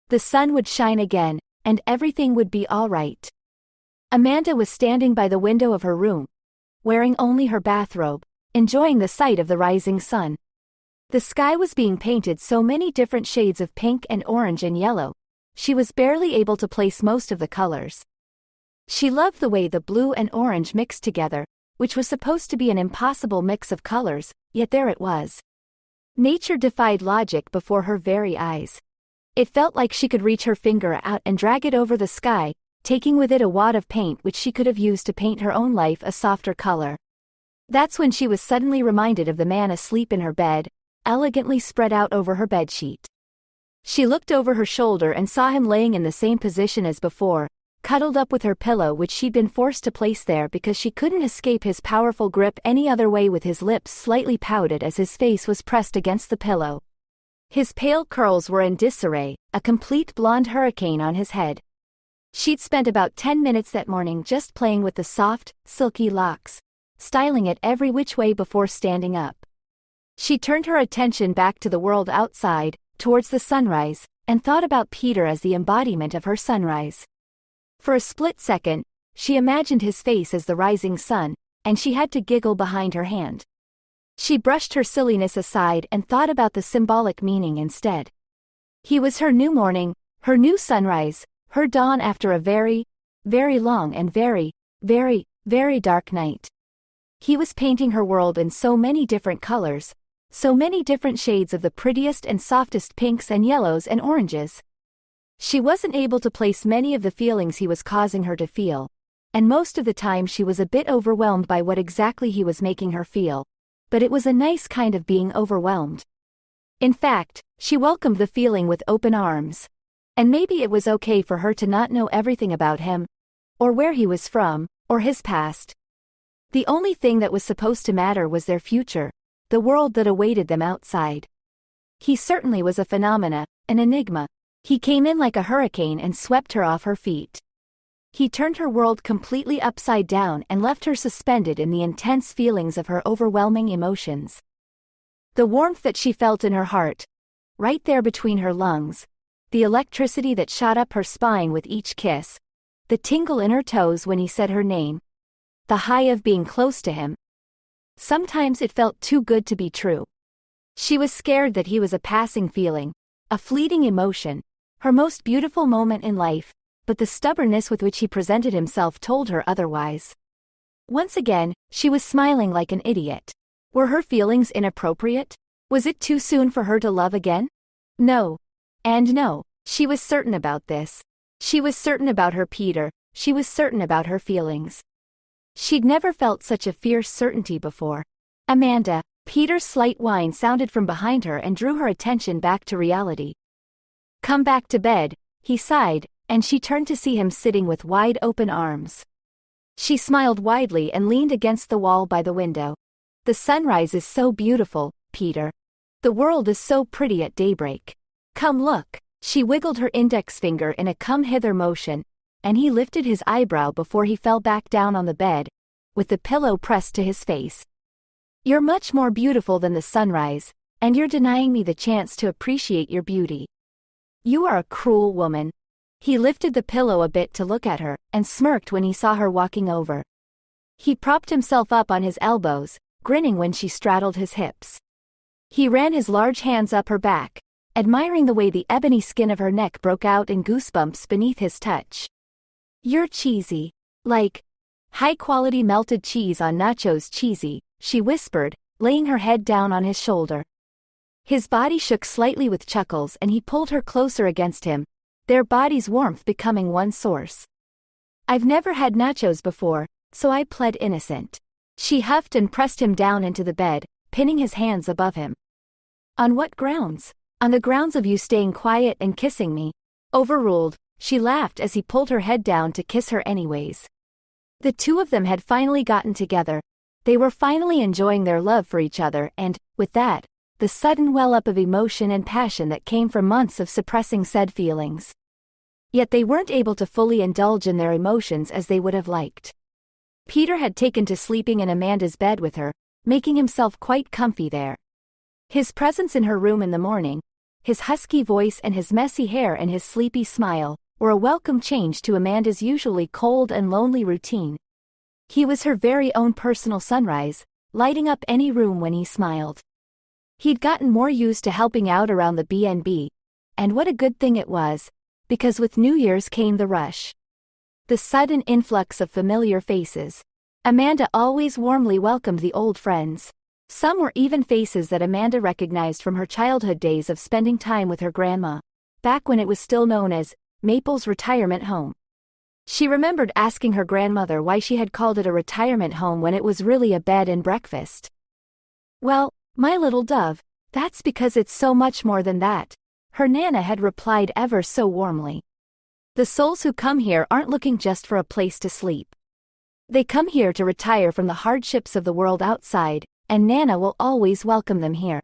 The sun would shine again, and everything would be all right. Amanda was standing by the window of her room, wearing only her bathrobe, enjoying the sight of the rising sun. The sky was being painted so many different shades of pink and orange and yellow, she was barely able to place most of the colors. She loved the way the blue and orange mixed together, which was supposed to be an impossible mix of colors, yet there it was. Nature defied logic before her very eyes. It felt like she could reach her finger out and drag it over the sky, taking with it a wad of paint which she could have used to paint her own life a softer color. That's when she was suddenly reminded of the man asleep in her bed, elegantly spread out over her bedsheet. She looked over her shoulder and saw him laying in the same position as before, cuddled up with her pillow which she'd been forced to place there because she couldn't escape his powerful grip any other way, with his lips slightly pouted as his face was pressed against the pillow. His pale curls were in disarray, a complete blonde hurricane on his head. She'd spent about 10 minutes that morning just playing with the soft, silky locks, styling it every which way before standing up. She turned her attention back to the world outside, towards the sunrise, and thought about Peter as the embodiment of her sunrise. For a split second, she imagined his face as the rising sun, and she had to giggle behind her hand. She brushed her silliness aside and thought about the symbolic meaning instead. He was her new morning, her new sunrise, her dawn after a very, very long and very, very, very dark night. He was painting her world in so many different colors, so many different shades of the prettiest and softest pinks and yellows and oranges. She wasn't able to place many of the feelings he was causing her to feel, and most of the time she was a bit overwhelmed by what exactly he was making her feel. But it was a nice kind of being overwhelmed. In fact, she welcomed the feeling with open arms. And maybe it was okay for her to not know everything about him, or where he was from, or his past. The only thing that was supposed to matter was their future, the world that awaited them outside. He certainly was a phenomena, an enigma. He came in like a hurricane and swept her off her feet. He turned her world completely upside down and left her suspended in the intense feelings of her overwhelming emotions. The warmth that she felt in her heart, right there between her lungs, the electricity that shot up her spine with each kiss, the tingle in her toes when he said her name, the high of being close to him. Sometimes it felt too good to be true. She was scared that he was a passing feeling, a fleeting emotion, her most beautiful moment in life, but the stubbornness with which he presented himself told her otherwise. Once again, she was smiling like an idiot. Were her feelings inappropriate? Was it too soon for her to love again? No. And no, she was certain about this. She was certain about her Peter, she was certain about her feelings. She'd never felt such a fierce certainty before. Amanda, Peter's slight whine sounded from behind her and drew her attention back to reality. Come back to bed, he sighed, and she turned to see him sitting with wide open arms. She smiled widely and leaned against the wall by the window. The sunrise is so beautiful, Peter. The world is so pretty at daybreak. Come look. She wiggled her index finger in a come-hither motion, and he lifted his eyebrow before he fell back down on the bed, with the pillow pressed to his face. You're much more beautiful than the sunrise, and you're denying me the chance to appreciate your beauty. You are a cruel woman. He lifted the pillow a bit to look at her, and smirked when he saw her walking over. He propped himself up on his elbows, grinning when she straddled his hips. He ran his large hands up her back, admiring the way the ebony skin of her neck broke out in goosebumps beneath his touch. You're cheesy. Like high-quality melted cheese on nachos cheesy, she whispered, laying her head down on his shoulder. His body shook slightly with chuckles and he pulled her closer against him, their bodies' warmth becoming one source. I've never had nachos before, so I pled innocent. She huffed and pressed him down into the bed, pinning his hands above him. On what grounds? On the grounds of you staying quiet and kissing me. Overruled, she laughed as he pulled her head down to kiss her anyways. The two of them had finally gotten together. They were finally enjoying their love for each other and, with that, the sudden well-up of emotion and passion that came from months of suppressing said feelings. Yet they weren't able to fully indulge in their emotions as they would have liked. Peter had taken to sleeping in Amanda's bed with her, making himself quite comfy there. His presence in her room in the morning, his husky voice and his messy hair and his sleepy smile, were a welcome change to Amanda's usually cold and lonely routine. He was her very own personal sunrise, lighting up any room when he smiled. He'd gotten more used to helping out around the B&B, and what a good thing it was, because with New Year's came the rush. The sudden influx of familiar faces. Amanda always warmly welcomed the old friends. Some were even faces that Amanda recognized from her childhood days of spending time with her grandma, back when it was still known as Maple's retirement home. She remembered asking her grandmother why she had called it a retirement home when it was really a bed and breakfast. Well, my little dove, that's because it's so much more than that, her Nana had replied ever so warmly. The souls who come here aren't looking just for a place to sleep. They come here to retire from the hardships of the world outside, and Nana will always welcome them here.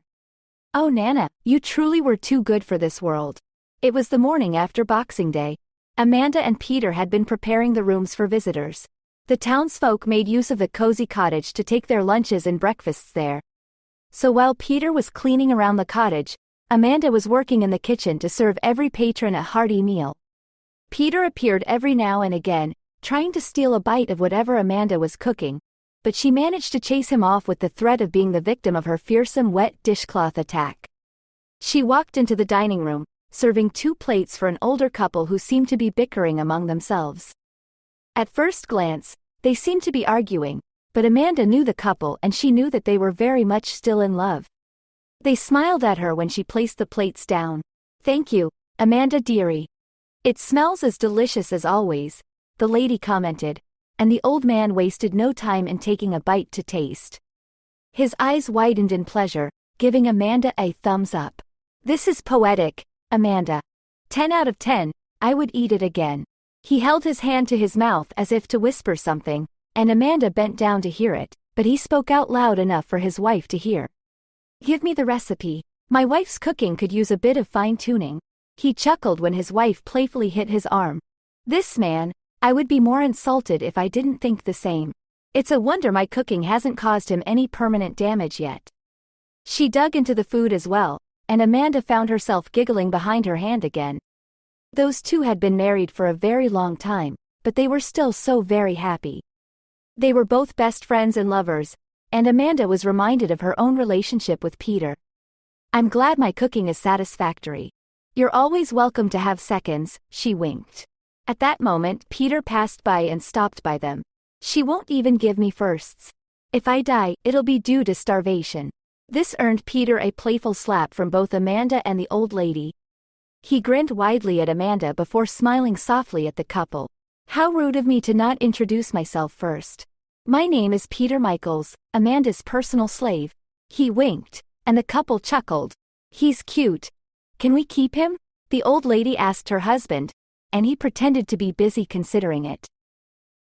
Oh Nana, you truly were too good for this world. It was the morning after Boxing Day. Amanda and Peter had been preparing the rooms for visitors. The townsfolk made use of the cozy cottage to take their lunches and breakfasts there. So while Peter was cleaning around the cottage, Amanda was working in the kitchen to serve every patron a hearty meal. Peter appeared every now and again, trying to steal a bite of whatever Amanda was cooking, but she managed to chase him off with the threat of being the victim of her fearsome wet dishcloth attack. She walked into the dining room, serving 2 plates for an older couple who seemed to be bickering among themselves. At first glance, they seemed to be arguing, but Amanda knew the couple and she knew that they were very much still in love. They smiled at her when she placed the plates down. Thank you, Amanda dearie. It smells as delicious as always, the lady commented, and the old man wasted no time in taking a bite to taste. His eyes widened in pleasure, giving Amanda a thumbs up. "This is poetic, Amanda. 10 out of 10, I would eat it again." He held his hand to his mouth as if to whisper something, and Amanda bent down to hear it, but he spoke out loud enough for his wife to hear. "Give me the recipe. My wife's cooking could use a bit of fine-tuning." He chuckled when his wife playfully hit his arm. "This man, I would be more insulted if I didn't think the same. It's a wonder my cooking hasn't caused him any permanent damage yet." She dug into the food as well, and Amanda found herself giggling behind her hand again. Those two had been married for a very long time, but they were still so very happy. They were both best friends and lovers, and Amanda was reminded of her own relationship with Peter. "I'm glad my cooking is satisfactory. You're always welcome to have seconds," she winked. At that moment Peter passed by and stopped by them. "She won't even give me firsts. If I die, it'll be due to starvation." This earned Peter a playful slap from both Amanda and the old lady. He grinned widely at Amanda before smiling softly at the couple. "How rude of me to not introduce myself first. My name is Peter Michaels, Amanda's personal slave." He winked, and the couple chuckled. "He's cute. Can we keep him?" the old lady asked her husband, and he pretended to be busy considering it.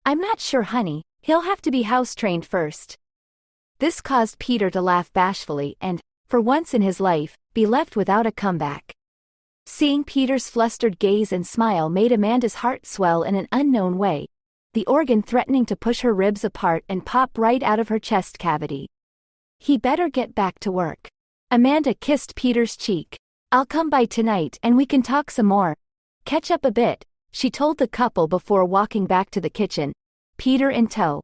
"I'm not sure, honey, he'll have to be house-trained first." This caused Peter to laugh bashfully and, for once in his life, be left without a comeback. Seeing Peter's flustered gaze and smile made Amanda's heart swell in an unknown way, the organ threatening to push her ribs apart and pop right out of her chest cavity. He better get back to work. Amanda kissed Peter's cheek. "I'll come by tonight and we can talk some more. Catch up a bit," she told the couple before walking back to the kitchen, Peter in tow.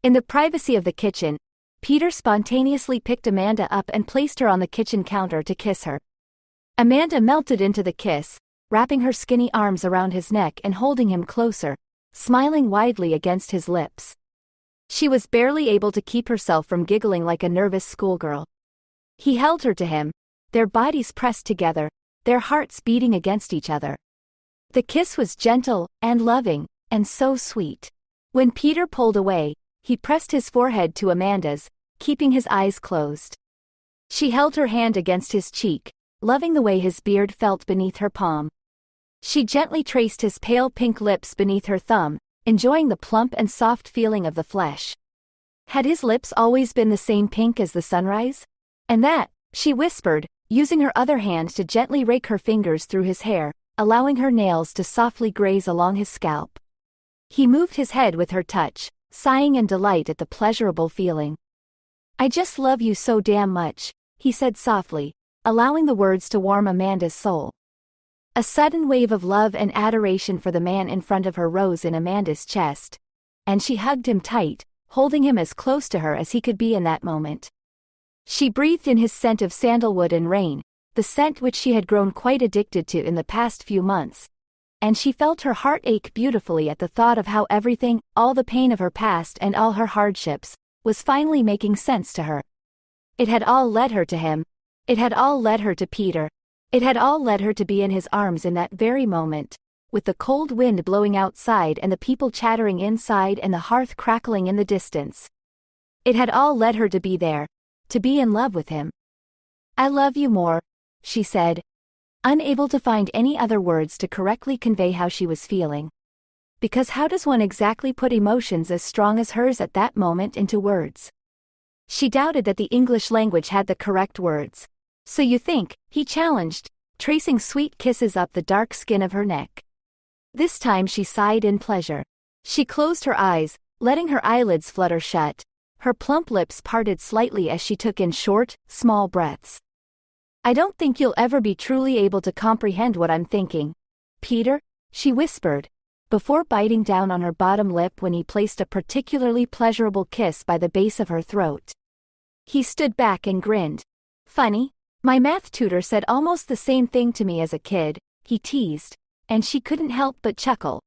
In the privacy of the kitchen, Peter spontaneously picked Amanda up and placed her on the kitchen counter to kiss her. Amanda melted into the kiss, wrapping her skinny arms around his neck and holding him closer, smiling widely against his lips. She was barely able to keep herself from giggling like a nervous schoolgirl. He held her to him, their bodies pressed together, their hearts beating against each other. The kiss was gentle and loving, and so sweet. When Peter pulled away, he pressed his forehead to Amanda's, keeping his eyes closed. She held her hand against his cheek, loving the way his beard felt beneath her palm. She gently traced his pale pink lips beneath her thumb, enjoying the plump and soft feeling of the flesh. Had his lips always been the same pink as the sunrise? "And that," she whispered, using her other hand to gently rake her fingers through his hair, allowing her nails to softly graze along his scalp. He moved his head with her touch, sighing in delight at the pleasurable feeling. "I just love you so damn much," he said softly, allowing the words to warm Amanda's soul. A sudden wave of love and adoration for the man in front of her rose in Amanda's chest, and she hugged him tight, holding him as close to her as he could be in that moment. She breathed in his scent of sandalwood and rain, the scent which she had grown quite addicted to in the past few months, and she felt her heart ache beautifully at the thought of how everything, all the pain of her past and all her hardships, was finally making sense to her. It had all led her to him. It had all led her to Peter. It had all led her to be in his arms in that very moment, with the cold wind blowing outside and the people chattering inside and the hearth crackling in the distance. It had all led her to be there, to be in love with him. "I love you more," she said, unable to find any other words to correctly convey how she was feeling. Because how does one exactly put emotions as strong as hers at that moment into words? She doubted that the English language had the correct words. "So you think," he challenged, tracing sweet kisses up the dark skin of her neck. This time she sighed in pleasure. She closed her eyes, letting her eyelids flutter shut. Her plump lips parted slightly as she took in short, small breaths. "I don't think you'll ever be truly able to comprehend what I'm thinking, Peter," she whispered, before biting down on her bottom lip when he placed a particularly pleasurable kiss by the base of her throat. He stood back and grinned. "Funny, my math tutor said almost the same thing to me as a kid," he teased, and she couldn't help but chuckle.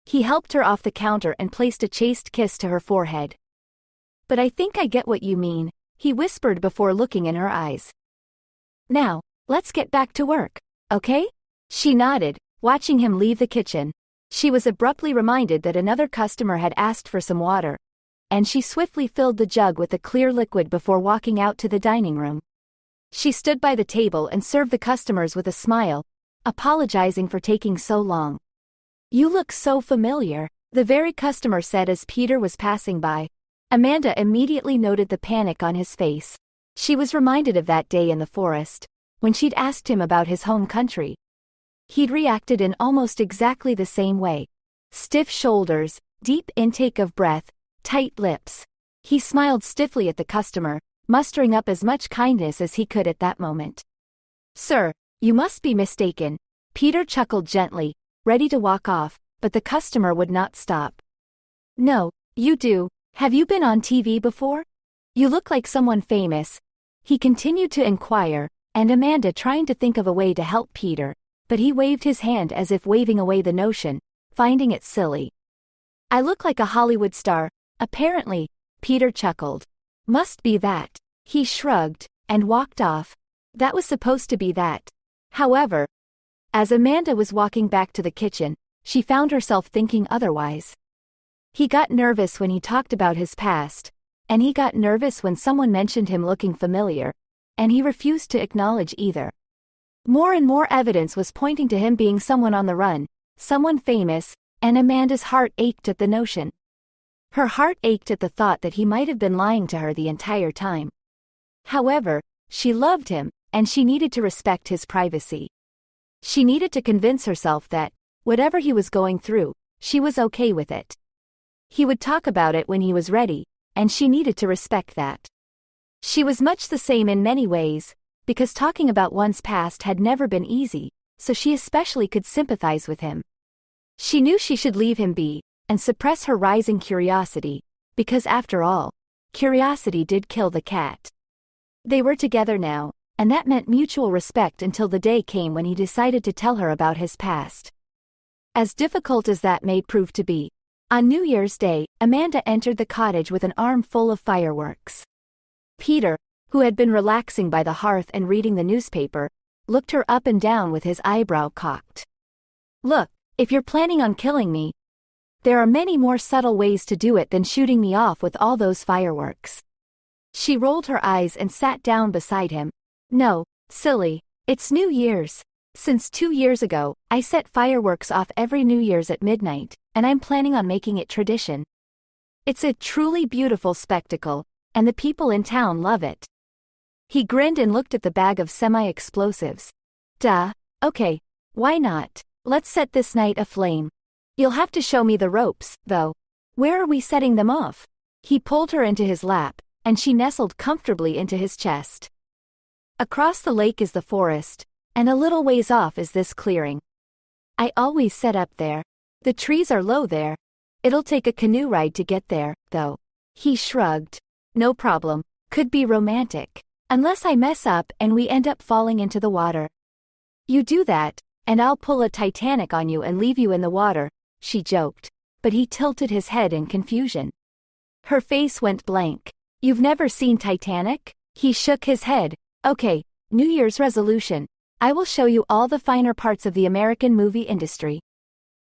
He helped her off the counter and placed a chaste kiss to her forehead. "But I think I get what you mean," he whispered before looking in her eyes. "Now, let's get back to work, okay?" She nodded, watching him leave the kitchen. She was abruptly reminded that another customer had asked for some water, and she swiftly filled the jug with the clear liquid before walking out to the dining room. She stood by the table and served the customers with a smile, apologizing for taking so long. "You look so familiar," the very customer said as Peter was passing by. Amanda immediately noted the panic on his face. She was reminded of that day in the forest, when she'd asked him about his home country. He'd reacted in almost exactly the same way. Stiff shoulders, deep intake of breath, tight lips. He smiled stiffly at the customer, mustering up as much kindness as he could at that moment. "Sir, you must be mistaken." Peter chuckled gently, ready to walk off, but the customer would not stop. "No, you do. Have you been on TV before? You look like someone famous." He continued to inquire, and Amanda trying to think of a way to help Peter, but he waved his hand as if waving away the notion, finding it silly. "I look like a Hollywood star, apparently," Peter chuckled. "Must be that." He shrugged, and walked off. That was supposed to be that. However, as Amanda was walking back to the kitchen, she found herself thinking otherwise. He got nervous when he talked about his past, and he got nervous when someone mentioned him looking familiar, and he refused to acknowledge either. More and more evidence was pointing to him being someone on the run, someone famous, and Amanda's heart ached at the notion. Her heart ached at the thought that he might have been lying to her the entire time. However, she loved him, and she needed to respect his privacy. She needed to convince herself that, whatever he was going through, she was okay with it. He would talk about it when he was ready, and she needed to respect that. She was much the same in many ways, because talking about one's past had never been easy, so she especially could sympathize with him. She knew she should leave him be, and suppress her rising curiosity, because after all, curiosity did kill the cat. They were together now, and that meant mutual respect until the day came when he decided to tell her about his past. As difficult as that may prove to be, on New Year's Day, Amanda entered the cottage with an arm full of fireworks. Peter, who had been relaxing by the hearth and reading the newspaper, looked her up and down with his eyebrow cocked. "Look, if you're planning on killing me, there are many more subtle ways to do it than shooting me off with all those fireworks." She rolled her eyes and sat down beside him. "No, silly, it's New Year's. Since 2 years ago, I set fireworks off every New Year's at midnight, and I'm planning on making it tradition. It's a truly beautiful spectacle, and the people in town love it." He grinned and looked at the bag of semi-explosives. "Duh, okay, why not? Let's set this night aflame. You'll have to show me the ropes, though. Where are we setting them off?" He pulled her into his lap, and she nestled comfortably into his chest. "Across the lake is the forest, and a little ways off is this clearing. I always set up there. The trees are low there. It'll take a canoe ride to get there, though." He shrugged. "No problem. Could be romantic. Unless I mess up and we end up falling into the water." "You do that, and I'll pull a Titanic on you and leave you in the water," she joked, but he tilted his head in confusion. Her face went blank. "You've never seen Titanic?" He shook his head. "Okay, New Year's resolution. I will show you all the finer parts of the American movie industry.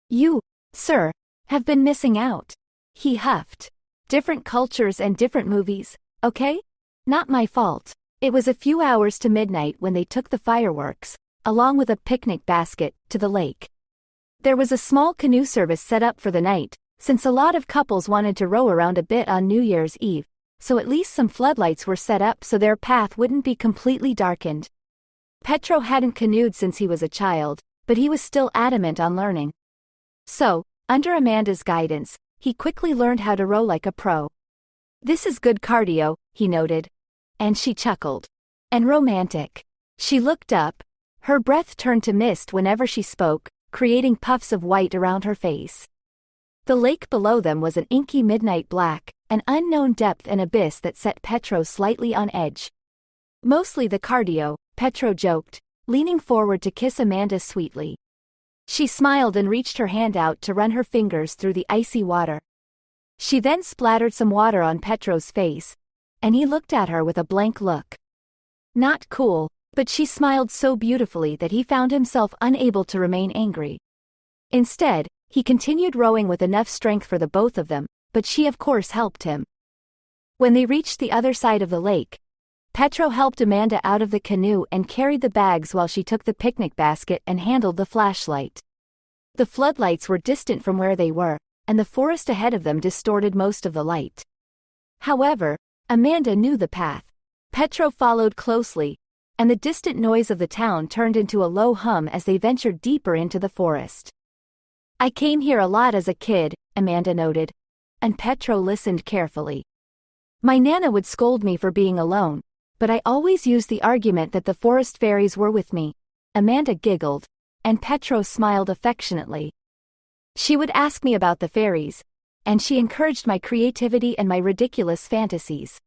You, sir, have been missing out." He huffed. "Different cultures and different movies, okay? Not my fault." It was a few hours to midnight when they took the fireworks, along with a picnic basket, to the lake. There was a small canoe service set up for the night, since a lot of couples wanted to row around a bit on New Year's Eve, so at least some floodlights were set up so their path wouldn't be completely darkened. Petro hadn't canoed since he was a child, but he was still adamant on learning. So, under Amanda's guidance, he quickly learned how to row like a pro. "This is good cardio," he noted. And she chuckled. "And romantic." She looked up. Her breath turned to mist whenever she spoke, creating puffs of white around her face. The lake below them was an inky midnight black, an unknown depth and abyss that set Petro slightly on edge. "Mostly the cardio," Petro joked, leaning forward to kiss Amanda sweetly. She smiled and reached her hand out to run her fingers through the icy water. She then splattered some water on Petro's face, and he looked at her with a blank look. Not cool, but she smiled so beautifully that he found himself unable to remain angry. Instead, He continued rowing with enough strength for the both of them, but she of course helped him. When they reached the other side of the lake, Petro helped Amanda out of the canoe and carried the bags while she took the picnic basket and handled the flashlight. The floodlights were distant from where they were, and the forest ahead of them distorted most of the light. However, Amanda knew the path. Petro followed closely, and the distant noise of the town turned into a low hum as they ventured deeper into the forest. "I came here a lot as a kid," Amanda noted, and Petro listened carefully. "My Nana would scold me for being alone, but I always used the argument that the forest fairies were with me." Amanda giggled, and Petro smiled affectionately. "She would ask me about the fairies, and she encouraged my creativity and my ridiculous fantasies.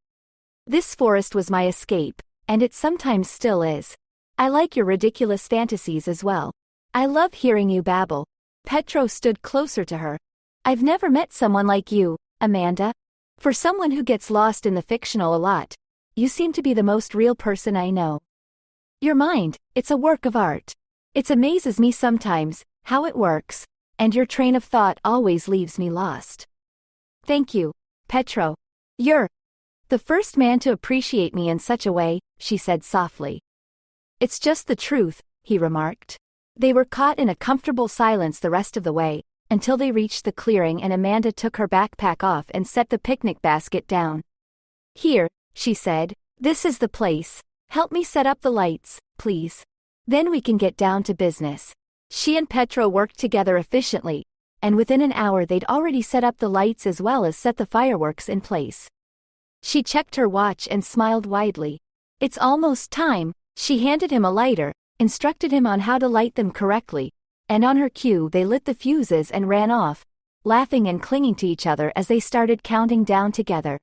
This forest was my escape, and it sometimes still is. I like your ridiculous fantasies as well. I love hearing you babble." Petro stood closer to her. "I've never met someone like you, Amanda. For someone who gets lost in the fictional a lot, you seem to be the most real person I know. Your mind, it's a work of art. It amazes me sometimes, how it works, and your train of thought always leaves me lost." "Thank you, Petro. You're the first man to appreciate me in such a way," she said softly. "It's just the truth," he remarked. They were caught in a comfortable silence the rest of the way, until they reached the clearing and Amanda took her backpack off and set the picnic basket down. "Here," she said, "this is the place. Help me set up the lights, please. Then we can get down to business." She and Petro worked together efficiently, and within an hour they'd already set up the lights as well as set the fireworks in place. She checked her watch and smiled widely. "It's almost time." She handed him a lighter, instructed him on how to light them correctly, and on her cue they lit the fuses and ran off, laughing and clinging to each other as they started counting down together.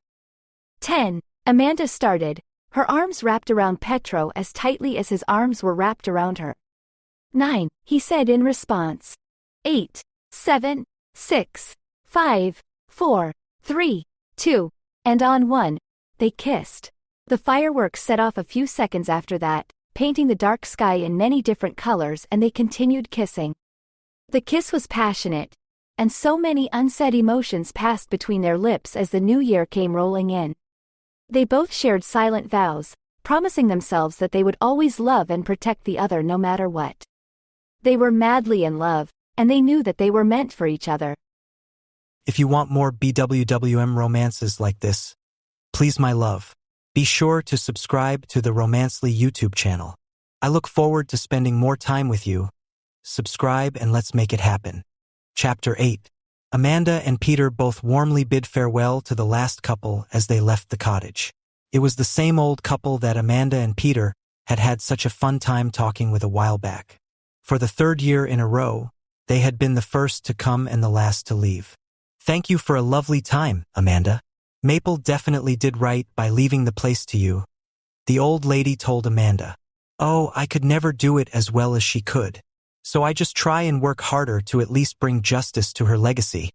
10. Amanda started, her arms wrapped around Petro as tightly as his arms were wrapped around her. 9, he said in response. 8, 7, 6, 5, 4, 3, 2, and on 1, they kissed. The fireworks set off a few seconds after that, painting the dark sky in many different colors, and they continued kissing. The kiss was passionate, and so many unsaid emotions passed between their lips as the new year came rolling in. They both shared silent vows, promising themselves that they would always love and protect the other no matter what. They were madly in love, and they knew that they were meant for each other. If you want more BWWM romances like this, please my love, be sure to subscribe to the Romancely YouTube channel. I look forward to spending more time with you. Subscribe and let's make it happen. Chapter 8. Amanda and Peter both warmly bid farewell to the last couple as they left the cottage. It was the same old couple that Amanda and Peter had had such a fun time talking with a while back. For the third year in a row, they had been the first to come and the last to leave. "Thank you for a lovely time, Amanda. Maple definitely did right by leaving the place to you," the old lady told Amanda. "Oh, I could never do it as well as she could. So I just try and work harder to at least bring justice to her legacy,"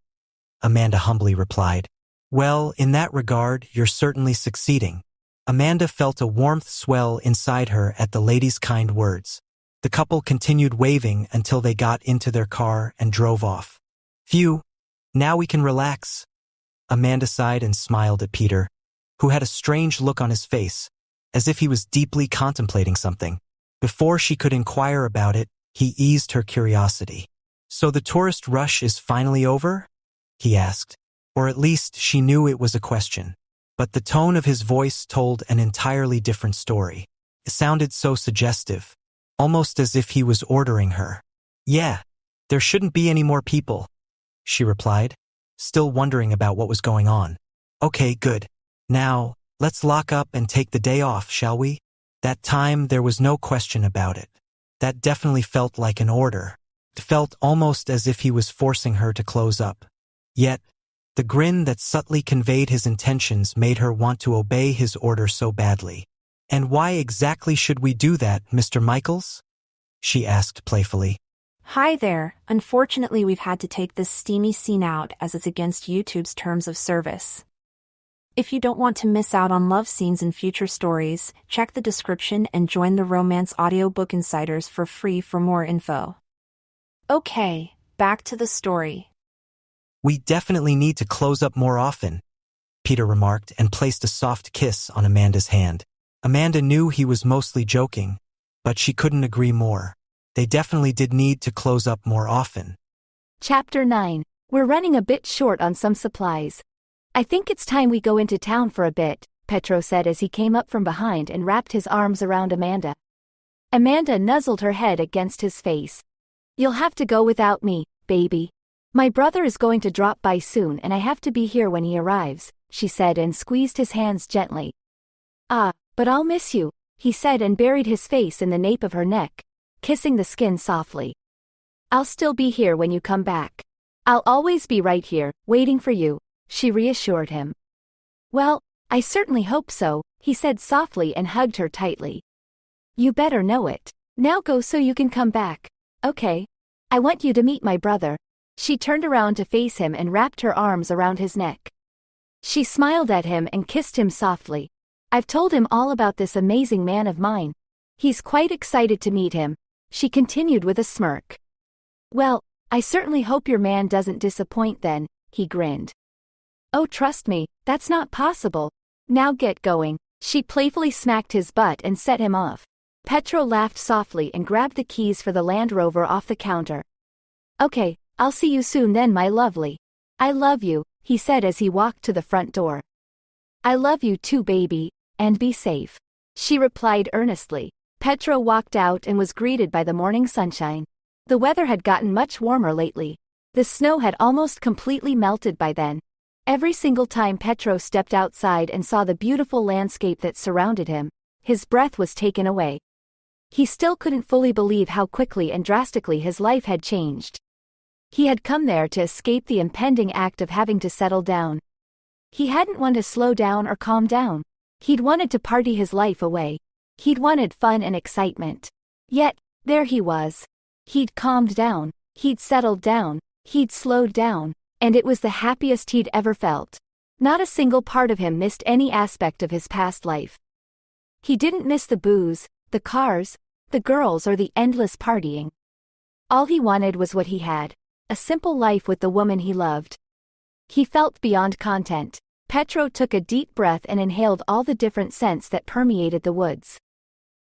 Amanda humbly replied. "Well, in that regard, you're certainly succeeding." Amanda felt a warmth swell inside her at the lady's kind words. The couple continued waving until they got into their car and drove off. "Phew, now we can relax." Amanda sighed and smiled at Peter, who had a strange look on his face, as if he was deeply contemplating something. Before she could inquire about it, he eased her curiosity. "So the tourist rush is finally over?" he asked, or at least she knew it was a question. But the tone of his voice told an entirely different story. It sounded so suggestive, almost as if he was ordering her. "Yeah, there shouldn't be any more people," she replied, still wondering about what was going on. "Okay, good. Now, let's lock up and take the day off, shall we?" That time there was no question about it. That definitely felt like an order. It felt almost as if he was forcing her to close up. Yet, the grin that subtly conveyed his intentions made her want to obey his order so badly. "And why exactly should we do that, Mr. Michaels?" she asked playfully. Hi there, unfortunately we've had to take this steamy scene out as it's against YouTube's terms of service. If you don't want to miss out on love scenes in future stories, check the description and join the Romance Audiobook Insiders for free for more info. Okay, back to the story. We definitely need to close up more often, Peter remarked and placed a soft kiss on Amanda's hand. Amanda knew he was mostly joking, but she couldn't agree more. They definitely did need to close up more often. Chapter 9. We're running a bit short on some supplies. I think it's time we go into town for a bit, Petro said as he came up from behind and wrapped his arms around Amanda. Amanda nuzzled her head against his face. You'll have to go without me, baby. My brother is going to drop by soon and I have to be here when he arrives, she said and squeezed his hands gently. Ah, but I'll miss you, he said and buried his face in the nape of her neck, kissing the skin softly. I'll still be here when you come back. I'll always be right here, waiting for you, she reassured him. Well, I certainly hope so, he said softly and hugged her tightly. You better know it. Now go so you can come back. Okay. I want you to meet my brother. She turned around to face him and wrapped her arms around his neck. She smiled at him and kissed him softly. I've told him all about this amazing man of mine. He's quite excited to meet him, she continued with a smirk. Well, I certainly hope your man doesn't disappoint then, he grinned. Oh, trust me, that's not possible. Now get going. She playfully smacked his butt and set him off. Petro laughed softly and grabbed the keys for the Land Rover off the counter. Okay, I'll see you soon then, my lovely. I love you, he said as he walked to the front door. I love you too, baby, and be safe, she replied earnestly. Petro walked out and was greeted by the morning sunshine. The weather had gotten much warmer lately. The snow had almost completely melted by then. Every single time Petro stepped outside and saw the beautiful landscape that surrounded him, his breath was taken away. He still couldn't fully believe how quickly and drastically his life had changed. He had come there to escape the impending act of having to settle down. He hadn't wanted to slow down or calm down. He'd wanted to party his life away. He'd wanted fun and excitement. Yet, there he was. He'd calmed down, he'd settled down, he'd slowed down, and it was the happiest he'd ever felt. Not a single part of him missed any aspect of his past life. He didn't miss the booze, the cars, the girls or the endless partying. All he wanted was what he had, a simple life with the woman he loved. He felt beyond content. Petro took a deep breath and inhaled all the different scents that permeated the woods.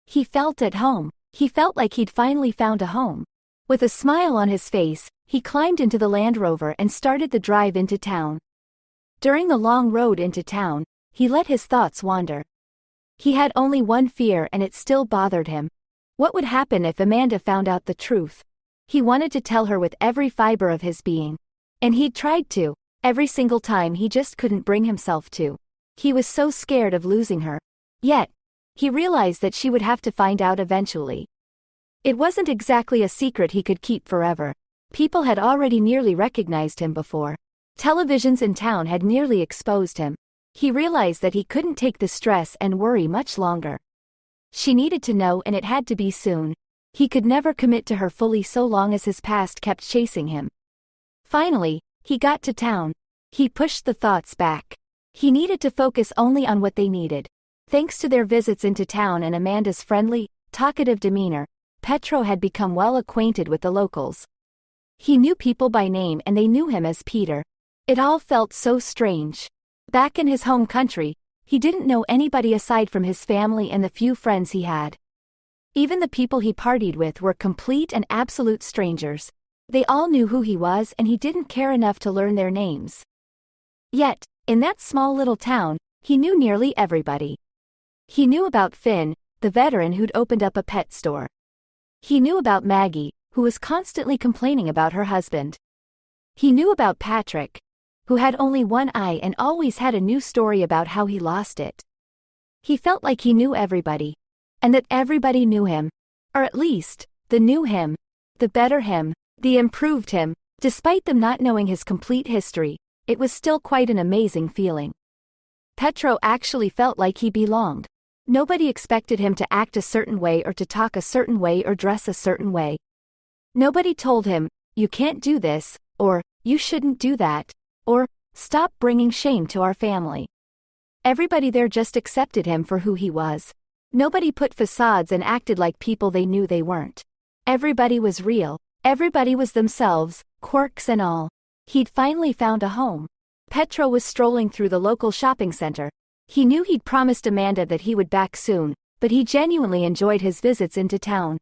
He felt at home. He felt like he'd finally found a home. With a smile on his face, he climbed into the Land Rover and started the drive into town. During the long road into town, he let his thoughts wander. He had only one fear and it still bothered him. What would happen if Amanda found out the truth? He wanted to tell her with every fiber of his being. And he'd tried to, every single time he just couldn't bring himself to. He was so scared of losing her. Yet, he realized that she would have to find out eventually. It wasn't exactly a secret he could keep forever. People had already nearly recognized him before. Televisions in town had nearly exposed him. He realized that he couldn't take the stress and worry much longer. She needed to know and it had to be soon. He could never commit to her fully so long as his past kept chasing him. Finally, he got to town. He pushed the thoughts back. He needed to focus only on what they needed. Thanks to their visits into town and Amanda's friendly, talkative demeanor, Petro had become well acquainted with the locals. He knew people by name and they knew him as Peter. It all felt so strange. Back in his home country, he didn't know anybody aside from his family and the few friends he had. Even the people he partied with were complete and absolute strangers. They all knew who he was and he didn't care enough to learn their names. Yet, in that small little town, he knew nearly everybody. He knew about Finn, the veteran who'd opened up a pet store. He knew about Maggie, who was constantly complaining about her husband. He knew about Patrick, who had only one eye and always had a new story about how he lost it. He felt like he knew everybody, and that everybody knew him, or at least, the new him, the better him, the improved him. Despite them not knowing his complete history, it was still quite an amazing feeling. Petro actually felt like he belonged. Nobody expected him to act a certain way or to talk a certain way or dress a certain way. Nobody told him, you can't do this, or, you shouldn't do that, or, stop bringing shame to our family. Everybody there just accepted him for who he was. Nobody put facades and acted like people they knew they weren't. Everybody was real. Everybody was themselves, quirks and all. He'd finally found a home. Petro was strolling through the local shopping center. He knew he'd promised Amanda that he would back soon, but he genuinely enjoyed his visits into town.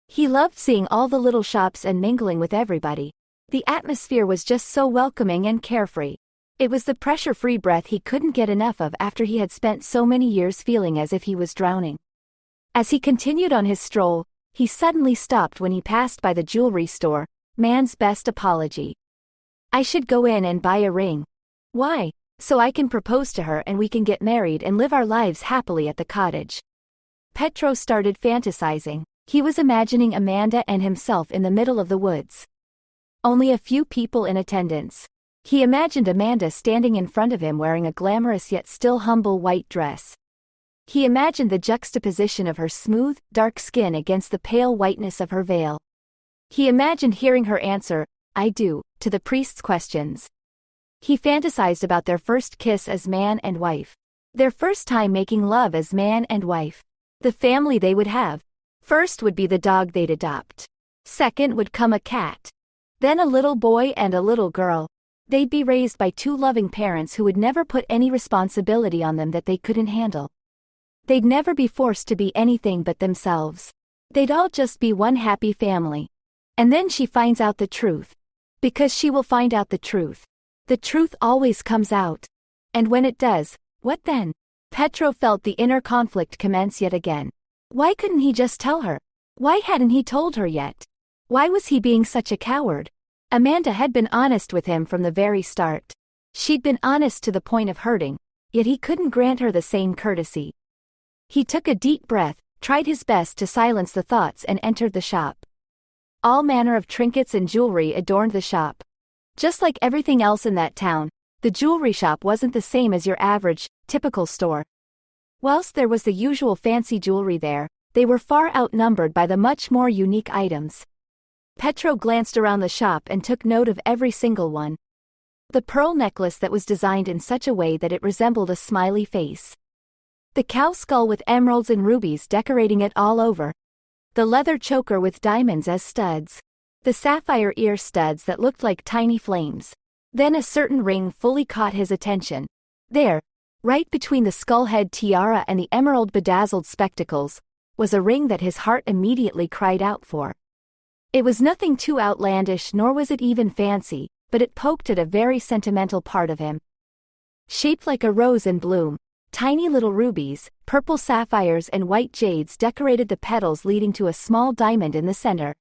He loved seeing all the little shops and mingling with everybody. The atmosphere was just so welcoming and carefree. It was the pressure-free breath he couldn't get enough of after he had spent so many years feeling as if he was drowning. As he continued on his stroll, he suddenly stopped when he passed by the jewelry store, man's best apology. I should go in and buy a ring. Why? So I can propose to her and we can get married and live our lives happily at the cottage. Petro started fantasizing. He was imagining Amanda and himself in the middle of the woods. Only a few people in attendance. He imagined Amanda standing in front of him wearing a glamorous yet still humble white dress. He imagined the juxtaposition of her smooth, dark skin against the pale whiteness of her veil. He imagined hearing her answer, "I do," to the priest's questions. He fantasized about their first kiss as man and wife. Their first time making love as man and wife. The family they would have. First would be the dog they'd adopt. Second would come a cat. Then a little boy and a little girl. They'd be raised by two loving parents who would never put any responsibility on them that they couldn't handle. They'd never be forced to be anything but themselves. They'd all just be one happy family. And then she finds out the truth. Because she will find out the truth. The truth always comes out. And when it does, what then? Petro felt the inner conflict commence yet again. Why couldn't he just tell her? Why hadn't he told her yet? Why was he being such a coward? Amanda had been honest with him from the very start. She'd been honest to the point of hurting, yet he couldn't grant her the same courtesy. He took a deep breath, tried his best to silence the thoughts and entered the shop. All manner of trinkets and jewelry adorned the shop. Just like everything else in that town, the jewelry shop wasn't the same as your average, typical store. Whilst there was the usual fancy jewelry there, they were far outnumbered by the much more unique items. Petro glanced around the shop and took note of every single one. The pearl necklace that was designed in such a way that it resembled a smiley face. The cow skull with emeralds and rubies decorating it all over. The leather choker with diamonds as studs. The sapphire ear studs that looked like tiny flames. Then a certain ring fully caught his attention. There, right between the skull-head tiara and the emerald bedazzled spectacles, was a ring that his heart immediately cried out for. It was nothing too outlandish nor was it even fancy, but it poked at a very sentimental part of him. Shaped like a rose in bloom, tiny little rubies, purple sapphires and white jades decorated the petals leading to a small diamond in the center.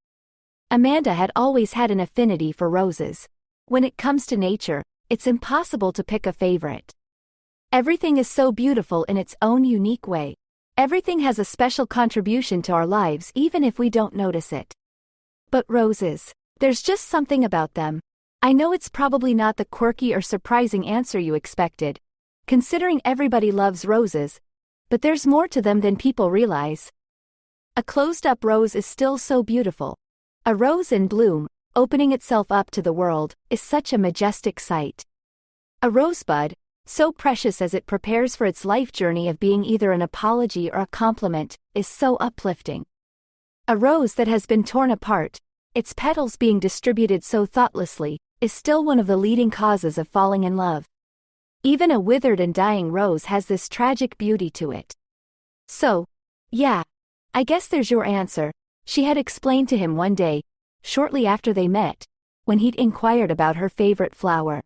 Amanda had always had an affinity for roses. When it comes to nature, it's impossible to pick a favorite. Everything is so beautiful in its own unique way. Everything has a special contribution to our lives even if we don't notice it. But roses, there's just something about them. I know it's probably not the quirky or surprising answer you expected, considering everybody loves roses, but there's more to them than people realize. A closed-up rose is still so beautiful. A rose in bloom, opening itself up to the world, is such a majestic sight. A rosebud, so precious as it prepares for its life journey of being either an apology or a compliment, is so uplifting. A rose that has been torn apart, its petals being distributed so thoughtlessly, is still one of the leading causes of falling in love. Even a withered and dying rose has this tragic beauty to it. So, yeah, I guess there's your answer, she had explained to him one day, shortly after they met, when he'd inquired about her favorite flower.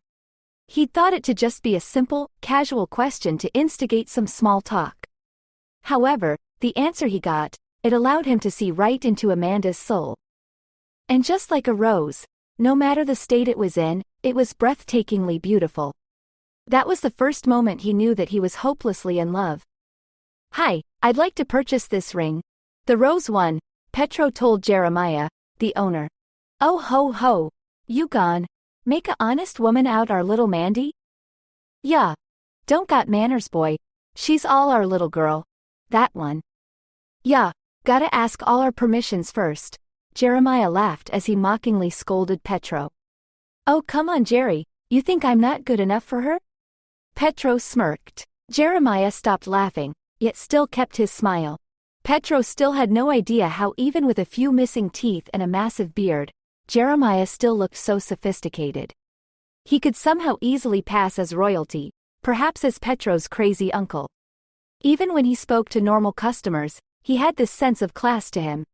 He'd thought it to just be a simple, casual question to instigate some small talk. However, the answer he got, it allowed him to see right into Amanda's soul. And just like a rose, no matter the state it was in, it was breathtakingly beautiful. That was the first moment he knew that he was hopelessly in love. "Hi, I'd like to purchase this ring. The rose one," Petro told Jeremiah, the owner. "Oh ho ho, you gone. Make a honest woman out our little Mandy?" "Yeah. Don't got manners boy. She's all our little girl. That one." "Yeah, gotta ask all our permissions first." Jeremiah laughed as he mockingly scolded Petro. "Oh come on Jerry, you think I'm not good enough for her?" Petro smirked. Jeremiah stopped laughing, yet still kept his smile. Petro still had no idea how even with a few missing teeth and a massive beard, Jeremiah still looked so sophisticated. He could somehow easily pass as royalty, perhaps as Petro's crazy uncle. Even when he spoke to normal customers, he had this sense of class to him.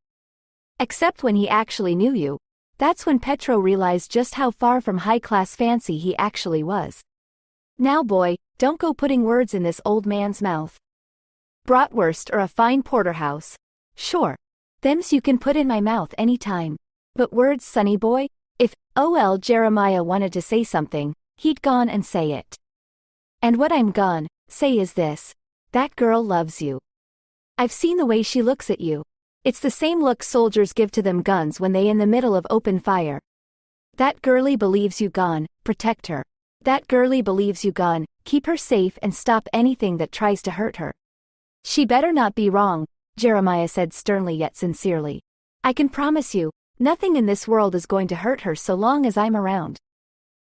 Except when he actually knew you. That's when Petro realized just how far from high-class fancy he actually was. Now boy, don't go putting words in this old man's mouth. Bratwurst or a fine porterhouse. Sure. Them's you can put in my mouth any time. But words, sonny boy? If, Jeremiah wanted to say something, he'd gone and say it. And what I'm gone say is this. That girl loves you. I've seen the way she looks at you. It's the same look soldiers give to them guns when they in the middle of open fire. That girlie believes you gone, protect her. That girlie believes you gone, keep her safe and stop anything that tries to hurt her. She better not be wrong, Jeremiah said sternly yet sincerely. I can promise you, nothing in this world is going to hurt her so long as I'm around.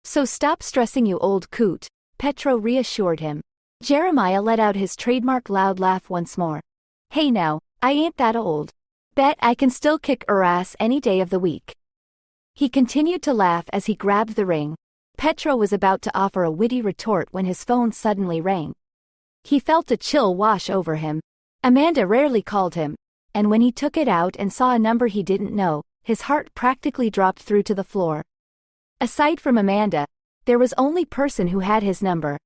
So stop stressing you old coot, Petro reassured him. Jeremiah let out his trademark loud laugh once more. Hey now, I ain't that old. Bet I can still kick her ass any day of the week. He continued to laugh as he grabbed the ring. Petro was about to offer a witty retort when his phone suddenly rang. He felt a chill wash over him. Amanda rarely called him, and when he took it out and saw a number he didn't know, his heart practically dropped through to the floor. Aside from Amanda, there was only person who had his number.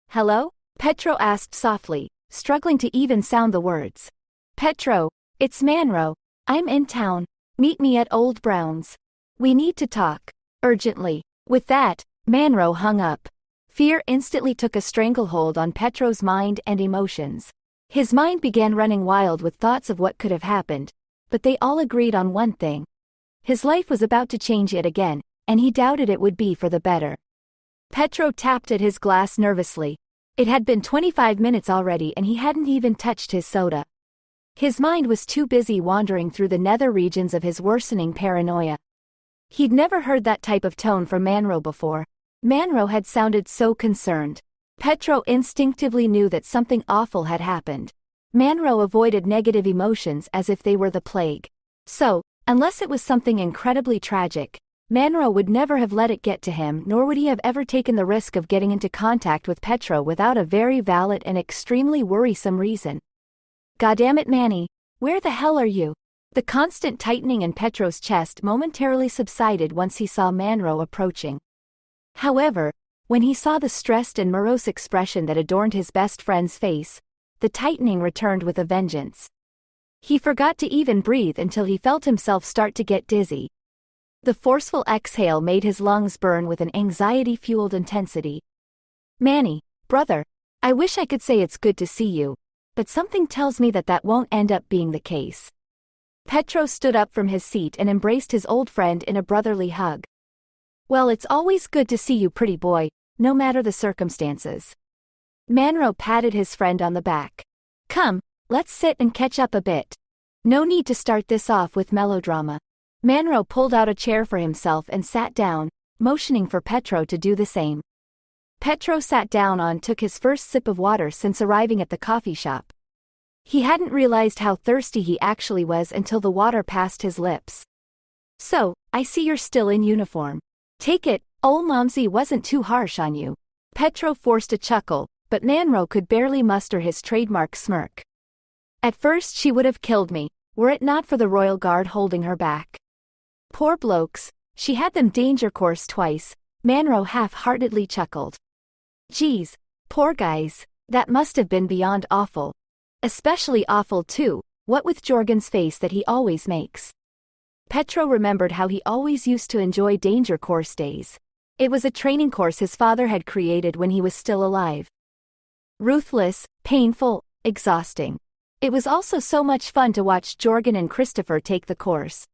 Hello? Petro asked softly, struggling to even sound the words. Petro, it's Manro. I'm in town. Meet me at Old Brown's. We need to talk. Urgently. With that, Manro hung up. Fear instantly took a stranglehold on Petro's mind and emotions. His mind began running wild with thoughts of what could have happened, but they all agreed on one thing. His life was about to change yet again, and he doubted it would be for the better. Petro tapped at his glass nervously. It had been 25 minutes already and he hadn't even touched his soda. His mind was too busy wandering through the nether regions of his worsening paranoia. He'd never heard that type of tone from Manro before. Manro had sounded so concerned. Petro instinctively knew that something awful had happened. Manro avoided negative emotions as if they were the plague. So, unless it was something incredibly tragic, Manro would never have let it get to him, nor would he have ever taken the risk of getting into contact with Petro without a very valid and extremely worrisome reason. Goddammit Manny, where the hell are you? The constant tightening in Petro's chest momentarily subsided once he saw Manro approaching. However, when he saw the stressed and morose expression that adorned his best friend's face, the tightening returned with a vengeance. He forgot to even breathe until he felt himself start to get dizzy. The forceful exhale made his lungs burn with an anxiety-fueled intensity. Manny, brother, I wish I could say it's good to see you, but something tells me that that won't end up being the case. Petro stood up from his seat and embraced his old friend in a brotherly hug. Well, it's always good to see you, pretty boy, no matter the circumstances. Manro patted his friend on the back. Come, let's sit and catch up a bit. No need to start this off with melodrama. Manro pulled out a chair for himself and sat down, motioning for Petro to do the same. Petro sat down and took his first sip of water since arriving at the coffee shop. He hadn't realized how thirsty he actually was until the water passed his lips. So, I see you're still in uniform. Take it, ol' Momsy wasn't too harsh on you. Petro forced a chuckle, but Manro could barely muster his trademark smirk. At first she would have killed me, were it not for the royal guard holding her back. Poor blokes, she had them danger course twice, Manro half-heartedly chuckled. Geez, poor guys, that must have been beyond awful. Especially awful too, what with Jorgen's face that he always makes. Petro remembered how he always used to enjoy danger course days. It was a training course his father had created when he was still alive. Ruthless, painful, exhausting. It was also so much fun to watch Jorgen and Christopher take the course.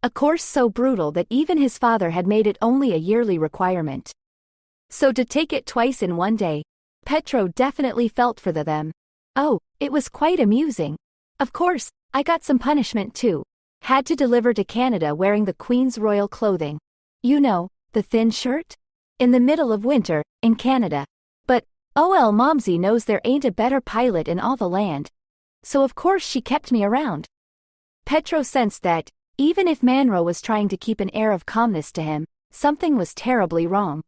A course so brutal that even his father had made it only a yearly requirement. So to take it twice in one day, Petro definitely felt for them. Oh, it was quite amusing. Of course, I got some punishment too. Had to deliver to Canada wearing the Queen's royal clothing. You know, the thin shirt? In the middle of winter, in Canada. But, Momsy knows there ain't a better pilot in all the land. So of course she kept me around. Petro sensed that, Even if Manro was trying to keep an air of calmness to him, something was terribly wrong.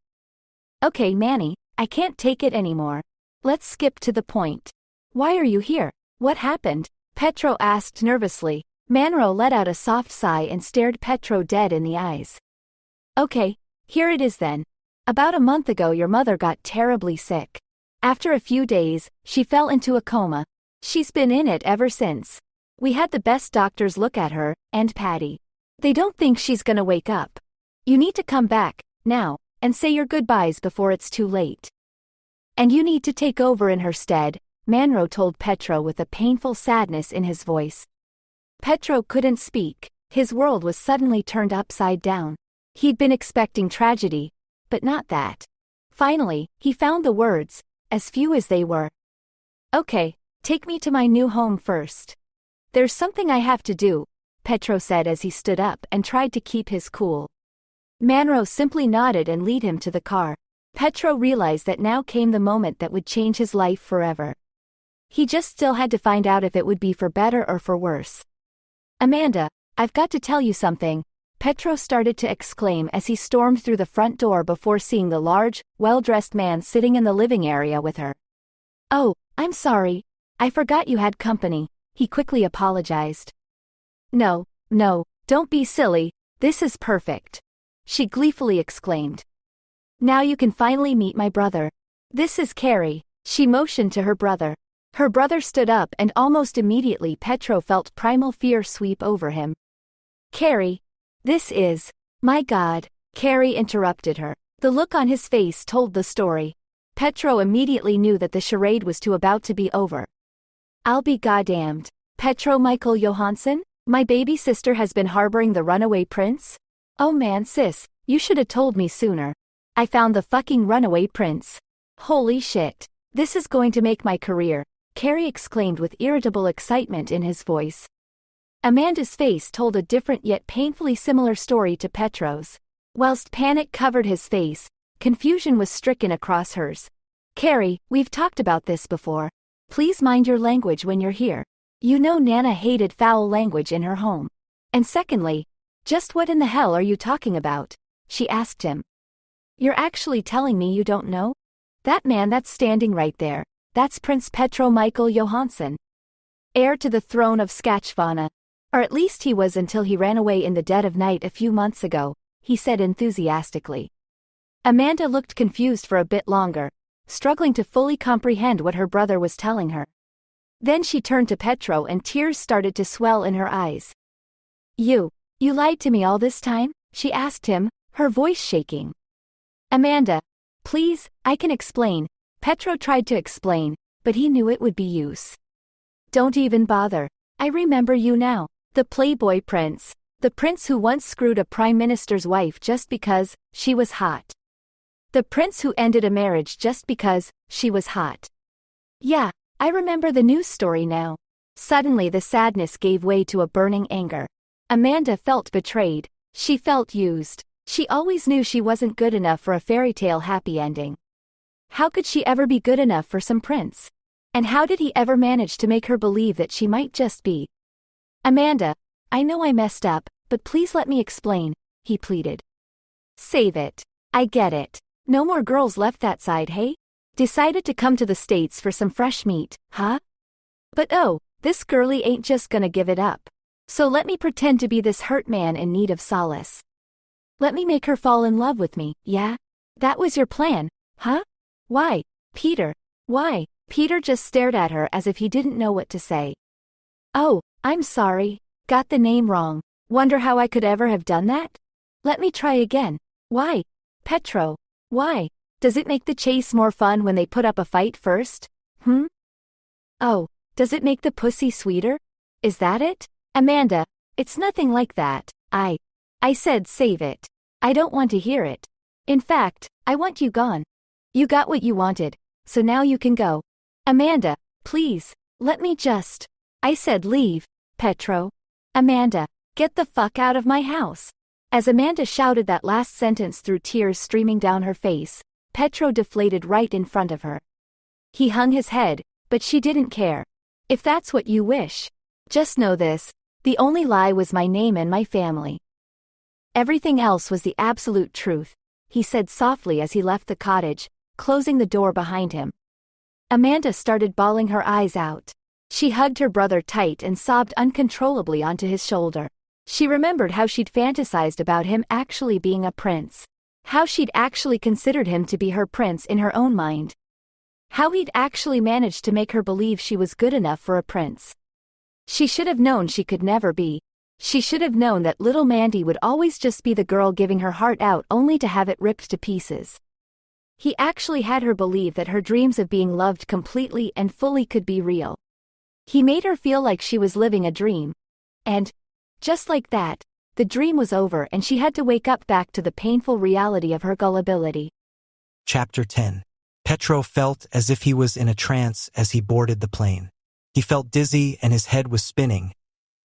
Okay, Manny, I can't take it anymore. Let's skip to the point. Why are you here? What happened? Petro asked nervously. Manro let out a soft sigh and stared Petro dead in the eyes. Okay, here it is then. About a month ago your mother got terribly sick. After a few days, she fell into a coma. She's been in it ever since. We had the best doctors look at her, and Patty. They don't think she's gonna wake up. You need to come back, now, and say your goodbyes before it's too late. And you need to take over in her stead, Manro told Petro with a painful sadness in his voice. Petro couldn't speak. His world was suddenly turned upside down. He'd been expecting tragedy, but not that. Finally, he found the words, as few as they were. Okay, take me to my new home first. There's something I have to do, Petro said as he stood up and tried to keep his cool. Manro simply nodded and led him to the car. Petro realized that now came the moment that would change his life forever. He just still had to find out if it would be for better or for worse. Amanda, I've got to tell you something, Petro started to exclaim as he stormed through the front door before seeing the large, well-dressed man sitting in the living area with her. Oh, I'm sorry. I forgot you had company, he quickly apologized. No, don't be silly, this is perfect, she gleefully exclaimed. Now you can finally meet my brother. This is Carrie, she motioned to her brother. Her brother stood up and almost immediately Petro felt primal fear sweep over him. Carrie, this is, my God, Carrie interrupted her. The look on his face told the story. Petro immediately knew that the charade was about to be over. I'll be goddamned. Petro Michael Johansson? My baby sister has been harboring the runaway prince? Oh man sis, you should have told me sooner. I found the fucking runaway prince. Holy shit. This is going to make my career, Carrie exclaimed with irritable excitement in his voice. Amanda's face told a different yet painfully similar story to Petro's. Whilst panic covered his face, confusion was stricken across hers. Carrie, we've talked about this before. Please mind your language when you're here. You know Nana hated foul language in her home. And secondly, just what in the hell are you talking about? She asked him. You're actually telling me you don't know? That man that's standing right there, that's Prince Petro Michael Johansson. Heir to the throne of Skachvana. Or at least he was until he ran away in the dead of night a few months ago, he said enthusiastically. Amanda looked confused for a bit longer, struggling to fully comprehend what her brother was telling her. Then she turned to Petro and tears started to swell in her eyes. You lied to me all this time? She asked him, her voice shaking. Amanda, please, I can explain. Petro tried to explain, but he knew it would be use. Don't even bother. I remember you now. The playboy prince. The prince who once screwed a prime minister's wife just because she was hot. The prince who ended a marriage just because she was hot. Yeah, I remember the news story now. Suddenly the sadness gave way to a burning anger. Amanda felt betrayed. She felt used. She always knew she wasn't good enough for a fairy tale happy ending. How could she ever be good enough for some prince? And how did he ever manage to make her believe that she might just be? Amanda, I know I messed up, but please let me explain, he pleaded. Save it. I get it. No more girls left that side, hey? Decided to come to the States for some fresh meat, huh? But oh, this girlie ain't just gonna give it up. So let me pretend to be this hurt man in need of solace. Let me make her fall in love with me, yeah? That was your plan, huh? Why, Peter? Why? Peter just stared at her as if he didn't know what to say. Oh, I'm sorry. Got the name wrong. Wonder how I could ever have done that? Let me try again. Why? Petro. Why? Does it make the chase more fun when they put up a fight first? Oh, does it make the pussy sweeter? Is that it? Amanda, it's nothing like that. I said save it. I don't want to hear it. In fact, I want you gone. You got what you wanted, so now you can go. Amanda, please, let me just. I said leave, Petro. Amanda, get the fuck out of my house. As Amanda shouted that last sentence through tears streaming down her face, Petro deflated right in front of her. He hung his head, but she didn't care. If that's what you wish. Just know this, The only lie was my name and my family. Everything else was the absolute truth, he said softly as he left the cottage, closing the door behind him. Amanda started bawling her eyes out. She hugged her brother tight and sobbed uncontrollably onto his shoulder. She remembered how she'd fantasized about him actually being a prince. How she'd actually considered him to be her prince in her own mind. How he'd actually managed to make her believe she was good enough for a prince. She should have known she could never be. She should have known that little Mandy would always just be the girl giving her heart out only to have it ripped to pieces. He actually had her believe that her dreams of being loved completely and fully could be real. He made her feel like she was living a dream. And, just like that, the dream was over and she had to wake up back to the painful reality of her gullibility. Chapter 10. Petro felt as if he was in a trance as he boarded the plane. He felt dizzy and his head was spinning,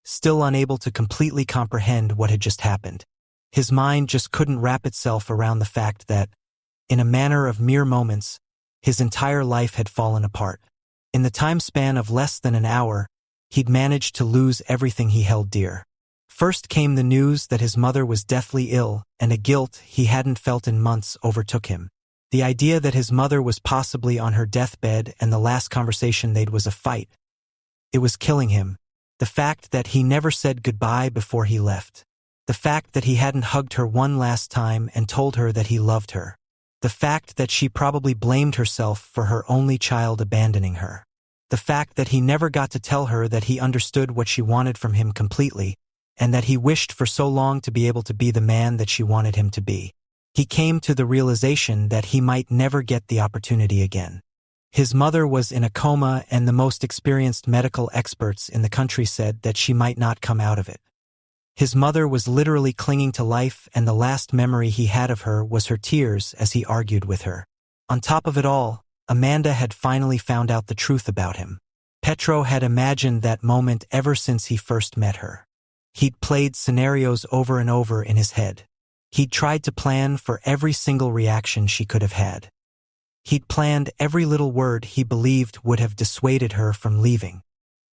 still unable to completely comprehend what had just happened. His mind just couldn't wrap itself around the fact that, in a matter of mere moments, his entire life had fallen apart. In the time span of less than an hour, he'd managed to lose everything he held dear. First came the news that his mother was deathly ill, and a guilt he hadn't felt in months overtook him. The idea that his mother was possibly on her deathbed and the last conversation they'd was a fight. It was killing him. The fact that he never said goodbye before he left. The fact that he hadn't hugged her one last time and told her that he loved her. The fact that she probably blamed herself for her only child abandoning her. The fact that he never got to tell her that he understood what she wanted from him completely, and that he wished for so long to be able to be the man that she wanted him to be. He came to the realization that he might never get the opportunity again. His mother was in a coma and the most experienced medical experts in the country said that she might not come out of it. His mother was literally clinging to life and the last memory he had of her was her tears as he argued with her. On top of it all, Amanda had finally found out the truth about him. Petro had imagined that moment ever since he first met her. He'd played scenarios over and over in his head. He'd tried to plan for every single reaction she could have had. He'd planned every little word he believed would have dissuaded her from leaving.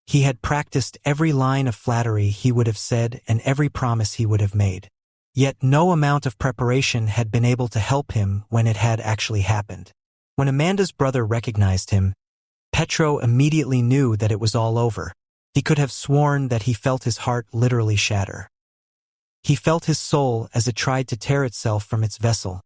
He had practiced every line of flattery he would have said and every promise he would have made. Yet no amount of preparation had been able to help him when it had actually happened. When Amanda's brother recognized him, Petro immediately knew that it was all over. He could have sworn that he felt his heart literally shatter. He felt his soul as it tried to tear itself from its vessel,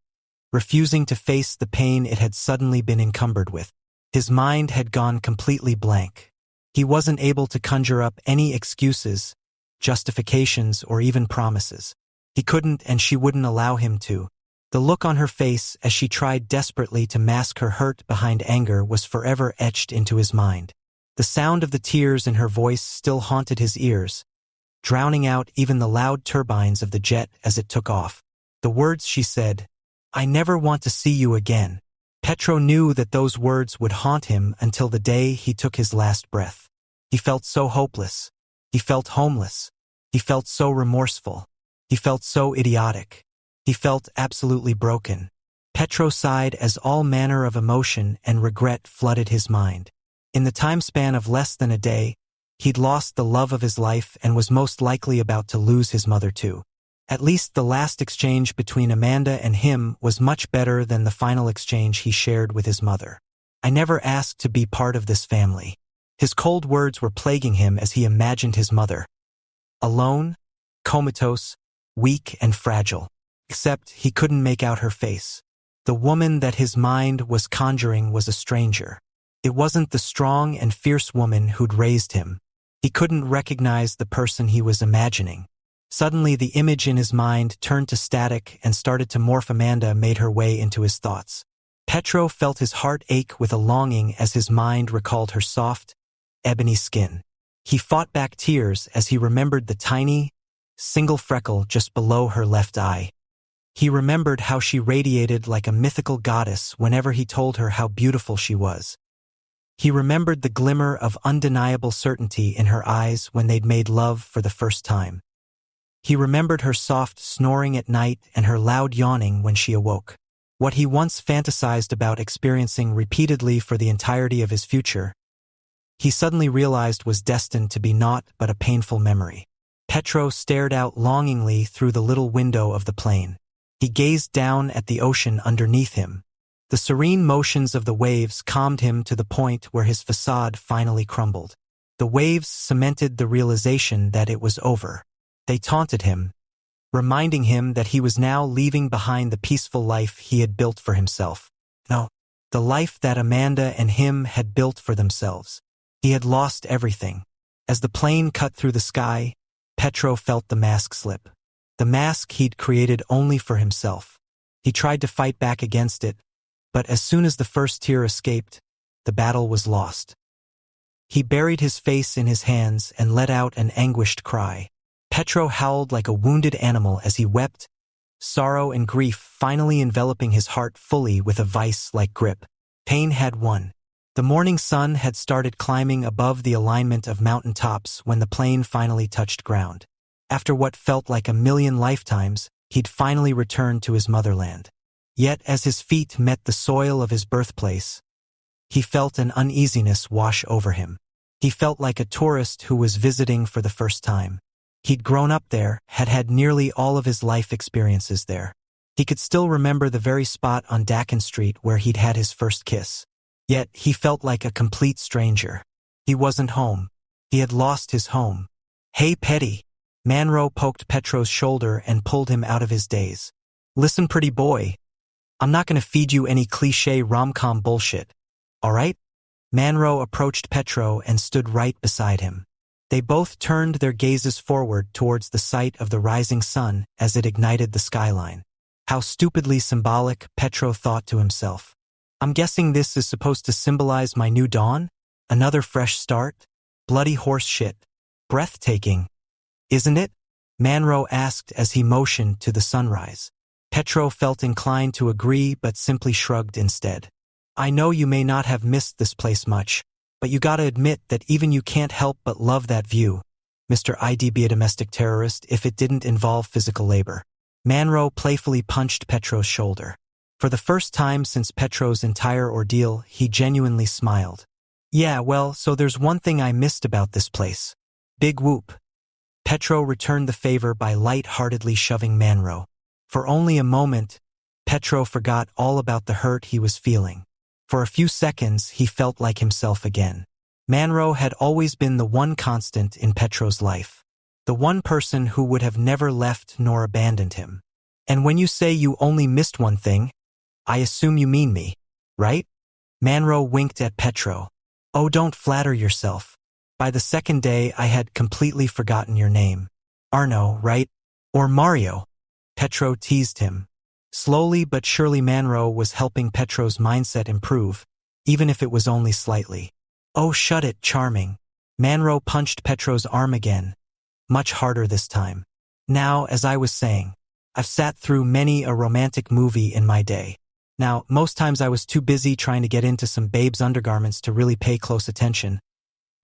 refusing to face the pain it had suddenly been encumbered with. His mind had gone completely blank. He wasn't able to conjure up any excuses, justifications, or even promises. He couldn't and she wouldn't allow him to. The look on her face as she tried desperately to mask her hurt behind anger was forever etched into his mind. The sound of the tears in her voice still haunted his ears, drowning out even the loud turbines of the jet as it took off. The words she said, "I never want to see you again." Petro knew that those words would haunt him until the day he took his last breath. He felt so hopeless. He felt homeless. He felt so remorseful. He felt so idiotic. He felt absolutely broken. Petro sighed as all manner of emotion and regret flooded his mind. In the time span of less than a day, he'd lost the love of his life and was most likely about to lose his mother too. At least the last exchange between Amanda and him was much better than the final exchange he shared with his mother. "I never asked to be part of this family." His cold words were plaguing him as he imagined his mother. Alone, comatose, weak and fragile. Except he couldn't make out her face. The woman that his mind was conjuring was a stranger. It wasn't the strong and fierce woman who'd raised him. He couldn't recognize the person he was imagining. Suddenly the image in his mind turned to static and started to morph. Amanda made her way into his thoughts. Petro felt his heart ache with a longing as his mind recalled her soft, ebony skin. He fought back tears as he remembered the tiny, single freckle just below her left eye. He remembered how she radiated like a mythical goddess whenever he told her how beautiful she was. He remembered the glimmer of undeniable certainty in her eyes when they'd made love for the first time. He remembered her soft snoring at night and her loud yawning when she awoke. What he once fantasized about experiencing repeatedly for the entirety of his future, he suddenly realized was destined to be naught but a painful memory. Petro stared out longingly through the little window of the plane. He gazed down at the ocean underneath him. The serene motions of the waves calmed him to the point where his facade finally crumbled. The waves cemented the realization that it was over. They taunted him, reminding him that he was now leaving behind the peaceful life he had built for himself. No, the life that Amanda and him had built for themselves. He had lost everything. As the plane cut through the sky, Petro felt the mask slip. The mask he'd created only for himself. He tried to fight back against it, but as soon as the first tear escaped, the battle was lost. He buried his face in his hands and let out an anguished cry. Petro howled like a wounded animal as he wept, sorrow and grief finally enveloping his heart fully with a vice-like grip. Pain had won. The morning sun had started climbing above the alignment of mountain tops when the plane finally touched ground. After what felt like a million lifetimes, he'd finally returned to his motherland. Yet as his feet met the soil of his birthplace, he felt an uneasiness wash over him. He felt like a tourist who was visiting for the first time. He'd grown up there, had had nearly all of his life experiences there. He could still remember the very spot on Dakin Street where he'd had his first kiss. Yet he felt like a complete stranger. He wasn't home. He had lost his home. "Hey, Petty." Manro poked Petro's shoulder and pulled him out of his daze. "Listen, pretty boy. I'm not going to feed you any cliché rom-com bullshit, all right?" Manro approached Petro and stood right beside him. They both turned their gazes forward towards the sight of the rising sun as it ignited the skyline. How stupidly symbolic, Petro thought to himself. I'm guessing this is supposed to symbolize my new dawn? Another fresh start? Bloody horse shit. Breathtaking, isn't it? Manro asked as he motioned to the sunrise. Petro felt inclined to agree but simply shrugged instead. I know you may not have missed this place much, but you gotta admit that even you can't help but love that view, Mr. I'd be a domestic terrorist if it didn't involve physical labor. Manro playfully punched Petro's shoulder. For the first time since Petro's entire ordeal, he genuinely smiled. Yeah, well, so there's one thing I missed about this place. Big whoop. Petro returned the favor by light-heartedly shoving Manro. For only a moment, Petro forgot all about the hurt he was feeling. For a few seconds, he felt like himself again. Manro had always been the one constant in Petro's life. The one person who would have never left nor abandoned him. And when you say you only missed one thing, I assume you mean me, right? Manro winked at Petro. Oh, don't flatter yourself. By the second day, I had completely forgotten your name. Arno, right? Or Mario? Petro teased him. Slowly but surely Manro was helping Petro's mindset improve, even if it was only slightly. Oh, shut it, charming. Manro punched Petro's arm again, much harder this time. Now, as I was saying, I've sat through many a romantic movie in my day. Now, most times I was too busy trying to get into some babe's undergarments to really pay close attention,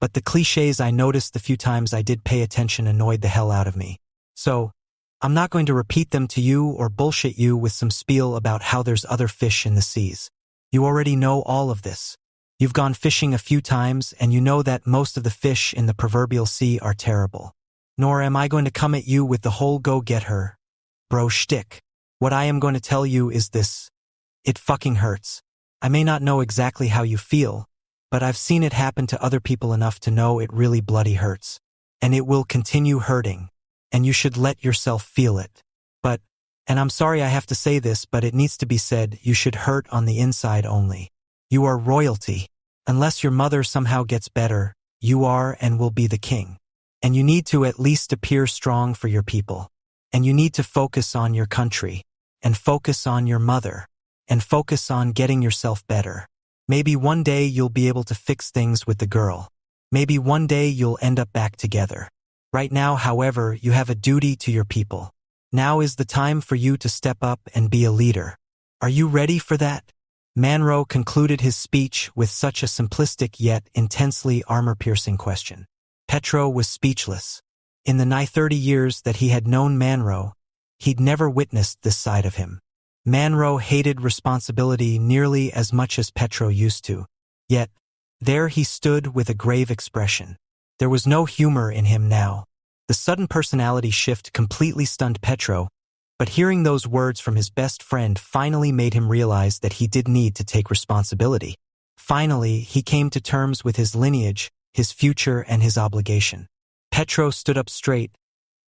but the cliches I noticed the few times I did pay attention annoyed the hell out of me. So, I'm not going to repeat them to you or bullshit you with some spiel about how there's other fish in the seas. You already know all of this. You've gone fishing a few times and you know that most of the fish in the proverbial sea are terrible. Nor am I going to come at you with the whole go get her, bro shtick. What I am going to tell you is this. It fucking hurts. I may not know exactly how you feel, but I've seen it happen to other people enough to know it really bloody hurts. And it will continue hurting. And you should let yourself feel it. But, and I'm sorry I have to say this, but it needs to be said, you should hurt on the inside only. You are royalty. Unless your mother somehow gets better, you are and will be the king. And you need to at least appear strong for your people. And you need to focus on your country. And focus on your mother. And focus on getting yourself better. Maybe one day you'll be able to fix things with the girl. Maybe one day you'll end up back together. Right now, however, you have a duty to your people. Now is the time for you to step up and be a leader. Are you ready for that? Manro concluded his speech with such a simplistic yet intensely armor-piercing question. Petro was speechless. In the nigh 30 years that he had known Manro, he'd never witnessed this side of him. Manro hated responsibility nearly as much as Petro used to. Yet, there he stood with a grave expression. There was no humor in him now. The sudden personality shift completely stunned Petro, but hearing those words from his best friend finally made him realize that he did need to take responsibility. Finally, he came to terms with his lineage, his future, and his obligation. Petro stood up straight,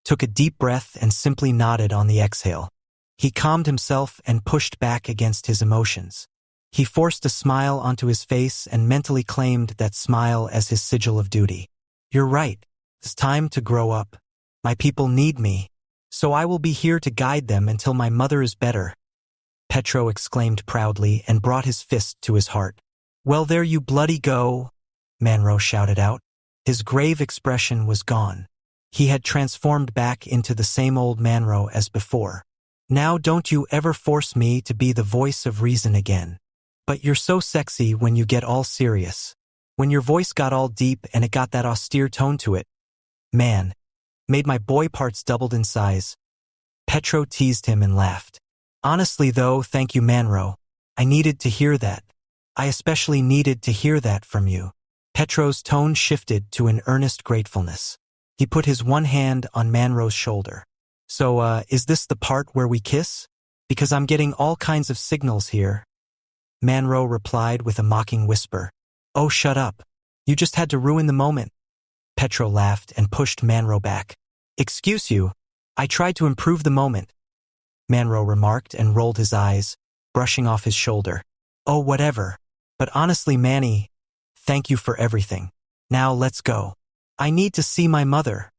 took a deep breath, and simply nodded on the exhale. He calmed himself and pushed back against his emotions. He forced a smile onto his face and mentally claimed that smile as his sigil of duty. "You're right. It's time to grow up. My people need me, so I will be here to guide them until my mother is better," Petro exclaimed proudly and brought his fist to his heart. "Well, there you bloody go," Manro shouted out. His grave expression was gone. He had transformed back into the same old Manro as before. "Now don't you ever force me to be the voice of reason again. But you're so sexy when you get all serious. When your voice got all deep and it got that austere tone to it. Man, made my boy parts doubled in size." Petro teased him and laughed. "Honestly though, thank you Manro. I needed to hear that. I especially needed to hear that from you." Petro's tone shifted to an earnest gratefulness. He put his one hand on Manro's shoulder. "So, is this the part where we kiss? Because I'm getting all kinds of signals here." Manro replied with a mocking whisper. "Oh, shut up. You just had to ruin the moment." Petro laughed and pushed Manro back. "Excuse you. I tried to improve the moment," Manro remarked and rolled his eyes, brushing off his shoulder. "Oh, whatever. But honestly, Manny, thank you for everything. Now let's go." "I need to see my mother,"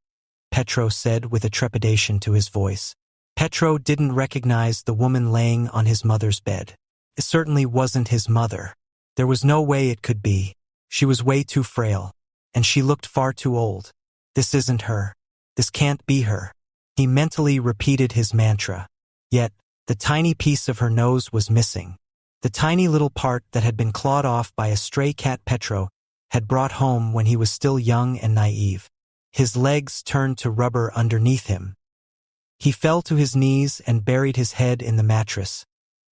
Petro said with a trepidation to his voice. Petro didn't recognize the woman laying on his mother's bed. It certainly wasn't his mother. There was no way it could be. She was way too frail, and she looked far too old. This isn't her. This can't be her. He mentally repeated his mantra. Yet, the tiny piece of her nose was missing. The tiny little part that had been clawed off by a stray cat Petro had brought home when he was still young and naive. His legs turned to rubber underneath him. He fell to his knees and buried his head in the mattress,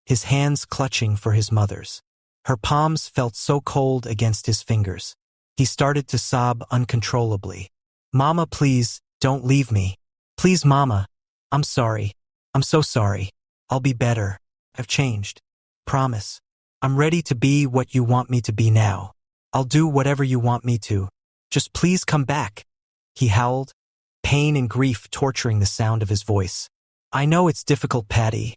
his hands clutching for his mother's. Her palms felt so cold against his fingers. He started to sob uncontrollably. "Mama, please, don't leave me. Please, Mama. I'm sorry. I'm so sorry. I'll be better. I've changed. Promise. I'm ready to be what you want me to be now. I'll do whatever you want me to. Just please come back," he howled, pain and grief torturing the sound of his voice. "I know it's difficult, Patty.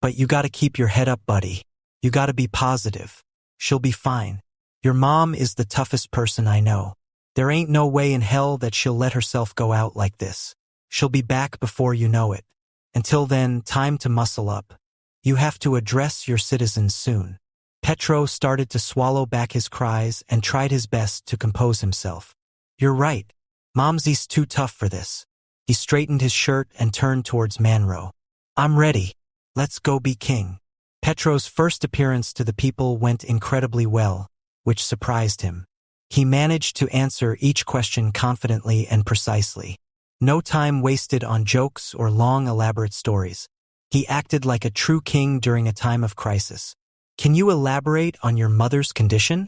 But you gotta keep your head up, buddy. You gotta be positive. She'll be fine. Your mom is the toughest person I know. There ain't no way in hell that she'll let herself go out like this. She'll be back before you know it. Until then, time to muscle up. You have to address your citizens soon." Petro started to swallow back his cries and tried his best to compose himself. "You're right. Momsy's too tough for this." He straightened his shirt and turned towards Manro. "I'm ready. Let's go be king." Petro's first appearance to the people went incredibly well, which surprised him. He managed to answer each question confidently and precisely. No time wasted on jokes or long elaborate stories. He acted like a true king during a time of crisis. "Can you elaborate on your mother's condition?"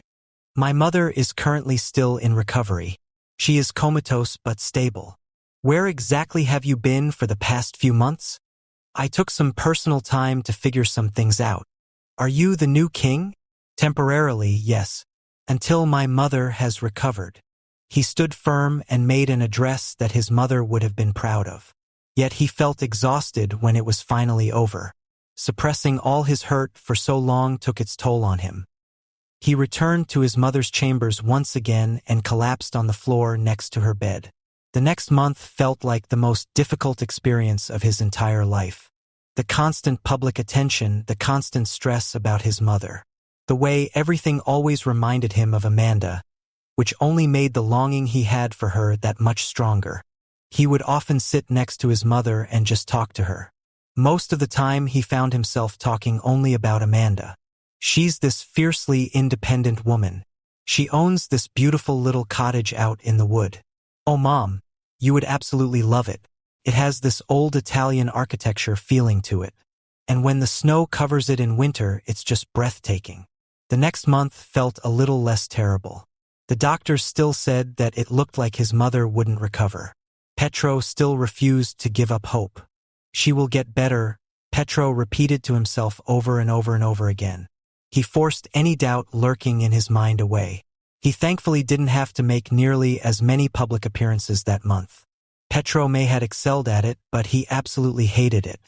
"My mother is currently still in recovery. She is comatose but stable." "Where exactly have you been for the past few months?" "I took some personal time to figure some things out." "Are you the new king?" "Temporarily, yes. Until my mother has recovered." He stood firm and made an address that his mother would have been proud of. Yet he felt exhausted when it was finally over. Suppressing all his hurt for so long took its toll on him. He returned to his mother's chambers once again and collapsed on the floor next to her bed. The next month felt like the most difficult experience of his entire life. The constant public attention, the constant stress about his mother. The way everything always reminded him of Amanda, which only made the longing he had for her that much stronger. He would often sit next to his mother and just talk to her. Most of the time he found himself talking only about Amanda. She's this fiercely independent woman. She owns this beautiful little cottage out in the wood. Oh, Mom, you would absolutely love it. It has this old Italian architecture feeling to it. And when the snow covers it in winter, it's just breathtaking. The next month felt a little less terrible. The doctors still said that it looked like his mother wouldn't recover. Petro still refused to give up hope. She will get better, Petro repeated to himself over and over and over again. He forced any doubt lurking in his mind away. He thankfully didn't have to make nearly as many public appearances that month. Petro may had excelled at it, but he absolutely hated it.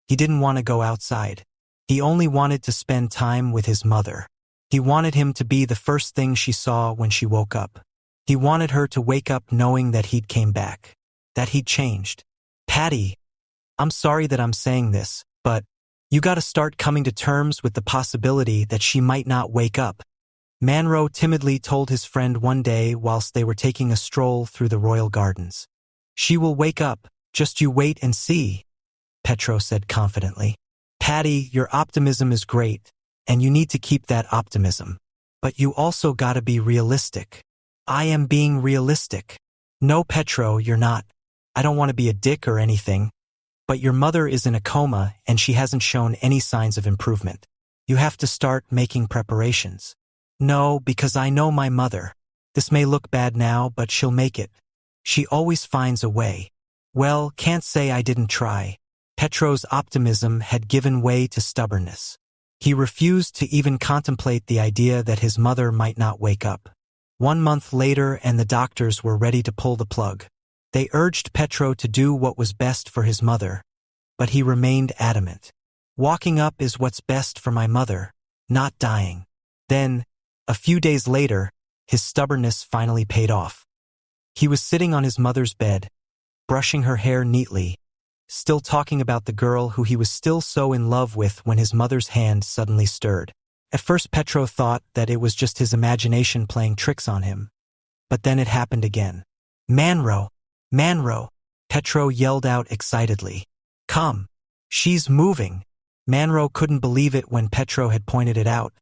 He didn't want to go outside. He only wanted to spend time with his mother. He wanted him to be the first thing she saw when she woke up. He wanted her to wake up knowing that he'd came back, that he'd changed. Patty, I'm sorry that I'm saying this, but you gotta start coming to terms with the possibility that she might not wake up. Manro timidly told his friend one day whilst they were taking a stroll through the royal gardens. She will wake up, just you wait and see, Petro said confidently. Patty, your optimism is great, and you need to keep that optimism. But you also gotta be realistic. I am being realistic. No, Petro, you're not. I don't want to be a dick or anything. But your mother is in a coma and she hasn't shown any signs of improvement. You have to start making preparations. No, because I know my mother. This may look bad now, but she'll make it. She always finds a way. Well, can't say I didn't try. Petro's optimism had given way to stubbornness. He refused to even contemplate the idea that his mother might not wake up. 1 month later and the doctors were ready to pull the plug. They urged Petro to do what was best for his mother, but he remained adamant. Walking up is what's best for my mother, not dying. Then, a few days later, his stubbornness finally paid off. He was sitting on his mother's bed, brushing her hair neatly, still talking about the girl who he was still so in love with when his mother's hand suddenly stirred. At first Petro thought that it was just his imagination playing tricks on him. But then it happened again. Manro! Manro! Petro yelled out excitedly. Come! She's moving! Manro couldn't believe it when Petro had pointed it out,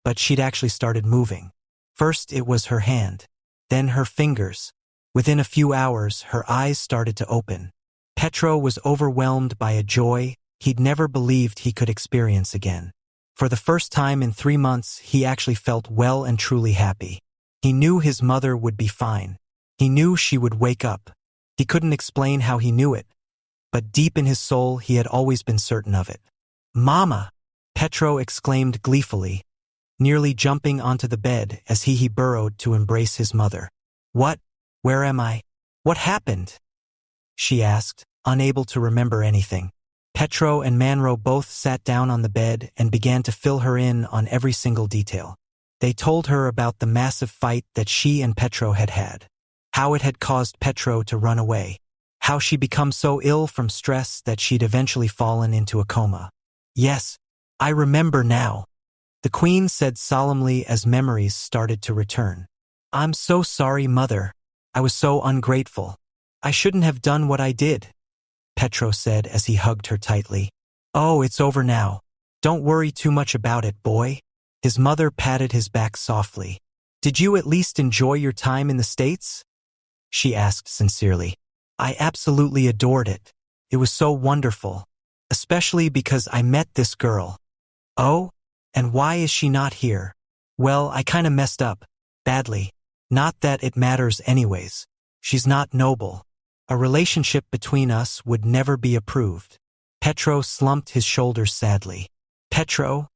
but she'd actually started moving. First it was her hand, then her fingers. Within a few hours, her eyes started to open. Petro was overwhelmed by a joy he'd never believed he could experience again. For the first time in 3 months, he actually felt well and truly happy. He knew his mother would be fine. He knew she would wake up. He couldn't explain how he knew it, but deep in his soul he had always been certain of it. Mama! Petro exclaimed gleefully, nearly jumping onto the bed as he burrowed to embrace his mother. What? Where am I? What happened? She asked, unable to remember anything. Petro and Manro both sat down on the bed and began to fill her in on every single detail. They told her about the massive fight that she and Petro had had, how it had caused Petro to run away, how she'd become so ill from stress that she'd eventually fallen into a coma. Yes, I remember now, the Queen said solemnly as memories started to return. I'm so sorry, Mother. I was so ungrateful. I shouldn't have done what I did, Petro said as he hugged her tightly. Oh, it's over now. Don't worry too much about it, boy. His mother patted his back softly. Did you at least enjoy your time in the States? She asked sincerely. I absolutely adored it. It was so wonderful, especially because I met this girl. Oh? And why is she not here? Well, I kinda messed up. Badly. Not that it matters anyways. She's not noble. A relationship between us would never be approved. Petro slumped his shoulders sadly. Petro,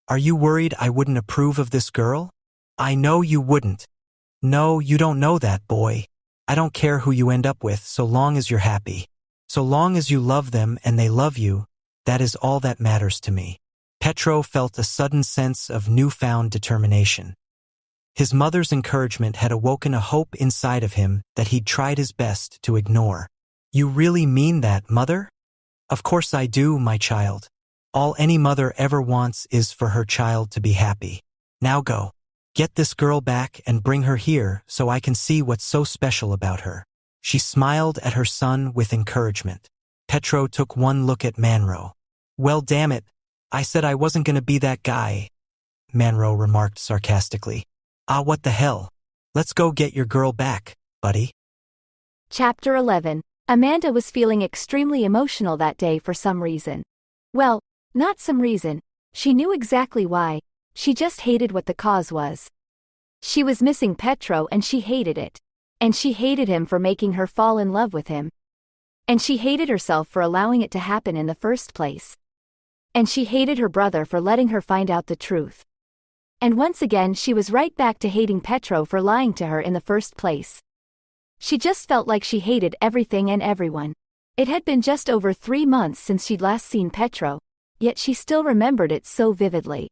are you worried I wouldn't approve of this girl? I know you wouldn't. No, you don't know that, boy. I don't care who you end up with so long as you're happy. So long as you love them and they love you, that is all that matters to me. Petro felt a sudden sense of newfound determination. His mother's encouragement had awoken a hope inside of him that he'd tried his best to ignore. You really mean that, Mother? Of course I do, my child. All any mother ever wants is for her child to be happy. Now go. Get this girl back and bring her here so I can see what's so special about her. She smiled at her son with encouragement. Petro took one look at Manro. Well, damn it. I said I wasn't going to be that guy, Manro remarked sarcastically. Ah, what the hell? Let's go get your girl back, buddy. Chapter 11. Amanda was feeling extremely emotional that day for some reason. Well, not some reason. She knew exactly why. She just hated what the cause was. She was missing Petro and she hated it. And she hated him for making her fall in love with him. And she hated herself for allowing it to happen in the first place. And she hated her brother for letting her find out the truth. And once again she was right back to hating Petro for lying to her in the first place. She just felt like she hated everything and everyone. It had been just over 3 months since she'd last seen Petro, yet she still remembered it so vividly.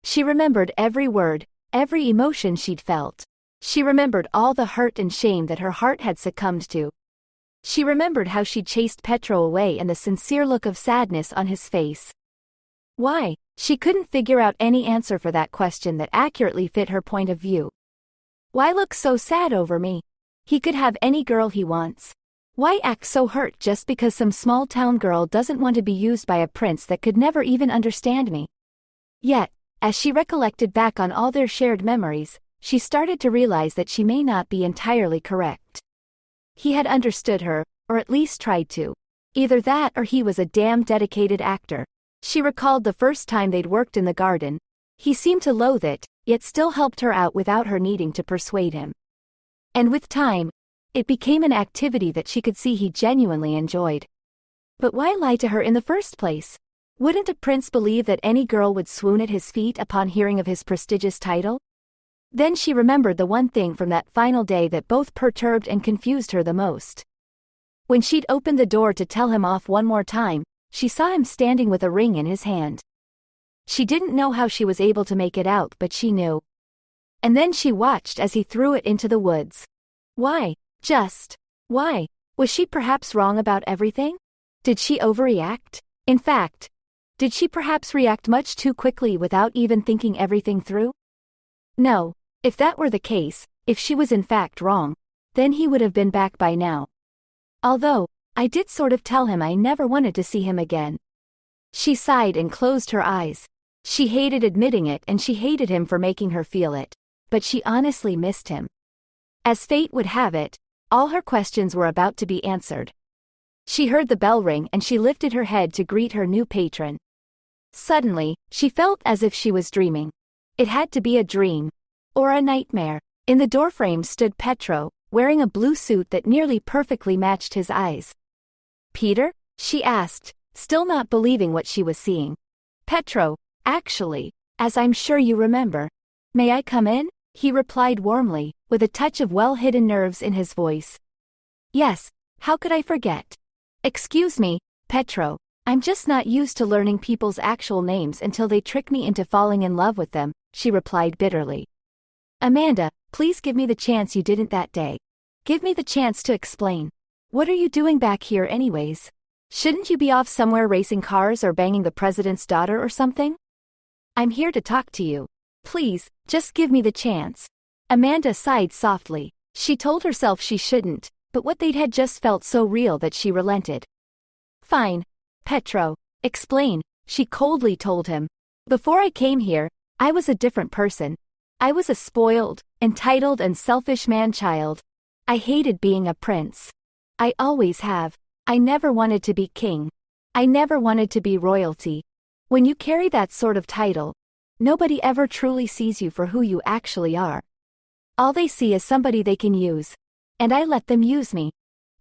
She remembered every word, every emotion she'd felt. She remembered all the hurt and shame that her heart had succumbed to. She remembered how she'd chased Petro away and the sincere look of sadness on his face. Why? She couldn't figure out any answer for that question that accurately fit her point of view. Why look so sad over me? He could have any girl he wants. Why act so hurt just because some small-town girl doesn't want to be used by a prince that could never even understand me? Yet, as she recollected back on all their shared memories, she started to realize that she may not be entirely correct. He had understood her, or at least tried to. Either that or he was a damn dedicated actor. She recalled the first time they'd worked in the garden. He seemed to loathe it, yet still helped her out without her needing to persuade him. And with time, it became an activity that she could see he genuinely enjoyed. But why lie to her in the first place? Wouldn't a prince believe that any girl would swoon at his feet upon hearing of his prestigious title? Then she remembered the one thing from that final day that both perturbed and confused her the most. When she'd opened the door to tell him off one more time, she saw him standing with a ring in his hand. She didn't know how she was able to make it out, but she knew. And then she watched as he threw it into the woods. Why? Why? Was she perhaps wrong about everything? Did she overreact? In fact, did she perhaps react much too quickly without even thinking everything through? No, if that were the case, if she was in fact wrong, then he would have been back by now. Although, I did sort of tell him I never wanted to see him again. She sighed and closed her eyes. She hated admitting it and she hated him for making her feel it, but she honestly missed him. As fate would have it, all her questions were about to be answered. She heard the bell ring and she lifted her head to greet her new patron. Suddenly, she felt as if she was dreaming. It had to be a dream. Or a nightmare. In the doorframe stood Petro, wearing a blue suit that nearly perfectly matched his eyes. "Peter?" she asked, still not believing what she was seeing. "Petro, actually, as I'm sure you remember. May I come in?" he replied warmly, with a touch of well-hidden nerves in his voice. "Yes, how could I forget? Excuse me, Petro, I'm just not used to learning people's actual names until they trick me into falling in love with them," she replied bitterly. "Amanda, please give me the chance you didn't that day. Give me the chance to explain. What are you doing back here anyways? Shouldn't you be off somewhere racing cars or banging the president's daughter or something? I'm here to talk to you. Please, just give me the chance." Amanda sighed softly. She told herself she shouldn't, but what they'd had just felt so real that she relented. "Fine. Petro, explain," she coldly told him. "Before I came here, I was a different person. I was a spoiled, entitled and selfish man-child. I hated being a prince. I always have. I never wanted to be king. I never wanted to be royalty. When you carry that sort of title, nobody ever truly sees you for who you actually are. All they see is somebody they can use. And I let them use me.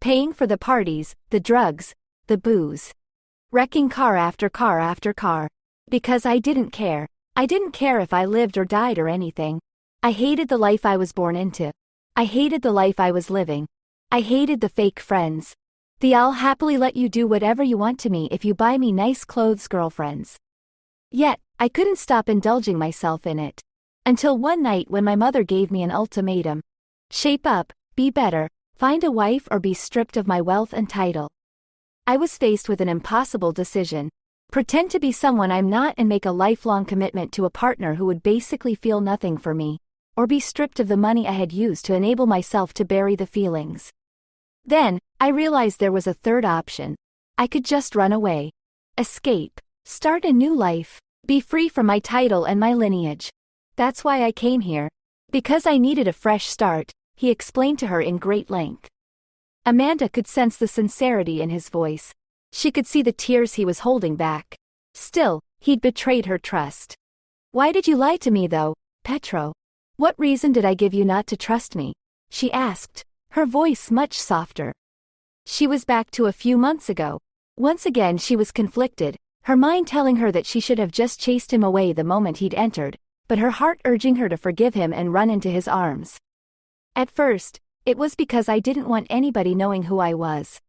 Paying for the parties, the drugs, the booze. Wrecking car after car after car. Because I didn't care. I didn't care if I lived or died or anything. I hated the life I was born into. I hated the life I was living. I hated the fake friends. The I'll happily let you do whatever you want to me if you buy me nice clothes girlfriends. Yet, I couldn't stop indulging myself in it. Until one night when my mother gave me an ultimatum. Shape up, be better, find a wife or be stripped of my wealth and title. I was faced with an impossible decision. Pretend to be someone I'm not and make a lifelong commitment to a partner who would basically feel nothing for me, or be stripped of the money I had used to enable myself to bury the feelings. Then, I realized there was a third option. I could just run away. Escape. Start a new life. Be free from my title and my lineage. That's why I came here. Because I needed a fresh start, he explained to her in great length. Amanda could sense the sincerity in his voice. She could see the tears he was holding back. Still, he'd betrayed her trust. "Why did you lie to me though, Petro? What reason did I give you not to trust me? she asked, her voice much softer. She was back to a few months ago. Once again she was conflicted, her mind telling her that she should have just chased him away the moment he'd entered, but her heart urging her to forgive him and run into his arms. At first, it was because I didn't want anybody knowing who I was.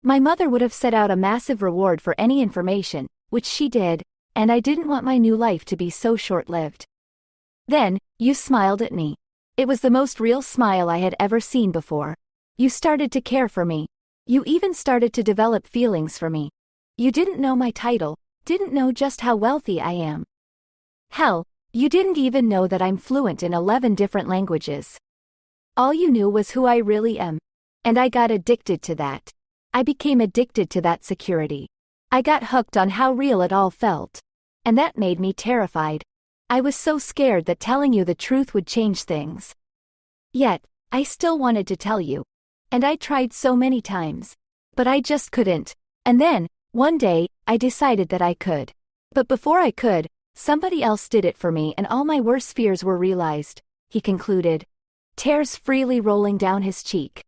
My mother would have set out a massive reward for any information, which she did, and I didn't want my new life to be so short-lived. Then, you smiled at me. It was the most real smile I had ever seen before. You started to care for me. You even started to develop feelings for me. You didn't know my title, didn't know just how wealthy I am. Hell, you didn't even know that I'm fluent in 11 different languages. All you knew was who I really am. And I got addicted to that. I became addicted to that security. I got hooked on how real it all felt. And that made me terrified. I was so scared that telling you the truth would change things. Yet, I still wanted to tell you. And I tried so many times. But I just couldn't. And then, one day, I decided that I could. But before I could, somebody else did it for me and all my worst fears were realized, he concluded, tears freely rolling down his cheek.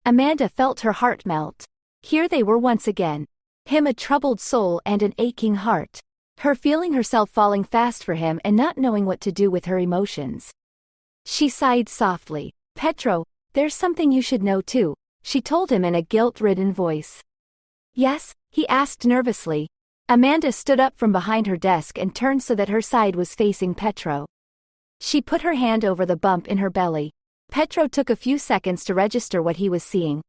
Amanda felt her heart melt. Here they were once again. Him a troubled soul and an aching heart. Her feeling herself falling fast for him and not knowing what to do with her emotions. She sighed softly. Petro, there's something you should know too, she told him in a guilt-ridden voice. Yes? He asked nervously. Amanda stood up from behind her desk and turned so that her side was facing Petro. She put her hand over the bump in her belly. Petro took a few seconds to register what he was seeing.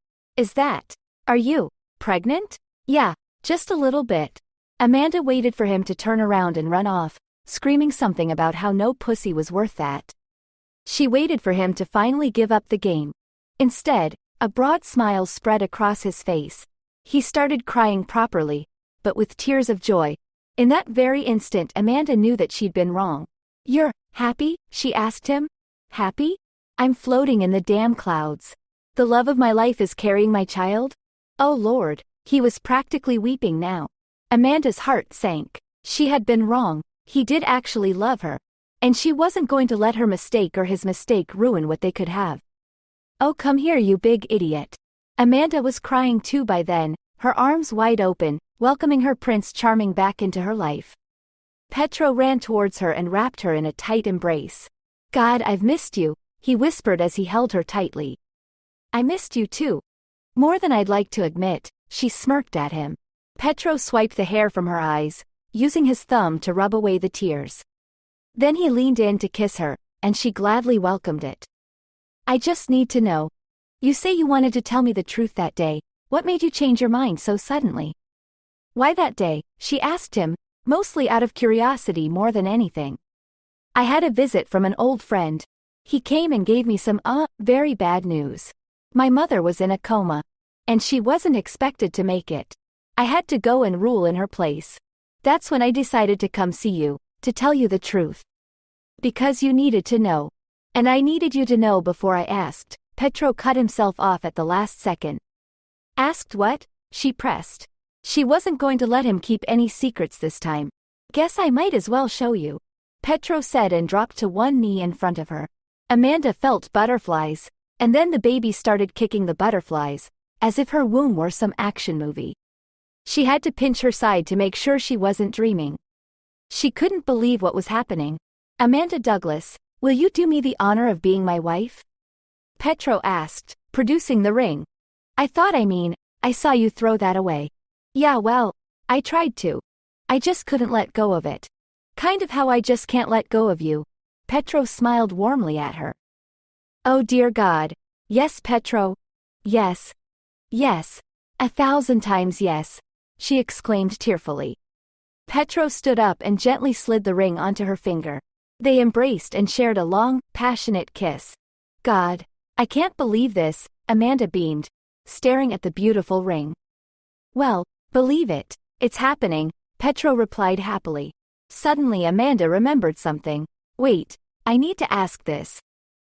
Are you pregnant? Yeah, just a little bit. Amanda waited for him to turn around and run off, screaming something about how no pussy was worth that. She waited for him to finally give up the game. Instead, a broad smile spread across his face. He started crying properly, but with tears of joy. In that very instant Amanda knew that she'd been wrong. You're happy? She asked him. Happy? I'm floating in the damn clouds. The love of my life is carrying my child? Oh Lord, he was practically weeping now. Amanda's heart sank. She had been wrong, he did actually love her. And she wasn't going to let her mistake or his mistake ruin what they could have. Oh come here you big idiot. Amanda was crying too by then, her arms wide open, welcoming her Prince Charming back into her life. Petro ran towards her and wrapped her in a tight embrace. God, I've missed you, he whispered as he held her tightly. I missed you too. More than I'd like to admit, she smirked at him. Petro swiped the hair from her eyes, using his thumb to rub away the tears. Then he leaned in to kiss her, and she gladly welcomed it. I just need to know. You say you wanted to tell me the truth that day, what made you change your mind so suddenly? Why that day? She asked him, mostly out of curiosity more than anything. I had a visit from an old friend. He came and gave me some very bad news. My mother was in a coma. And she wasn't expected to make it. I had to go and rule in her place. That's when I decided to come see you, to tell you the truth. Because you needed to know. And I needed you to know before I asked. Petro cut himself off at the last second. Asked what? She pressed. She wasn't going to let him keep any secrets this time. Guess I might as well show you. Petro said and dropped to one knee in front of her. Amanda felt butterflies, and then the baby started kicking the butterflies, as if her womb were some action movie. She had to pinch her side to make sure she wasn't dreaming. She couldn't believe what was happening. Amanda Douglas, will you do me the honor of being my wife? Petro asked, producing the ring. I saw you throw that away. Yeah well, I tried to. I just couldn't let go of it. Kind of how I just can't let go of you. Petro smiled warmly at her. Oh dear God. Yes Petro. Yes. Yes. 1,000 times yes. She exclaimed tearfully. Petro stood up and gently slid the ring onto her finger. They embraced and shared a long, passionate kiss. God. I can't believe this, Amanda beamed, staring at the beautiful ring. Well, believe it. It's happening, Petro replied happily. Suddenly Amanda remembered something. Wait, I need to ask this.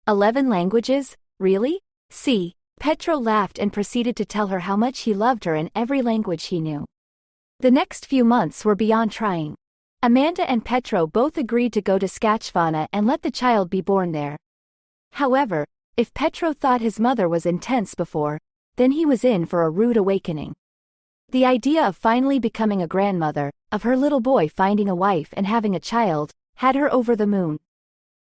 11 languages? Really? See, Petro laughed and proceeded to tell her how much he loved her in every language he knew. The next few months were beyond trying. Amanda and Petro both agreed to go to Saskatchewan and let the child be born there. However, If Petro thought his mother was intense before, then he was in for a rude awakening. The idea of finally becoming a grandmother, of her little boy finding a wife and having a child, had her over the moon.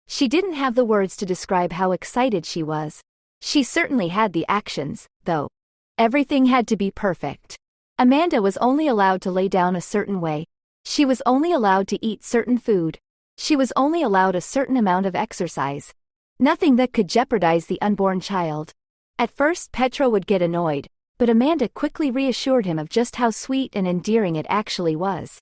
She didn't have the words to describe how excited she was. She certainly had the actions, though. Everything had to be perfect. Amanda was only allowed to lay down a certain way. She was only allowed to eat certain food. She was only allowed a certain amount of exercise. Nothing that could jeopardize the unborn child. At first Petro would get annoyed, but Amanda quickly reassured him of just how sweet and endearing it actually was.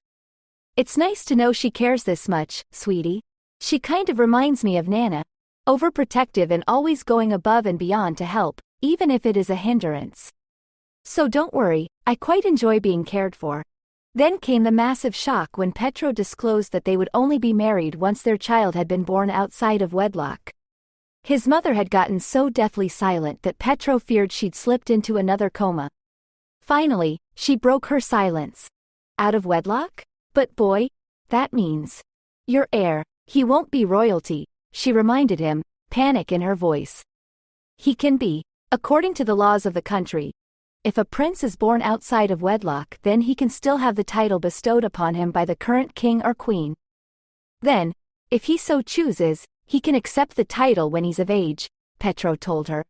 It's nice to know she cares this much, sweetie. She kind of reminds me of Nana. Overprotective and always going above and beyond to help, even if it is a hindrance. So don't worry, I quite enjoy being cared for. Then came the massive shock when Petro disclosed that they would only be married once their child had been born outside of wedlock. His mother had gotten so deathly silent that Petro feared she'd slipped into another coma. Finally, she broke her silence. Out of wedlock? But boy, that means your heir, he won't be royalty, she reminded him, panic in her voice. He can be, according to the laws of the country. If a prince is born outside of wedlock, then he can still have the title bestowed upon him by the current king or queen. Then, if he so chooses, he can accept the title when he's of age, Petro told her.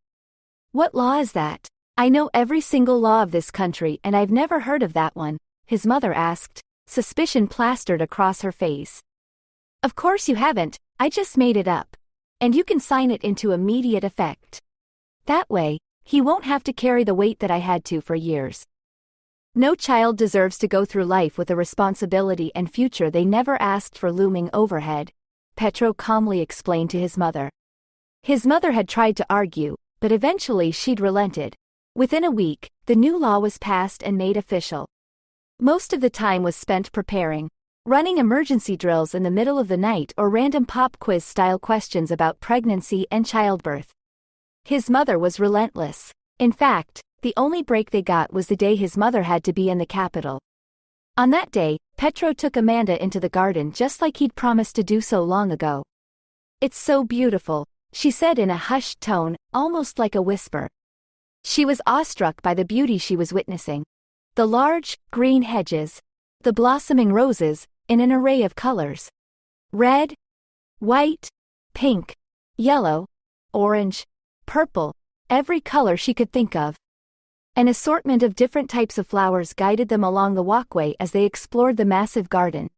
What law is that? I know every single law of this country and I've never heard of that one, his mother asked, suspicion plastered across her face. Of course you haven't, I just made it up. And you can sign it into immediate effect. That way, he won't have to carry the weight that I had to for years. No child deserves to go through life with a responsibility and future they never asked for looming overhead, Petro calmly explained to his mother. His mother had tried to argue, but eventually she'd relented. Within a week, the new law was passed and made official. Most of the time was spent preparing, running emergency drills in the middle of the night or random pop quiz style questions about pregnancy and childbirth. His mother was relentless. In fact, the only break they got was the day his mother had to be in the capital. On that day, Petro took Amanda into the garden just like he'd promised to do so long ago. It's so beautiful, she said in a hushed tone, almost like a whisper. She was awestruck by the beauty she was witnessing. The large, green hedges, the blossoming roses, in an array of colors. Red, white, pink, yellow, orange, purple, every color she could think of. An assortment of different types of flowers guided them along the walkway as they explored the massive garden.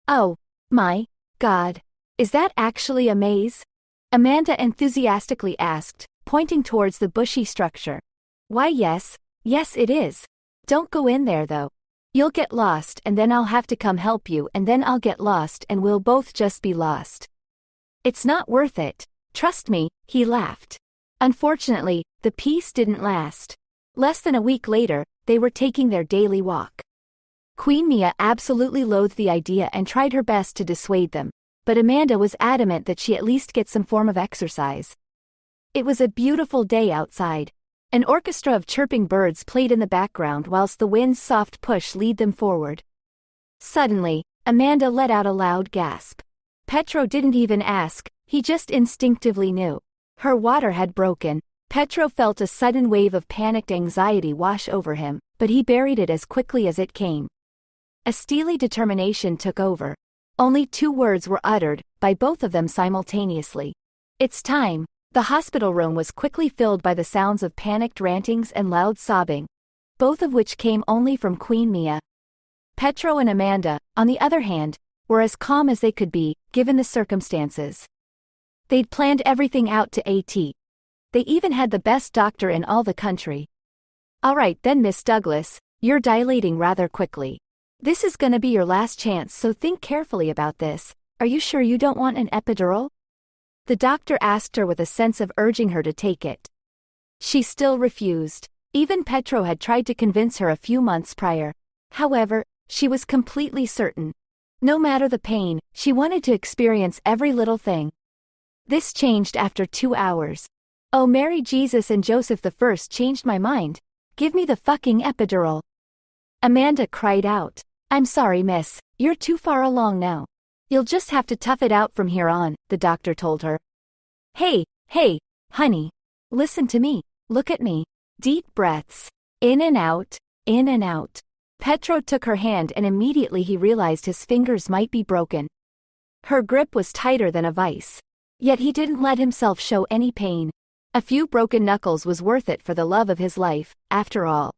Oh, my God, is that actually a maze? Amanda enthusiastically asked, pointing towards the bushy structure. Why yes it is. Don't go in there though. You'll get lost and then I'll have to come help you and then I'll get lost and we'll both just be lost. It's not worth it. Trust me, he laughed. Unfortunately, the peace didn't last. Less than a week later, they were taking their daily walk. Queen Mia absolutely loathed the idea and tried her best to dissuade them, but Amanda was adamant that she at least get some form of exercise. It was a beautiful day outside. An orchestra of chirping birds played in the background whilst the wind's soft push led them forward. Suddenly, Amanda let out a loud gasp. Petro didn't even ask, he just instinctively knew. Her water had broken. Petro felt a sudden wave of panicked anxiety wash over him, but he buried it as quickly as it came. A steely determination took over. Only 2 words were uttered, by both of them simultaneously. It's time. The hospital room was quickly filled by the sounds of panicked rantings and loud sobbing, both of which came only from Queen Mia. Petro and Amanda, on the other hand, were as calm as they could be, given the circumstances. They'd planned everything out to a T. They even had the best doctor in all the country. All right then, Miss Douglas, you're dilating rather quickly. This is gonna be your last chance, so think carefully about this. Are you sure you don't want an epidural? The doctor asked her with a sense of urging her to take it. She still refused. Even Petro had tried to convince her a few months prior. However, she was completely certain. No matter the pain, she wanted to experience every little thing. This changed after 2 hours. Oh, Mary, Jesus and Joseph the First changed my mind. Give me the fucking epidural. Amanda cried out. I'm sorry, miss, you're too far along now. You'll just have to tough it out from here on, the doctor told her. Hey, Honey, listen to me, look at me. Deep breaths. In and out, in and out. Petro took her hand and immediately he realized his fingers might be broken. Her grip was tighter than a vice. Yet he didn't let himself show any pain. A few broken knuckles was worth it for the love of his life, after all.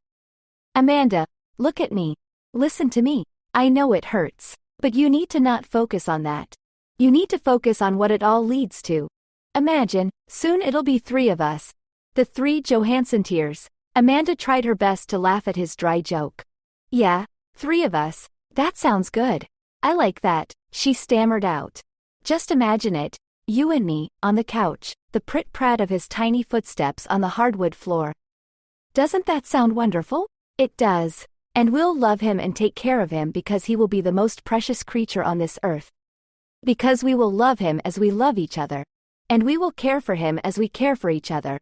Amanda, look at me. Listen to me. I know it hurts. But you need to not focus on that. You need to focus on what it all leads to. Imagine, soon it'll be 3 of us. The 3 Johansson tears. Amanda tried her best to laugh at his dry joke. Yeah, 3 of us. That sounds good. I like that, she stammered out. Just imagine it, you and me, on the couch, the prit-prat of his tiny footsteps on the hardwood floor. Doesn't that sound wonderful? It does. And we'll love him and take care of him because he will be the most precious creature on this earth. Because we will love him as we love each other. And we will care for him as we care for each other.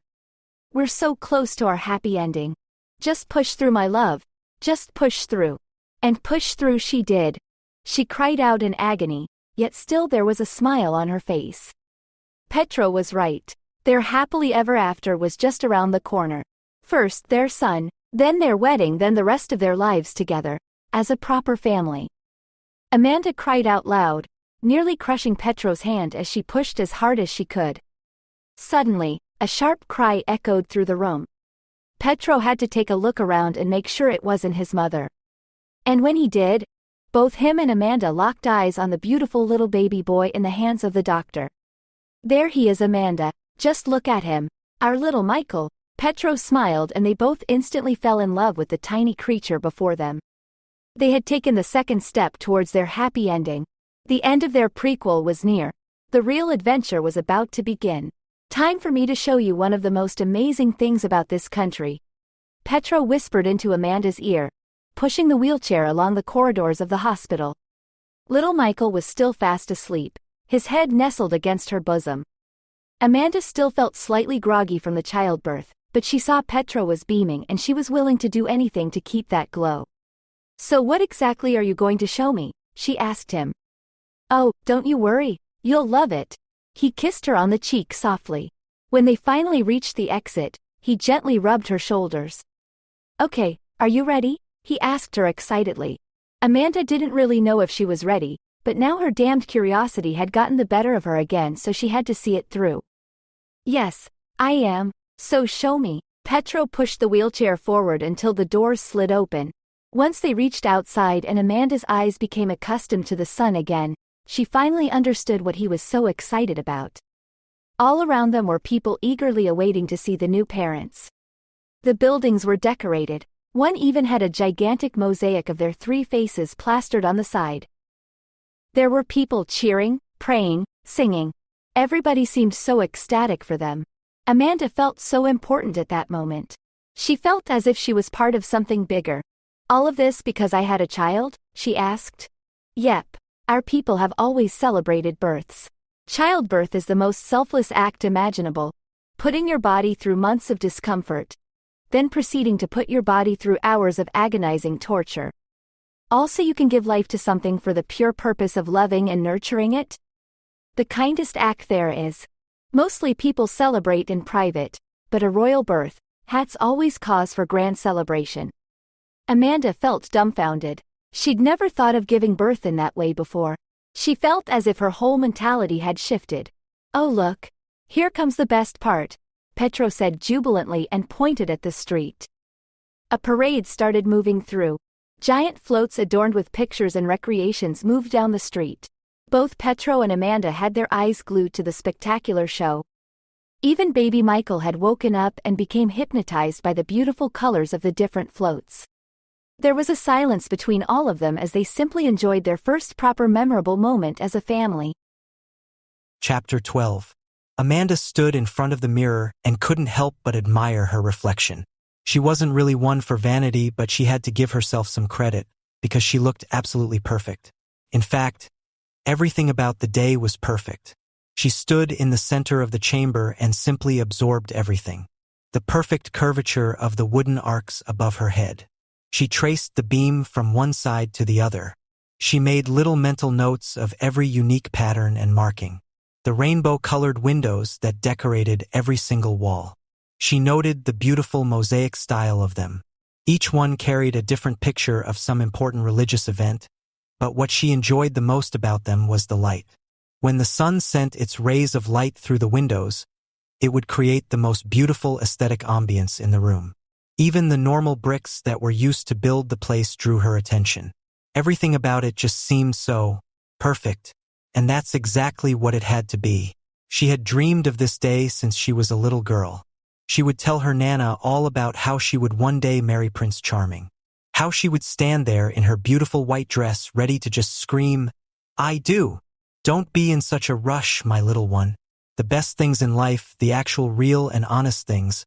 We're so close to our happy ending. Just push through, my love. Just push through. And push through she did. She cried out in agony, yet still there was a smile on her face. Petro was right. Their happily ever after was just around the corner. First their son, then their wedding, then the rest of their lives together, as a proper family. Amanda cried out loud, nearly crushing Petro's hand as she pushed as hard as she could. Suddenly, a sharp cry echoed through the room. Petro had to take a look around and make sure it wasn't his mother. And when he did, both him and Amanda locked eyes on the beautiful little baby boy in the hands of the doctor. There he is, Amanda, just look at him, our little Michael. Petro smiled and they both instantly fell in love with the tiny creature before them. They had taken the second step towards their happy ending. The end of their prequel was near. The real adventure was about to begin. Time for me to show you one of the most amazing things about this country. Petro whispered into Amanda's ear, pushing the wheelchair along the corridors of the hospital. Little Michael was still fast asleep, his head nestled against her bosom. Amanda still felt slightly groggy from the childbirth, but she saw Petro was beaming and she was willing to do anything to keep that glow. So what exactly are you going to show me? She asked him. Oh, don't you worry, you'll love it. He kissed her on the cheek softly. When they finally reached the exit, he gently rubbed her shoulders. Okay, are you ready? He asked her excitedly. Amanda didn't really know if she was ready, but now her damned curiosity had gotten the better of her again, so she had to see it through. Yes, I am. So show me. Petro pushed the wheelchair forward until the doors slid open. Once they reached outside and Amanda's eyes became accustomed to the sun again, she finally understood what he was so excited about. All around them were people eagerly awaiting to see the new parents. The buildings were decorated. One even had a gigantic mosaic of their 3 faces plastered on the side. There were people cheering, praying, singing. Everybody seemed so ecstatic for them. Amanda felt so important at that moment. She felt as if she was part of something bigger. All of this because I had a child? She asked. Yep. Our people have always celebrated births. Childbirth is the most selfless act imaginable. Putting your body through months of discomfort. Then proceeding to put your body through hours of agonizing torture. Also, you can give life to something for the pure purpose of loving and nurturing it. The kindest act there is. Mostly people celebrate in private, but a royal birth, that's always cause for grand celebration. Amanda felt dumbfounded. She'd never thought of giving birth in that way before. She felt as if her whole mentality had shifted. Oh look, here comes the best part, Petro said jubilantly and pointed at the street. A parade started moving through. Giant floats adorned with pictures and recreations moved down the street. Both Petro and Amanda had their eyes glued to the spectacular show. Even baby Michael had woken up and became hypnotized by the beautiful colors of the different floats. There was a silence between all of them as they simply enjoyed their first proper memorable moment as a family. Chapter 12. Amanda stood in front of the mirror and couldn't help but admire her reflection. She wasn't really one for vanity, but she had to give herself some credit, because she looked absolutely perfect. In fact, everything about the day was perfect. She stood in the center of the chamber and simply absorbed everything. The perfect curvature of the wooden arcs above her head. She traced the beam from one side to the other. She made little mental notes of every unique pattern and marking. the rainbow-colored windows that decorated every single wall. She noted the beautiful mosaic style of them. Each one carried a different picture of some important religious event, but what she enjoyed the most about them was the light. When the sun sent its rays of light through the windows, it would create the most beautiful aesthetic ambience in the room. Even the normal bricks that were used to build the place drew her attention. Everything about it just seemed so perfect, and that's exactly what it had to be. She had dreamed of this day since she was a little girl. She would tell her Nana all about how she would one day marry Prince Charming. How she would stand there in her beautiful white dress ready to just scream, "I do! Don't be in such a rush, my little one. The best things in life, the actual real and honest things,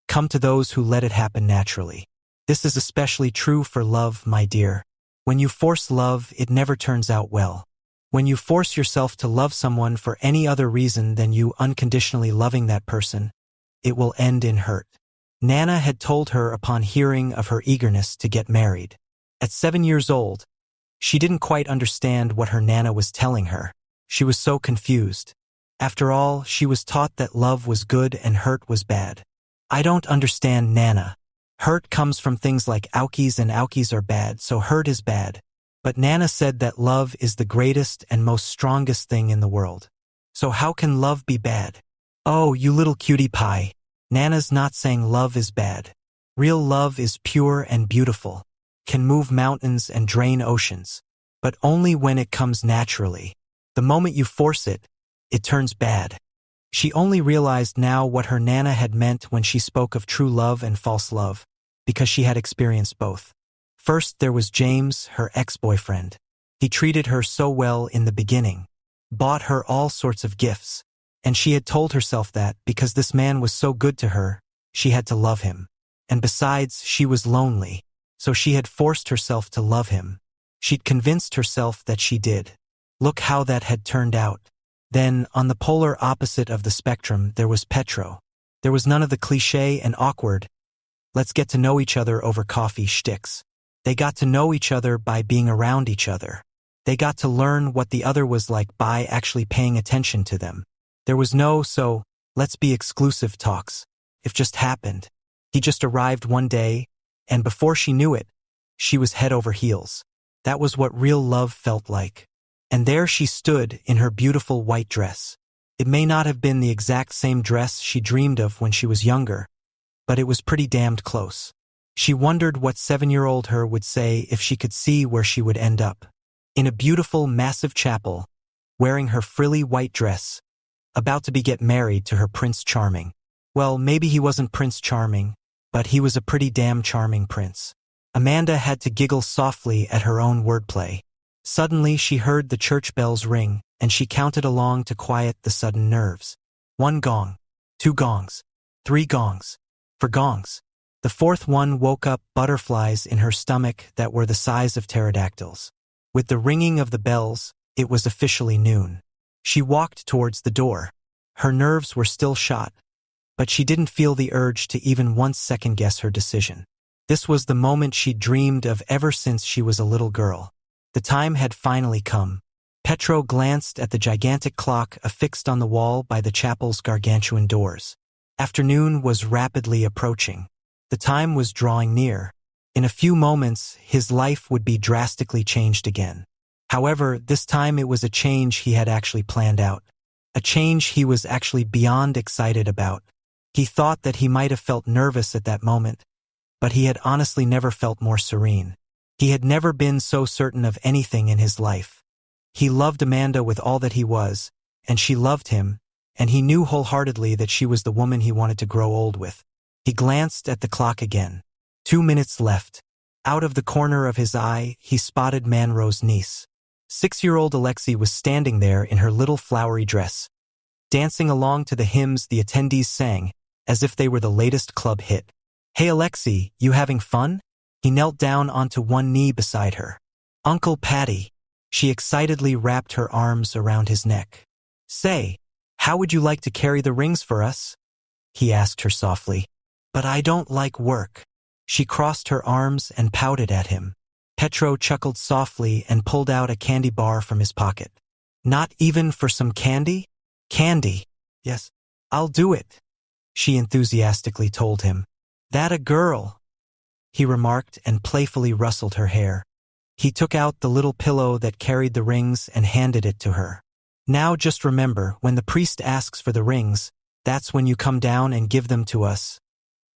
come to those who let it happen naturally. This is especially true for love, my dear. When you force love, it never turns out well. When you force yourself to love someone for any other reason than you unconditionally loving that person, it will end in hurt." Nana had told her upon hearing of her eagerness to get married. At 7 years old, she didn't quite understand what her Nana was telling her. She was so confused. After all, she was taught that love was good and hurt was bad. "I don't understand, Nana. Hurt comes from things like oukies and oukies are bad, so hurt is bad." But Nana said that love is the greatest and most strongest thing in the world. So how can love be bad? "Oh, you little cutie pie. Nana's not saying love is bad. Real love is pure and beautiful, can move mountains and drain oceans, but only when it comes naturally. The moment you force it, it turns bad." She only realized now what her Nana had meant when she spoke of true love and false love, because she had experienced both. First, there was James, her ex-boyfriend. He treated her so well in the beginning, bought her all sorts of gifts, and she had told herself that because this man was so good to her, she had to love him. And besides, she was lonely, so she had forced herself to love him. She'd convinced herself that she did. Look how that had turned out. Then, on the polar opposite of the spectrum, there was Petro. There was none of the cliché and awkward, "let's get to know each other over coffee" shticks. They got to know each other by being around each other. They got to learn what the other was like by actually paying attention to them. There was no "so, let's be exclusive" talks. It just happened. He just arrived one day, and before she knew it, she was head over heels. That was what real love felt like. And there she stood in her beautiful white dress. It may not have been the exact same dress she dreamed of when she was younger, but it was pretty damned close. She wondered what 7-year-old her would say if she could see where she would end up. In a beautiful, massive chapel, wearing her frilly white dress, about to get married to her Prince Charming. Well, maybe he wasn't Prince Charming, but he was a pretty damn charming prince. Amanda had to giggle softly at her own wordplay. Suddenly she heard the church bells ring, and she counted along to quiet the sudden nerves. 1 gong, 2 gongs, 3 gongs, 4 gongs. The 4th one woke up butterflies in her stomach that were the size of pterodactyls. With the ringing of the bells, it was officially noon. She walked towards the door. Her nerves were still shot, but she didn't feel the urge to even once second-guess her decision. This was the moment she'd dreamed of ever since she was a little girl. The time had finally come. Petro glanced at the gigantic clock affixed on the wall by the chapel's gargantuan doors. Afternoon was rapidly approaching. The time was drawing near. In a few moments, his life would be drastically changed again. However, this time it was a change he had actually planned out. A change he was actually beyond excited about. He thought that he might have felt nervous at that moment, but he had honestly never felt more serene. He had never been so certain of anything in his life. He loved Amanda with all that he was, and she loved him, and he knew wholeheartedly that she was the woman he wanted to grow old with. He glanced at the clock again. 2 minutes left. Out of the corner of his eye, he spotted Manro's niece. 6-year-old Alexi was standing there in her little flowery dress, dancing along to the hymns the attendees sang, as if they were the latest club hit. "Hey Alexi, you having fun?" He knelt down onto one knee beside her. "Uncle Patty." She excitedly wrapped her arms around his neck. "Say, how would you like to carry the rings for us?" he asked her softly. "But I don't like work." She crossed her arms and pouted at him. Petro chuckled softly and pulled out a candy bar from his pocket. "Not even for some candy?" Candy. Yes, I'll do it, she enthusiastically told him. That a girl, he remarked and playfully rustled her hair. He took out the little pillow that carried the rings and handed it to her. Now just remember, when the priest asks for the rings, that's when you come down and give them to us,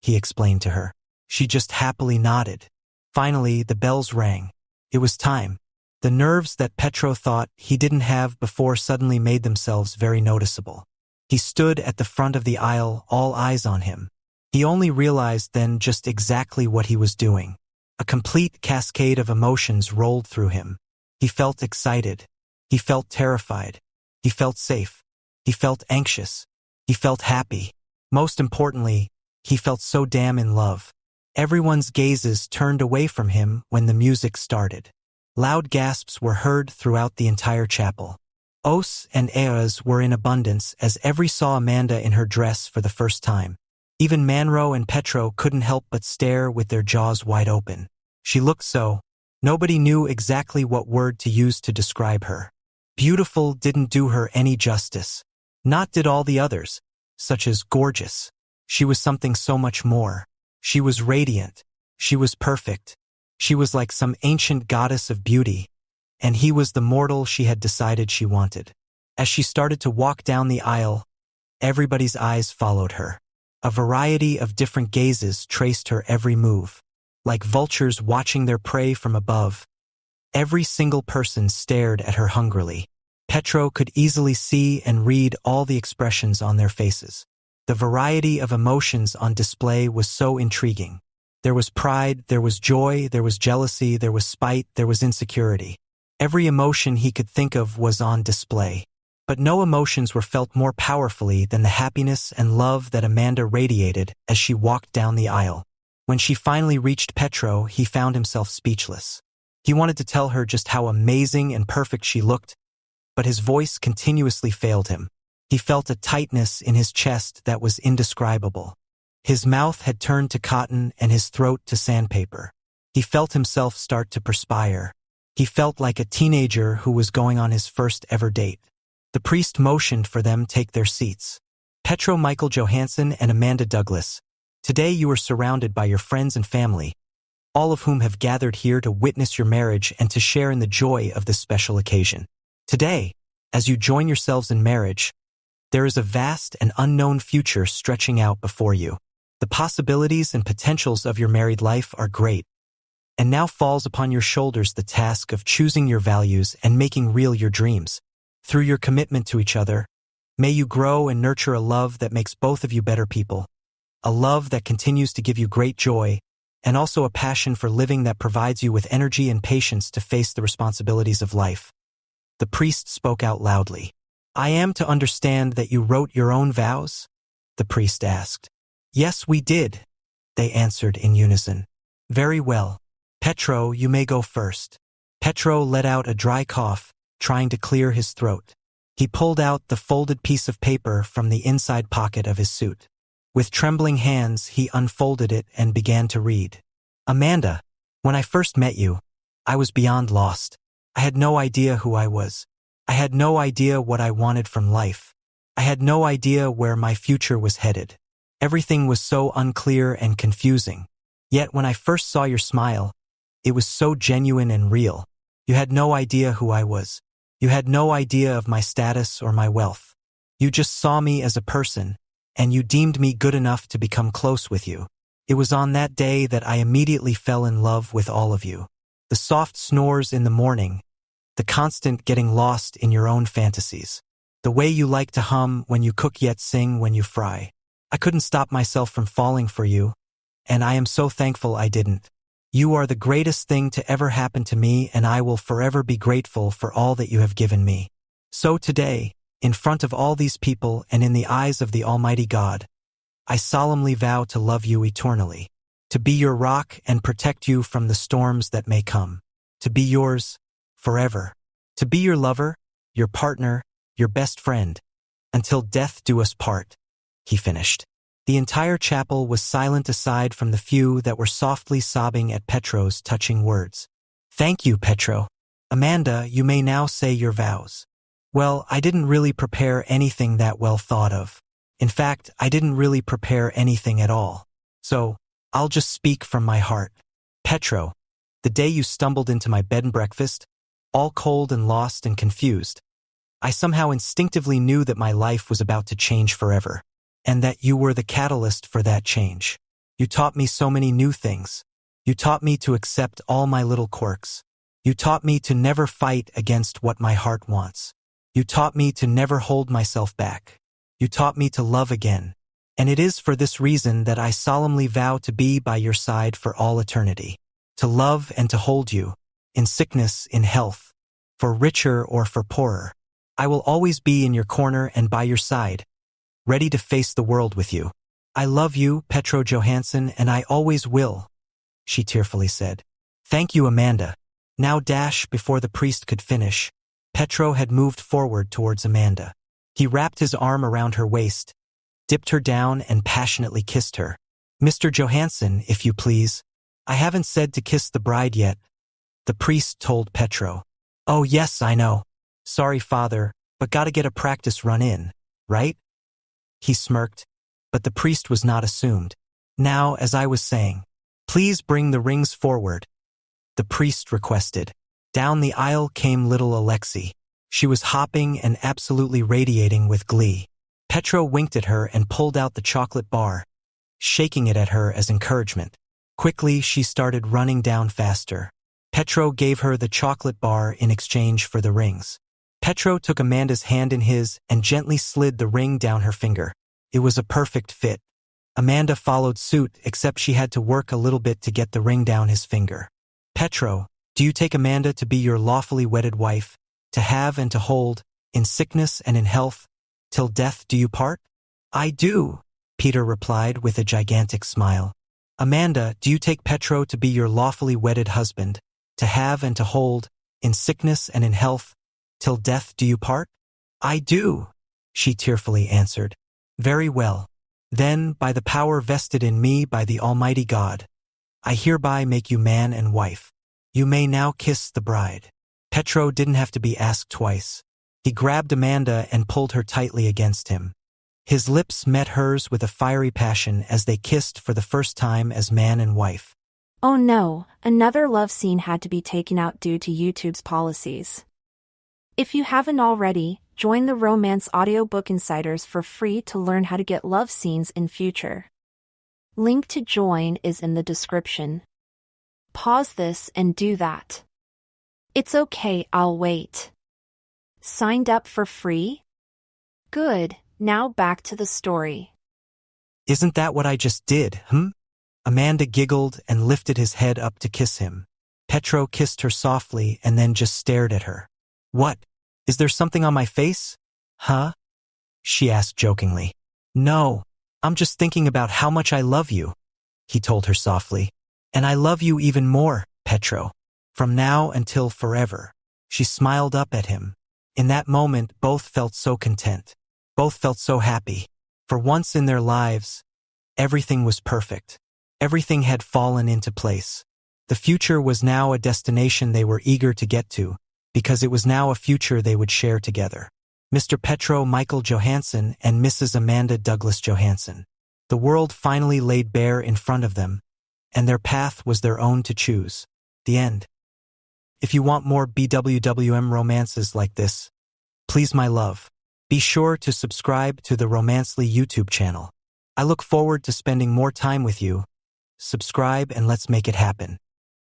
he explained to her. She just happily nodded. Finally, the bells rang. It was time. The nerves that Petro thought he didn't have before suddenly made themselves very noticeable. He stood at the front of the aisle, all eyes on him. He only realized then just exactly what he was doing. A complete cascade of emotions rolled through him. He felt excited. He felt terrified. He felt safe. He felt anxious. He felt happy. Most importantly, he felt so damn in love. Everyone's gazes turned away from him when the music started. Loud gasps were heard throughout the entire chapel. Os and eas were in abundance as every saw Amanda in her dress for the first time. Even Manro and Petro couldn't help but stare with their jaws wide open. She looked so. Nobody knew exactly what word to use to describe her. Beautiful didn't do her any justice. Not did all the others, such as gorgeous. She was something so much more. She was radiant. She was perfect. She was like some ancient goddess of beauty, and he was the mortal she had decided she wanted. As she started to walk down the aisle, everybody's eyes followed her. A variety of different gazes traced her every move. Like vultures watching their prey from above, every single person stared at her hungrily. Petro could easily see and read all the expressions on their faces. The variety of emotions on display was so intriguing. There was pride, there was joy, there was jealousy, there was spite, there was insecurity. Every emotion he could think of was on display. But no emotions were felt more powerfully than the happiness and love that Amanda radiated as she walked down the aisle. When she finally reached Petro, he found himself speechless. He wanted to tell her just how amazing and perfect she looked, but his voice continuously failed him. He felt a tightness in his chest that was indescribable. His mouth had turned to cotton and his throat to sandpaper. He felt himself start to perspire. He felt like a teenager who was going on his first ever date. The priest motioned for them to take their seats. Petro Michael Johansson and Amanda Douglas, today you are surrounded by your friends and family, all of whom have gathered here to witness your marriage and to share in the joy of this special occasion. Today, as you join yourselves in marriage, there is a vast and unknown future stretching out before you. The possibilities and potentials of your married life are great, and now falls upon your shoulders the task of choosing your values and making real your dreams. Through your commitment to each other, may you grow and nurture a love that makes both of you better people, a love that continues to give you great joy, and also a passion for living that provides you with energy and patience to face the responsibilities of life. The priest spoke out loudly. I am to understand that you wrote your own vows? The priest asked. Yes, we did, they answered in unison. Very well. Petro, you may go first. Petro let out a dry cough, trying to clear his throat. He pulled out the folded piece of paper from the inside pocket of his suit. With trembling hands, he unfolded it and began to read. Amanda, when I first met you, I was beyond lost. I had no idea who I was. I had no idea what I wanted from life. I had no idea where my future was headed. Everything was so unclear and confusing. Yet when I first saw your smile, it was so genuine and real. You had no idea who I was. You had no idea of my status or my wealth. You just saw me as a person, and you deemed me good enough to become close with you. It was on that day that I immediately fell in love with all of you. The soft snores in the morning, the constant getting lost in your own fantasies, the way you like to hum when you cook yet sing when you fry. I couldn't stop myself from falling for you, and I am so thankful I didn't. You are the greatest thing to ever happen to me, and I will forever be grateful for all that you have given me. So today, in front of all these people and in the eyes of the Almighty God, I solemnly vow to love you eternally, to be your rock and protect you from the storms that may come, to be yours forever, to be your lover, your partner, your best friend, until death do us part, he finished. The entire chapel was silent aside from the few that were softly sobbing at Petro's touching words. Thank you, Petro. Amanda, you may now say your vows. Well, I didn't really prepare anything that well thought of. In fact, I didn't really prepare anything at all. So, I'll just speak from my heart. Petro, the day you stumbled into my bed and breakfast, all cold and lost and confused, I somehow instinctively knew that my life was about to change forever, and that you were the catalyst for that change. You taught me so many new things. You taught me to accept all my little quirks. You taught me to never fight against what my heart wants. You taught me to never hold myself back. You taught me to love again. And it is for this reason that I solemnly vow to be by your side for all eternity. To love and to hold you, in sickness, in health, for richer or for poorer. I will always be in your corner and by your side, ready to face the world with you. I love you, Petro Johansson, and I always will, she tearfully said. Thank you, Amanda. Now before the priest could finish, Petro had moved forward towards Amanda. He wrapped his arm around her waist, dipped her down and passionately kissed her. Mr. Johansson, if you please. I haven't said to kiss the bride yet, the priest told Petro. Oh yes, I know. Sorry, father, but gotta get a practice run in, right? He smirked, but the priest was not assumed. Now, as I was saying, please bring the rings forward, the priest requested. Down the aisle came little Alexei. She was hopping and absolutely radiating with glee. Petro winked at her and pulled out the chocolate bar, shaking it at her as encouragement. Quickly, she started running down faster. Petro gave her the chocolate bar in exchange for the rings. Petro took Amanda's hand in his and gently slid the ring down her finger. It was a perfect fit. Amanda followed suit, except she had to work a little bit to get the ring down his finger. Petro, do you take Amanda to be your lawfully wedded wife, to have and to hold, in sickness and in health, till death do you part? I do, Peter replied with a gigantic smile. Amanda, do you take Petro to be your lawfully wedded husband, to have and to hold, in sickness and in health, till death do you part? I do, she tearfully answered. Very well. Then, by the power vested in me by the Almighty God, I hereby make you man and wife. You may now kiss the bride. Petro didn't have to be asked twice. He grabbed Amanda and pulled her tightly against him. His lips met hers with a fiery passion as they kissed for the first time as man and wife. Oh no, another love scene had to be taken out due to YouTube's policies. If you haven't already, join the Romance Audiobook Insiders for free to learn how to get love scenes in future. Link to join is in the description. Pause this and do that. It's okay, I'll wait. Signed up for free? Good, now back to the story. Isn't that what I just did, Amanda giggled and lifted his head up to kiss him. Petro kissed her softly and then just stared at her. What? Is there something on my face? Huh? She asked jokingly. No, I'm just thinking about how much I love you, he told her softly. And I love you even more, Petro. From now until forever. She smiled up at him. In that moment, both felt so content. Both felt so happy. For once in their lives, everything was perfect. Everything had fallen into place. The future was now a destination they were eager to get to, because it was now a future they would share together. Mr. Petro Michael Johansson and Mrs. Amanda Douglas Johansson. The world finally laid bare in front of them, and their path was their own to choose. The end. If you want more BWWM romances like this, please, my love, be sure to subscribe to the Romancely YouTube channel. I look forward to spending more time with you. Subscribe and let's make it happen.